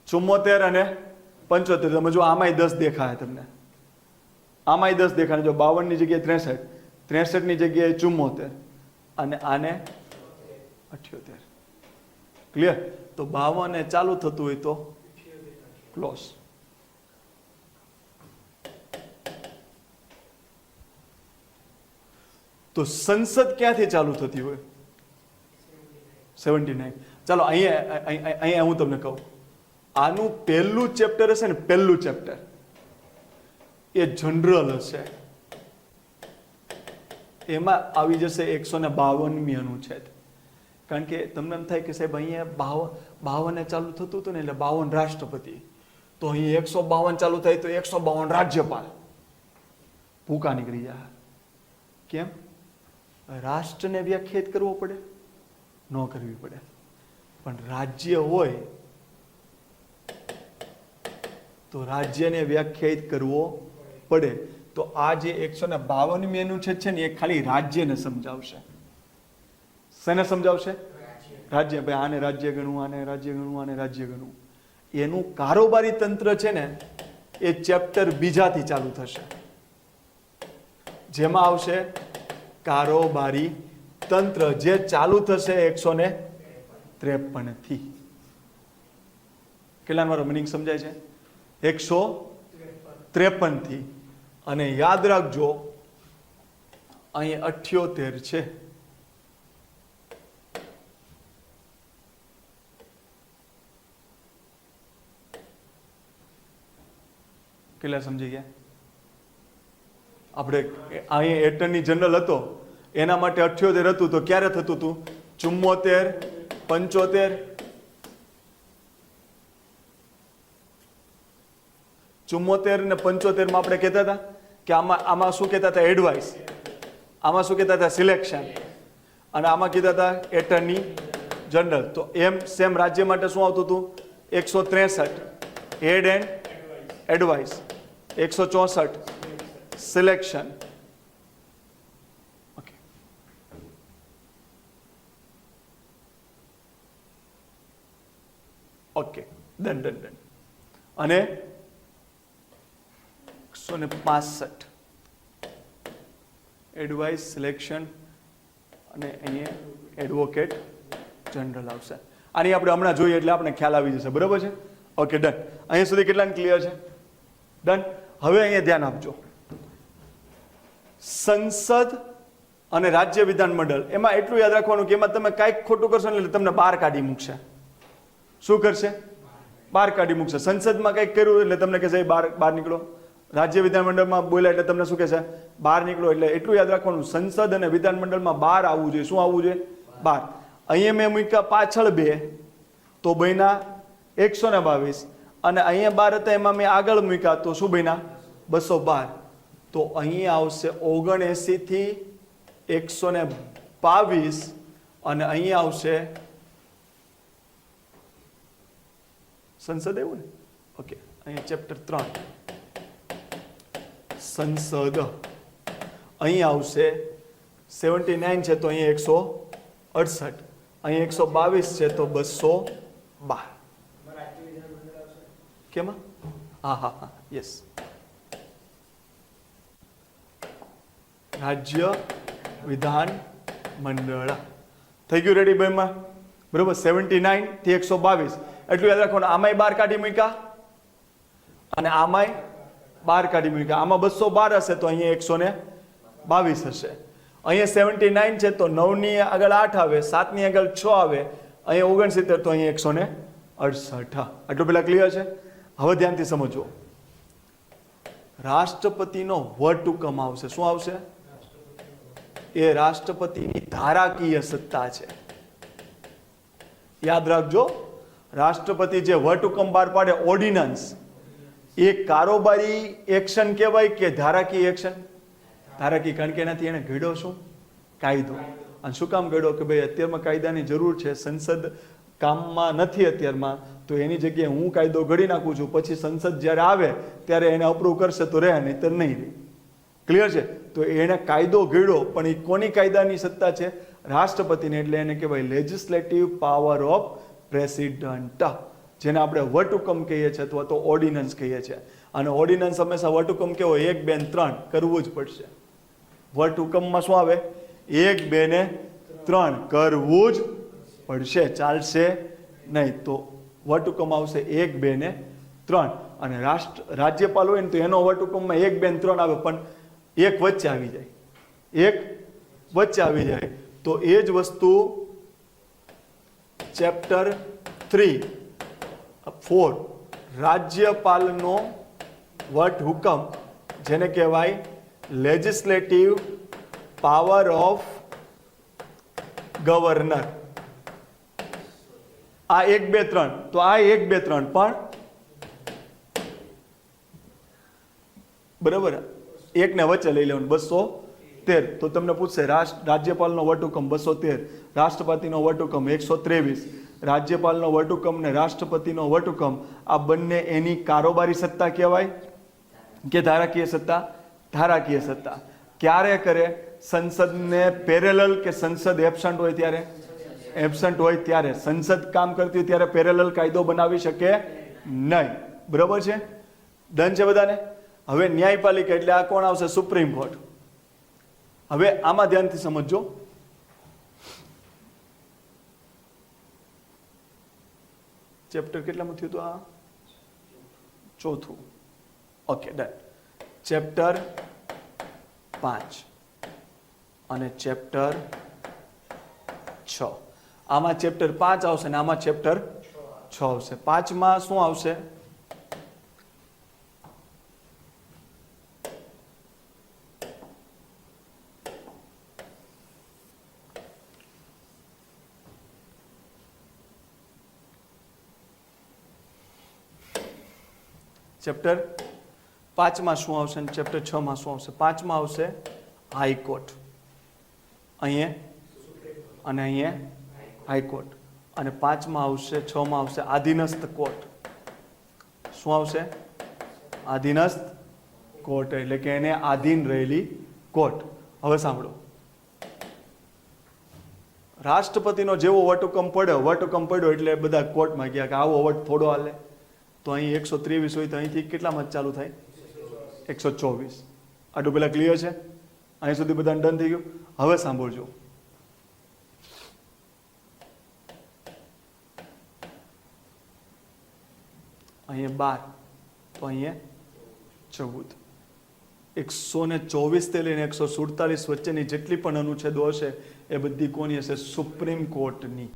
74 અને 75. તમે જો આમાંય 10 દેખાય, તમને આમાંય 10 દેખાય. જો 52 ની જગ્યાએ 63, 63 ની જગ્યાએ 74 અને આને 78. ક્લિયર? તો 52 ચાલુ થતું હોય તો ક્લોઝ. તો સંસદ ક્યાંથી ચાલુ થતી હોય? 79. ચાલો અહીંયા હું તમને કહું, આનું પહેલું ચેપ્ટર હશે ને, પહેલું ચેપ્ટર એ જનરલ હશે. એમાં આવી જશે 152મી અનુચ્છેદ. કારણ કે તમને એમ થાય કે સાહેબ અહીંયા 52 ચાલુ થતું હતું ને એટલે 52 રાષ્ટ્રપતિ, તો અહીં 152 ચાલુ થાય તો 152 રાજ્યપાલ. ભૂકા નીકળી જાય. કેમ? રાષ્ટ્રને વ્યાખ્યાયિત કરવો પડે? ન કરવી પડે. પણ રાજ્ય હોય તો રાજ્યને વ્યાખ્યાયિત કરવો પડે. તો આ જે 152મી અનુચ્છેદ છે ને એ ખાલી રાજ્યને સમજાવશે. શેને સમજાવશે? રાજ્ય. ભાઈ આને રાજ્ય ગણવું, આને રાજ્ય ગણવું, આને રાજ્ય ગણવું. એનું કારોબારી તંત્ર છે ને એ ચેપ્ટર 2થી ચાલુ થશે, જેમાં આવશે કારોબારી તંત્ર જે ચાલુ થશે 153 થી. કેટલા મારો મિનિંગ સમજાય છે? 153 થી. અને યાદ રાખજો અહીં 78 છે. કેટલા સમજી ગયા? આપણે અહીં એટર્ની જનરલ હતો એના માટે 78 હતું, તો ક્યારે થતું હતું? 74, 75, 74 ને 75 માં આપણે કહેતા હતા કે આમાં શું કહેતા હતા? એડવાઇસ. આમાં શું કહેતા હતા? સિલેક્શન. અને આમાં કહેતા હતા એટર્ની જનરલ. તો એમ સેમ રાજ્ય માટે શું આવતું હતું? 163 head and advice, 164 selection. Okay, okay, done. અને 165 એડવાઇસ, સિલેક્શન અને અહીંયા એડવોકેટ જનરલ આવશે. આની આપણે હમણાં જોઈએ એટલે આપણે ખ્યાલ આવી જશે. બરોબર છે? Okay, done. અહીંયા સુધી કેટલાને ક્લિયર છે? ડન. હવે અહીંયા ધ્યાન આપજો. સંસદ અને રાજ્ય વિધાન મંડળ, એમાં એટલું યાદ રાખવાનું કે એમાં તમે કાંઈક ખોટું કરશો ને એટલે તમને બહાર કાઢી મૂકશે. શું કરશે? બહાર કાઢી મૂકશે. સંસદમાં કંઈક કર્યું એટલે તમને કહેશે બહાર નીકળો. રાજ્ય વિધાનમંડળમાં બોલ્યા એટલે તમને શું કહેશે? બહાર નીકળો. એટલે એટલું યાદ રાખવાનું, સંસદ અને વિધાનમંડળમાં બહાર આવવું જોઈએ. શું આવવું જોઈએ? બહાર. અહીંયા મેં મૂક્યા પાછળ 2, તો બન્યા 122. અને અહીંયા 12 હતા એમાં મેં આગળ મૂક્યા, તો શું બન્યા? 212. તો અહીંયા આવશે 79 થી 122. અને અહીંયા આવશે સંસદ. એવું ને? ઓકે, અહીંયા ચેપ્ટર 3 સંસદ. અહીંયા આવશે 79 છે તો અહીંયા 168. અહીંયા 122 છે તો 212. કેમાં? હા, યસ. રાજ્ય વિધાન મંડળ થઈ ગયું. રેડી બેમાં? બરોબર. 79 થી 122 એટલું યાદ રાખવાનું. આમાંય 12 કાઢી મૂક્યા અને આમાંય 12 કાઢી મૂક્યા. આમાં 212 હશે તો અહીંયા 122 હશે. અહીંયા 79 છે તો 9 ની આગળ 8 આવે, 7 ની આગળ 6 આવે, અહીંયા 69 તો અહીંયા 168. આટલું પેલા ક્લિયર છે? હવે ધ્યાનથી સમજો. રાષ્ટ્રપતિનો વટહુકમ આવશે. શું આવશે? એ રાષ્ટ્રપતિની ધારાકીય સત્તા છે. યાદ રાખજો, રાષ્ટ્રપતિ જે વટહુકમ બહાર પાડે, ઓર્ડિનન્સ, એ કારોબારી એક્શન કહેવાય કે ધારાકીય એક્શન? ધારાકીય. કારણ કે એનાથી એને ઘડ્યો શું? કાયદો. અને શું કામ ઘડ્યો? કે ભાઈ અત્યારમાં કાયદાની જરૂર છે, સંસદ કામમાં નથી અત્યારમાં, તો એની જગ્યાએ હું કાયદો ઘડી નાખું છું. પછી સંસદ જ્યારે આવે ત્યારે એને અપ્રૂવ કરશે તો રહે, નહીંતર નહીં રહે. ક્લિયર છે? તો એને કાયદો ઘડ્યો, પણ એ કોની કાયદાની સત્તા છે? રાષ્ટ્રપતિને. એટલે એને કહેવાય લેજિસ્લેટિવ પાવર ઓફ પ્રેસિડન્ટ, જેને આપણે વટહુકમ કહીએ છીએ અથવા તો ઓર્ડિનન્સ કહીએ છીએ. અને ઓર્ડિનન્સ હંમેશા વટહુકમ કેવો? 1, 2 ને 3 કરવું જ પડશે. વટહુકમમાં શું આવે? 1, 2 ને 3 કરવું જ પડશે, ચાલશે નહીં. તો વટહુકમ આવશે 1, 2 ને 3. અને રાજ્યપાલ હોય ને તો એનો વટહુકમમાં 1, 2 ને 3 આવે, પણ એક વચ્ચે આવી જાય. એક વચ્ચે આવી જાય. તો એ જ વસ્તુ ચેપ્ટર 3, 4 રાજ્યપાલનો વટહુકમ, જેને કહેવાય લેજિસ્લેટિવ પાવર ઓફ ગવર્નર. આ 1, 2, 3. તો આ 1, 2, 3 પણ બરાબર. એક ને વચ્ચે લઈ લેવાનું. 213. તો તમને પૂછશે રાજ્યપાલનો વટહુકમ 213, રાષ્ટ્રપતિનો વટહુકમ 123. રાજ્યપાલનો વટહુકમ ને રાષ્ટ્રપતિનો વટહુકમ, આ બંને એની કારોબારી સત્તા કહેવાય કે ધારાકીય સત્તા? ધારાકીય સત્તા. ક્યારે કરે? સંસદને પેરેલલ કે સંસદ એબસન્ટ હોય ત્યારે? એબસન્ટ હોય ત્યારે. સંસદ કામ કરતી હોય ત્યારે પેરેલલ કાયદો બનાવી શકે નહીં. બરોબર છે? ડન છે બધાને? હવે ન્યાયપાલિકા એટલે આ કોણ આવશે? Supreme court. હવે આમાં ધ્યાનથી સમજો. ચેપ્ટર કેટલામાં થયું હતું આ? ચોથું. Okay done. ચેપ્ટર 5 અને ચેપ્ટર 6. આમાં ચેપ્ટર 5 આવશે ને આમાં ચેપ્ટર 6 આવશે. 5માં શું આવશે? ચેપ્ટર 5માં શું આવશે અને ચેપ્ટર 6માં શું આવશે? 5માં આવશે હાઈકોર્ટ, અહીંયા અને અહીંયા હાઈકોર્ટ, અને 5માં આવશે 6માં આવશે આધીનસ્થ કોર્ટ. શું આવશે? આધીનસ્થ કોર્ટ, એટલે કે એને આધીન રહેલી કોર્ટ. હવે સાંભળો, રાષ્ટ્રપતિનો જેવો વટહુકમ પડ્યો એટલે બધા કોર્ટમાં ગયા કે આવો વટ થોડો હાલે. તો અહીં 123 હોય તો અહીંથી કેટલામાં ચાલુ થાય? 124. આટલું પેલા ક્લિયર છે? અહીં સુધી બધાને ડન થઈ ગયું? હવે સાંભળજો, અહીંયા 12 તો અહીંયા 14. 124 થી લઈને 147 વચ્ચેની જેટલી પણ અનુચ્છેદો હશે એ બધી કોની હશે? સુપ્રીમ કોર્ટની.